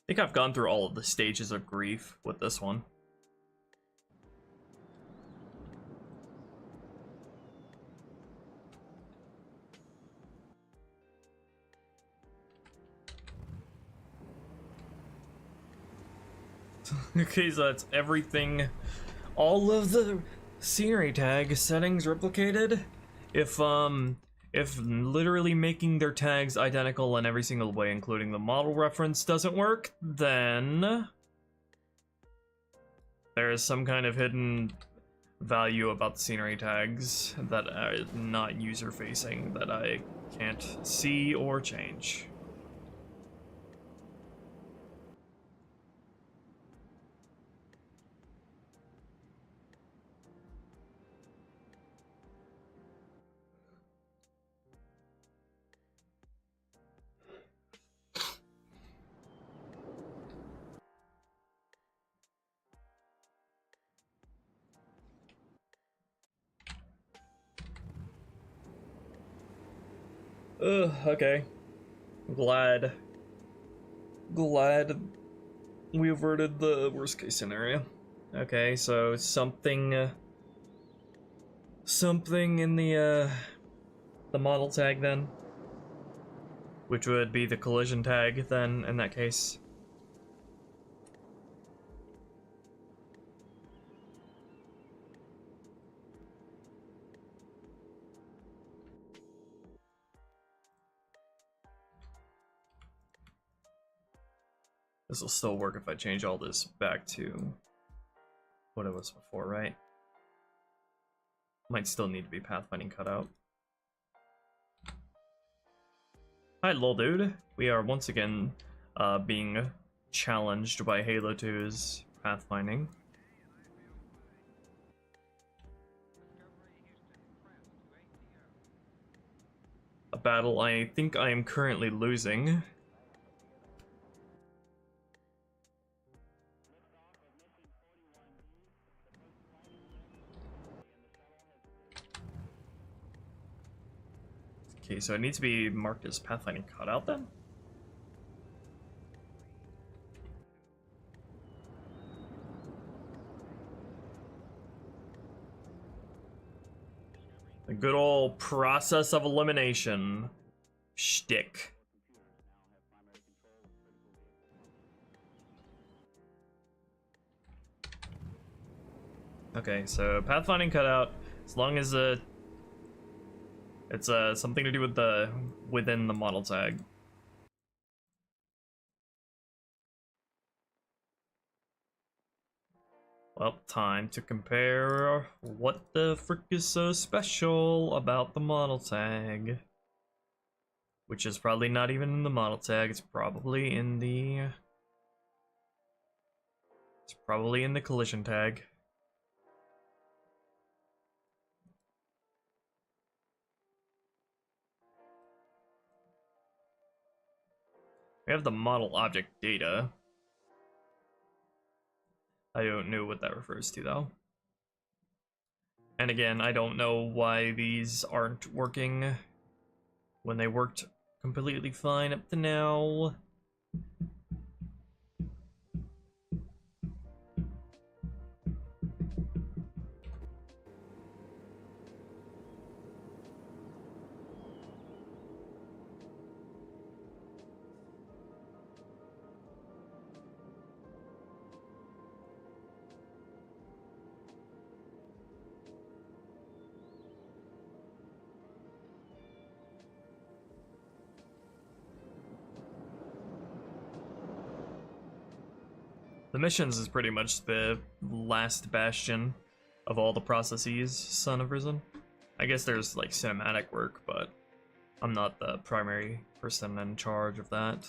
I think I've gone through all of the stages of grief with this one. Okay, so that's everything. All of the scenery tag settings replicated. If literally making their tags identical in every single way, including the model reference, doesn't work, then there is some kind of hidden value about the scenery tags that are not user-facing that I can't see or change. Okay. Glad we averted the worst case scenario. Okay, so something in the model tag then, which would be the collision tag then in that case. This will still work if I change all this back to what it was before, right? Might still need to be pathfinding cut out. Hi, lol dude. We are once again being challenged by Halo 2's pathfinding. A battle I think I am currently losing. Okay, so it needs to be marked as pathfinding cutout then? The good old process of elimination shtick. Okay, so pathfinding cutout, as long as it's something to do with the within the model tag. Well, time to compare what the frick is so special about the model tag. Which is probably not even in the model tag, it's probably in the collision tag. We have the model object data. I don't know what that refers to though. And again, I don't know why these aren't working when they worked completely fine up to now. The missions is pretty much the last bastion of all the processes, Son of Risen. I guess there's like cinematic work, but I'm not the primary person in charge of that.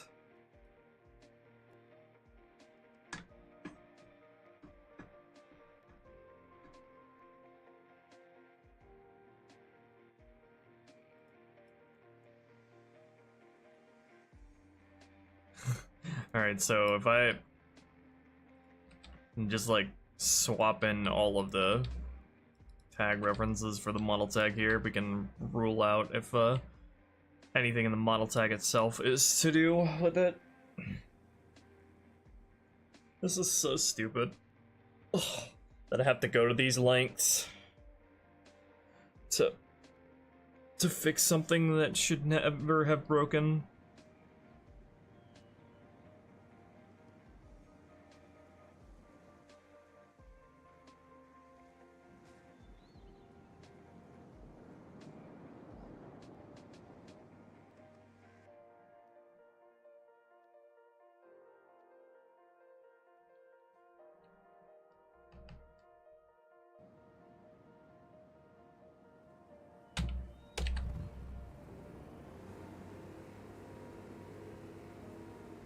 Alright, so if I just like swap in all of the tag references for the model tag here, we can rule out if anything in the model tag itself is to do with it. This is so stupid. Ugh, that I have to go to these lengths to fix something that should never have broken.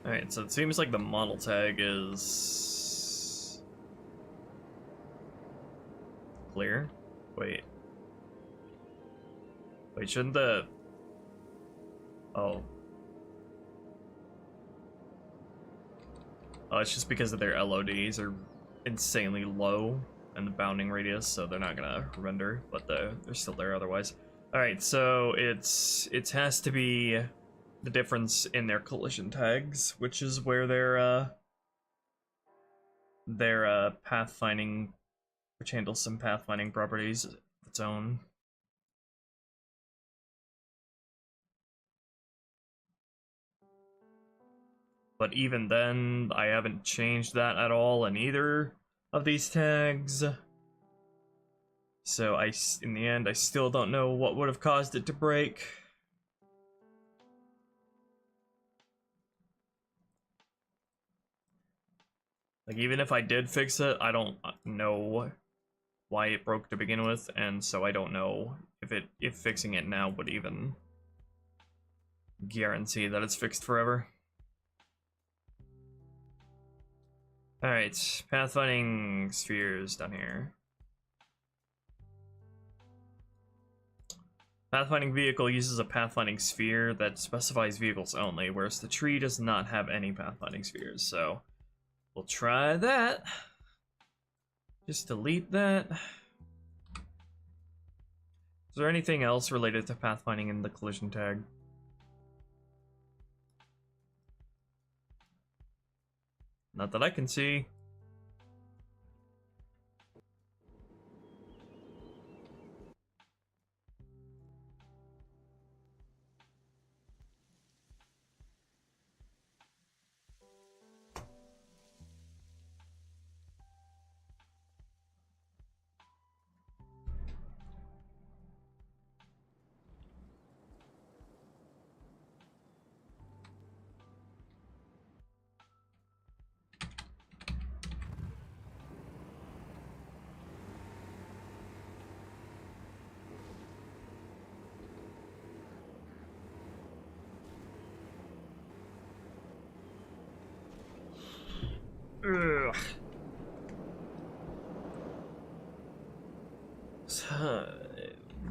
Alright, so it seems like the model tag is clear. Wait, shouldn't the... Oh, it's just because of their LODs are insanely low and the bounding radius, so they're not gonna render, but they're still there otherwise. Alright, so it has to be the difference in their collision tags, which is where their pathfinding, which handles some pathfinding properties of its own. But even then, I haven't changed that at all in either of these tags. So in the end, I still don't know what would have caused it to break. Like, even if I did fix it, I don't know why it broke to begin with, and so I don't know if fixing it now would even guarantee that it's fixed forever. Alright, pathfinding spheres down here. Pathfinding vehicle uses a pathfinding sphere that specifies vehicles only, whereas the tree does not have any pathfinding spheres, so we'll try that. Just delete that. Is there anything else related to pathfinding in the collision tag? Not that I can see. Ugh.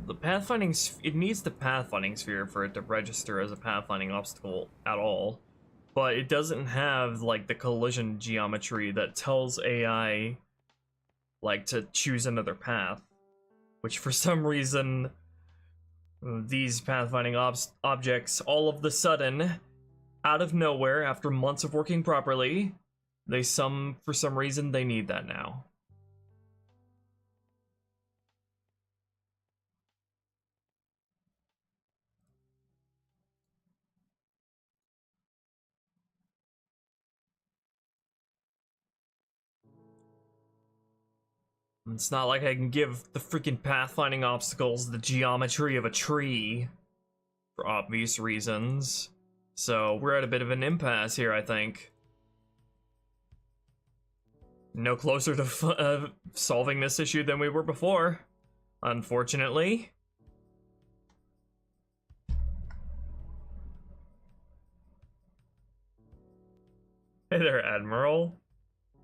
The pathfinding, it needs the pathfinding sphere for it to register as a pathfinding obstacle at all, but it doesn't have like the collision geometry that tells AI like to choose another path, which for some reason these pathfinding objects all of the sudden, out of nowhere, after months of working properly, for some reason they need that now. It's not like I can give the freaking pathfinding obstacles the geometry of a tree for obvious reasons. So we're at a bit of an impasse here, I think. No closer to solving this issue than we were before, unfortunately. Hey there, Admiral.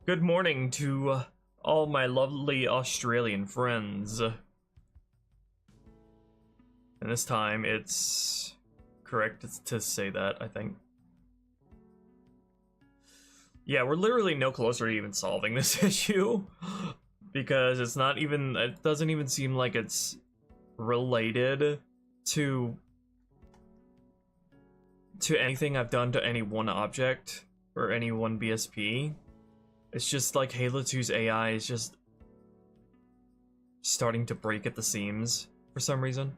Good morning to all my lovely Australian friends. And this time it's correct to say that, I think. Yeah, we're literally no closer to even solving this issue, because it's not even, it doesn't even seem like it's related to anything I've done to any one object or any one BSP. It's just like Halo 2's AI is just starting to break at the seams for some reason.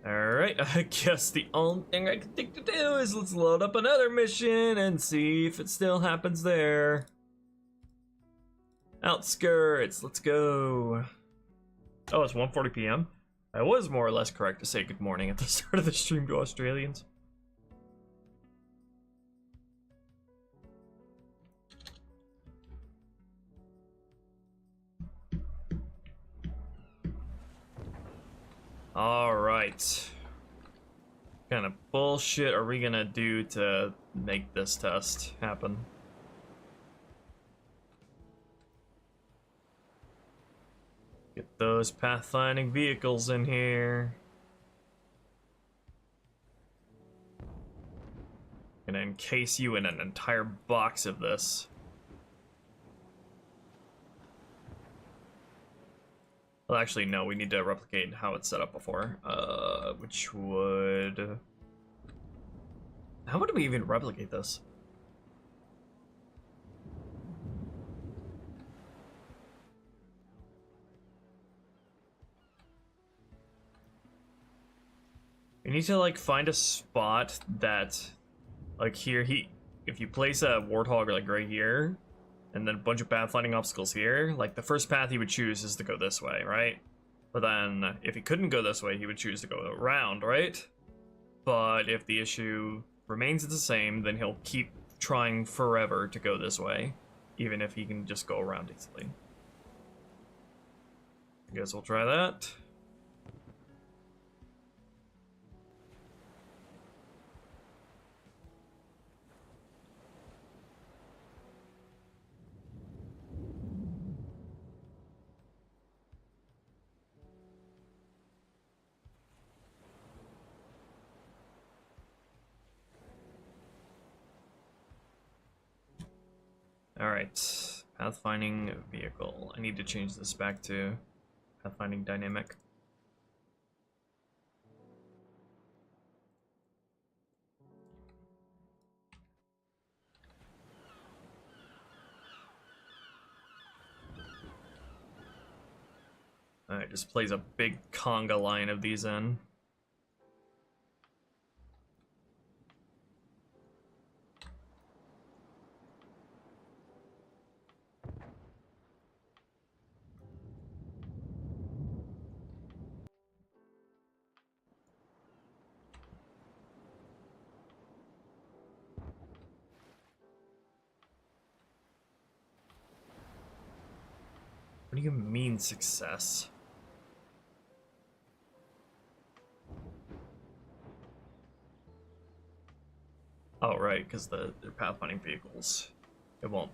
Alright, I guess the only thing I can think to do is let's load up another mission and see if it still happens there. Outskirts, let's go. Oh, it's 1:40 p.m. I was more or less correct to say good morning at the start of the stream to Australians. Alright. What kind of bullshit are we gonna do to make this test happen? Get those pathfinding vehicles in here. Gonna encase you in an entire box of this. Well, actually, no, we need to replicate how it's set up before. Which would... How would we even replicate this? We need to, like, find a spot that, like, here, if you place a warthog, like, right here, and then a bunch of pathfinding obstacles here, like, the first path he would choose is to go this way, right? But then, if he couldn't go this way, he would choose to go around, right? But if the issue remains the same, then he'll keep trying forever to go this way, even if he can just go around easily. I guess we'll try that. Alright, pathfinding vehicle. I need to change this back to pathfinding dynamic. Alright, just plays a big conga line of these in. What do you mean success? Oh, right, because they're pathfinding vehicles. It won't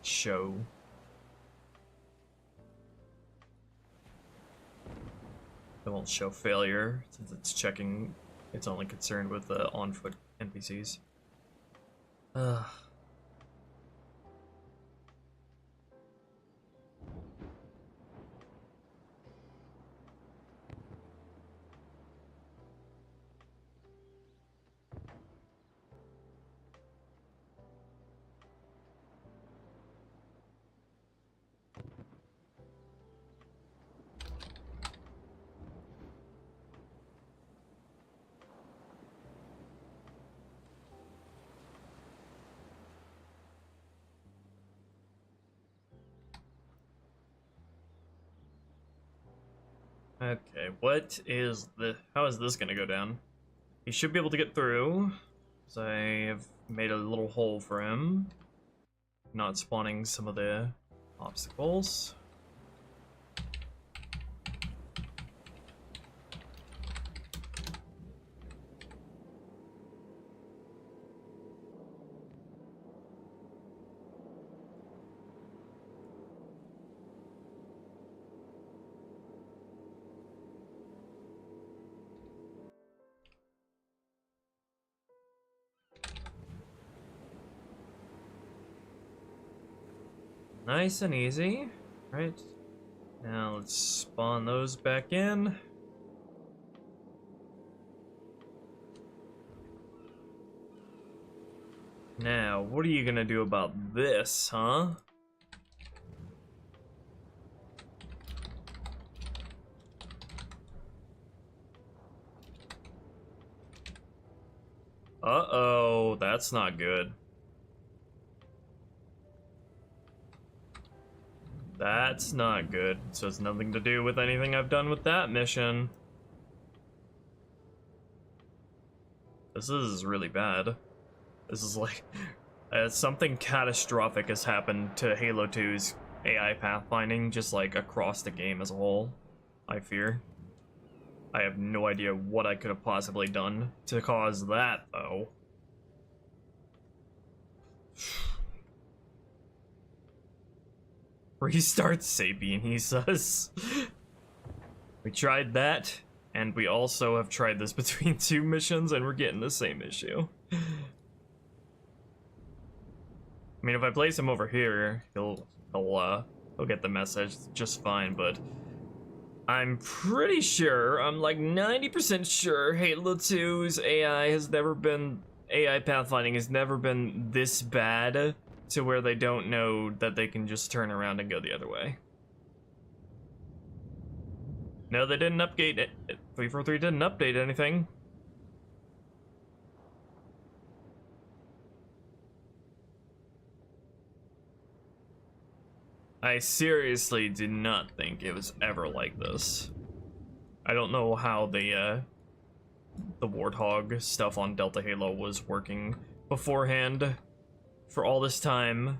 show. It won't show failure since it's checking. It's only concerned with the on-foot NPCs. Ugh. Okay, what is the... How is this gonna go down? He should be able to get through, because I have made a little hole for him. Not spawning some of the obstacles. Nice and easy, right? Now let's spawn those back in. Now, what are you gonna do about this, huh? Uh-oh, that's not good. That's not good. So it's nothing to do with anything I've done with that mission. This is really bad. This is like... something catastrophic has happened to Halo 2's AI pathfinding, just like across the game as a whole, I fear. I have no idea what I could have possibly done to cause that, though. Restart Sapien, he says. We tried that, and we also have tried this between two missions, and we're getting the same issue. I mean, if I place him over here, he'll get the message just fine, but I'm pretty sure, I'm like 90% sure Halo 2's AI pathfinding has never been this bad to where they don't know that they can just turn around and go the other way. No, they didn't update it. 343 didn't update anything. I seriously did not think it was ever like this. I don't know how the Warthog stuff on Delta Halo was working beforehand for all this time.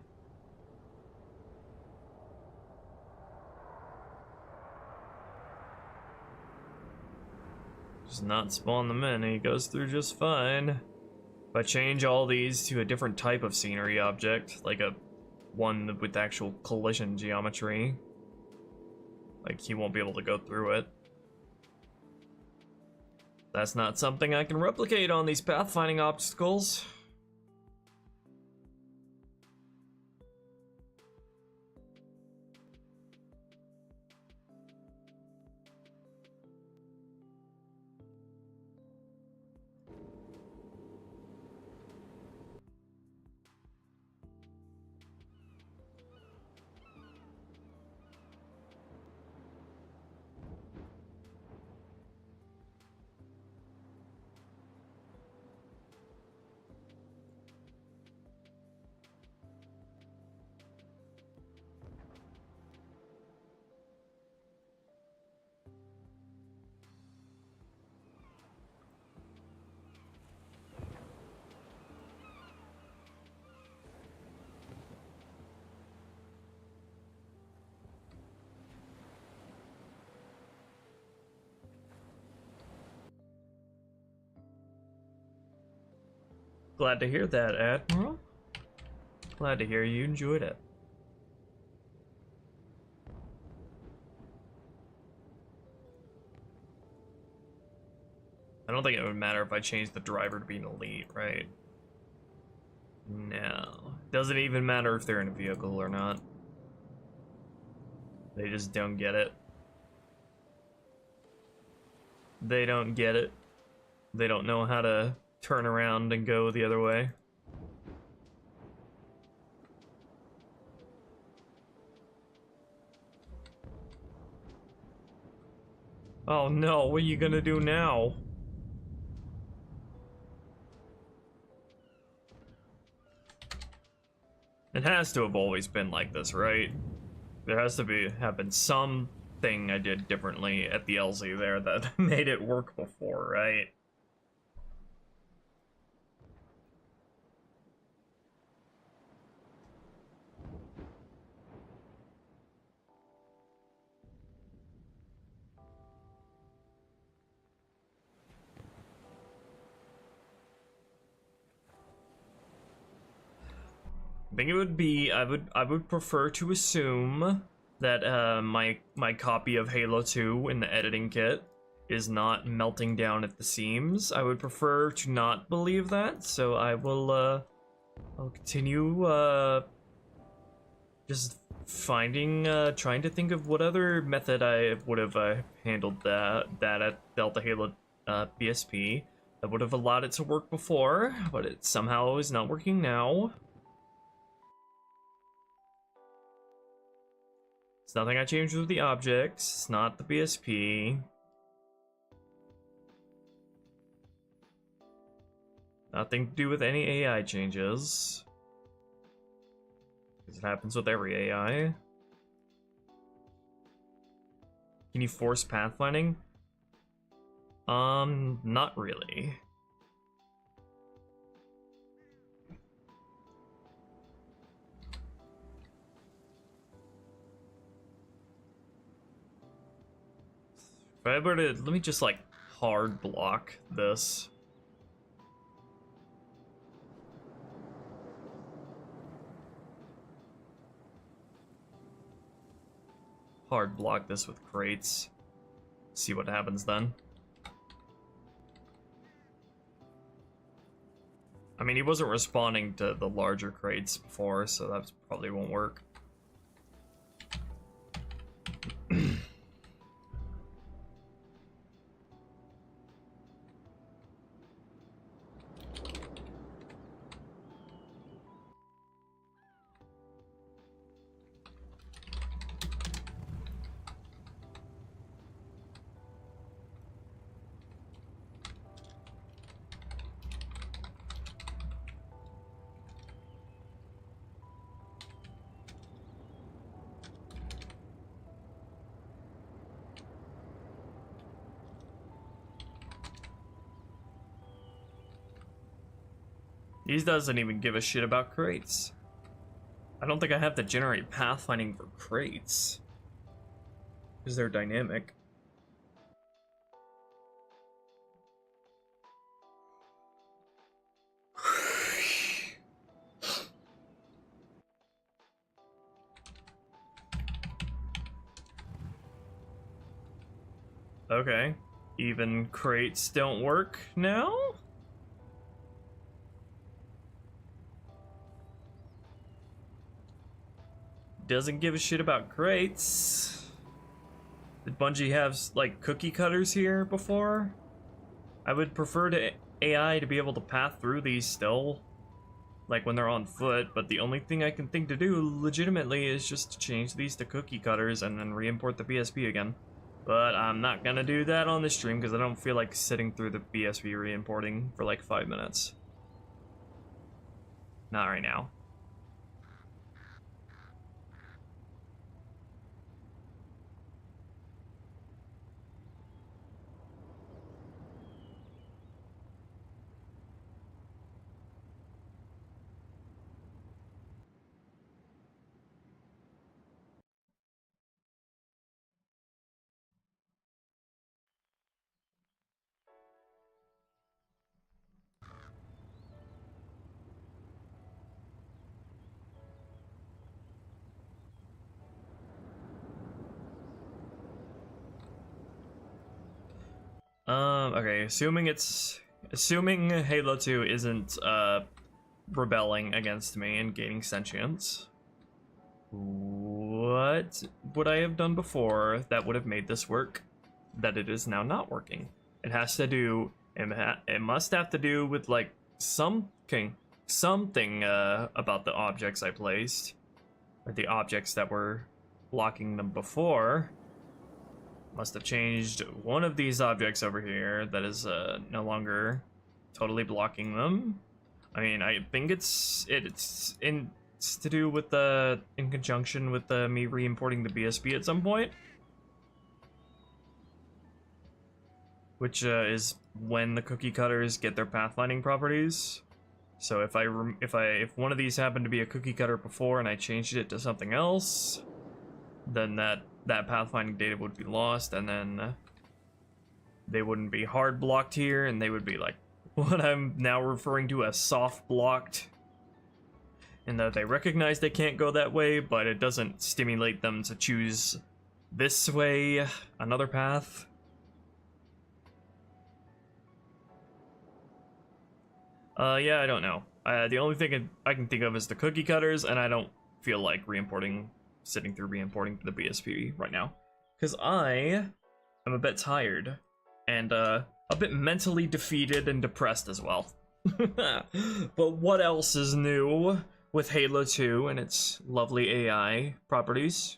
Just not spawn them in, and he goes through just fine. If I change all these to a different type of scenery object, like a one with actual collision geometry, like he won't be able to go through it. That's not something I can replicate on these pathfinding obstacles. Glad to hear that, Admiral. Glad to hear you enjoyed it. I don't think it would matter if I changed the driver to be an elite, right? No. Doesn't even matter if they're in a vehicle or not. They just don't get it. They don't get it. They don't know how to turn around and go the other way. Oh no, what are you gonna do now? It has to have always been like this, right? There has to have been something I did differently at the LZ there that made it work before, right? I think it would be, I would prefer to assume that my copy of Halo 2 in the editing kit is not melting down at the seams. I would prefer to not believe that, so I will I'll continue just finding, trying to think of what other method I would have handled that at Delta Halo BSP that would have allowed it to work before, but it somehow is not working now. It's nothing I changed with the objects, it's not the BSP. Nothing to do with any AI changes. Because it happens with every AI. Can you force pathfinding? Not really. If I were to, let me just like hard block this. Hard block this with crates. See what happens then. I mean, he wasn't responding to the larger crates before, so that probably won't work. He doesn't even give a shit about crates. I don't think I have to generate pathfinding for crates. Because they're dynamic. Okay. Even crates don't work now? Doesn't give a shit about crates. Did Bungie have, like, cookie cutters here before? I would prefer to AI to be able to path through these still. Like, when they're on foot, but the only thing I can think to do, legitimately, is just to change these to cookie cutters and then re-import the BSP again. But I'm not gonna do that on the stream, because I don't feel like sitting through the BSP re-importing for like 5 minutes. Not right now. Okay, assuming Halo 2 isn't, rebelling against me and gaining sentience, what would I have done before that would have made this work that it is now not working? It has to do, it must have to do with, like, something about the objects I placed, or the objects that were blocking them before. Must have changed one of these objects over here that is no longer totally blocking them. I mean, I think it's to do with in conjunction with me re-importing the BSP at some point, which is when the cookie cutters get their pathfinding properties. So if one of these happened to be a cookie cutter before and I changed it to something else, then that pathfinding data would be lost, and then they wouldn't be hard blocked here, and they would be like what I'm now referring to as soft blocked, and that they recognize they can't go that way, but it doesn't stimulate them to choose this way, another path. Yeah, I don't know. The only thing I can think of is the cookie cutters, and I don't feel like sitting through re-importing the BSP right now, because I am a bit tired and a bit mentally defeated and depressed as well. But what else is new with Halo 2 and its lovely AI properties?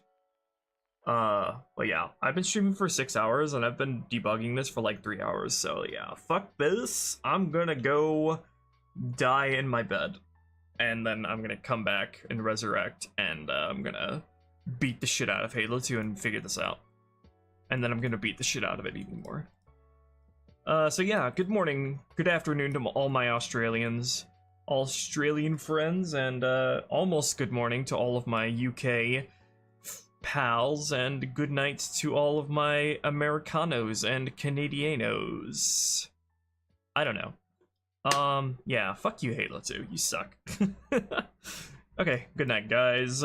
Well, yeah, I've been streaming for 6 hours and I've been debugging this for like 3 hours, so yeah, fuck this. I'm gonna go die in my bed, and then I'm gonna come back and resurrect, and I'm gonna beat the shit out of Halo 2 and figure this out. And then I'm gonna beat the shit out of it even more. So yeah, good morning, good afternoon to all my Australian friends, and almost good morning to all of my UK pals, and good night to all of my Americanos and Canadianos. I don't know. Yeah, fuck you, Halo 2, you suck. Okay, good night, guys.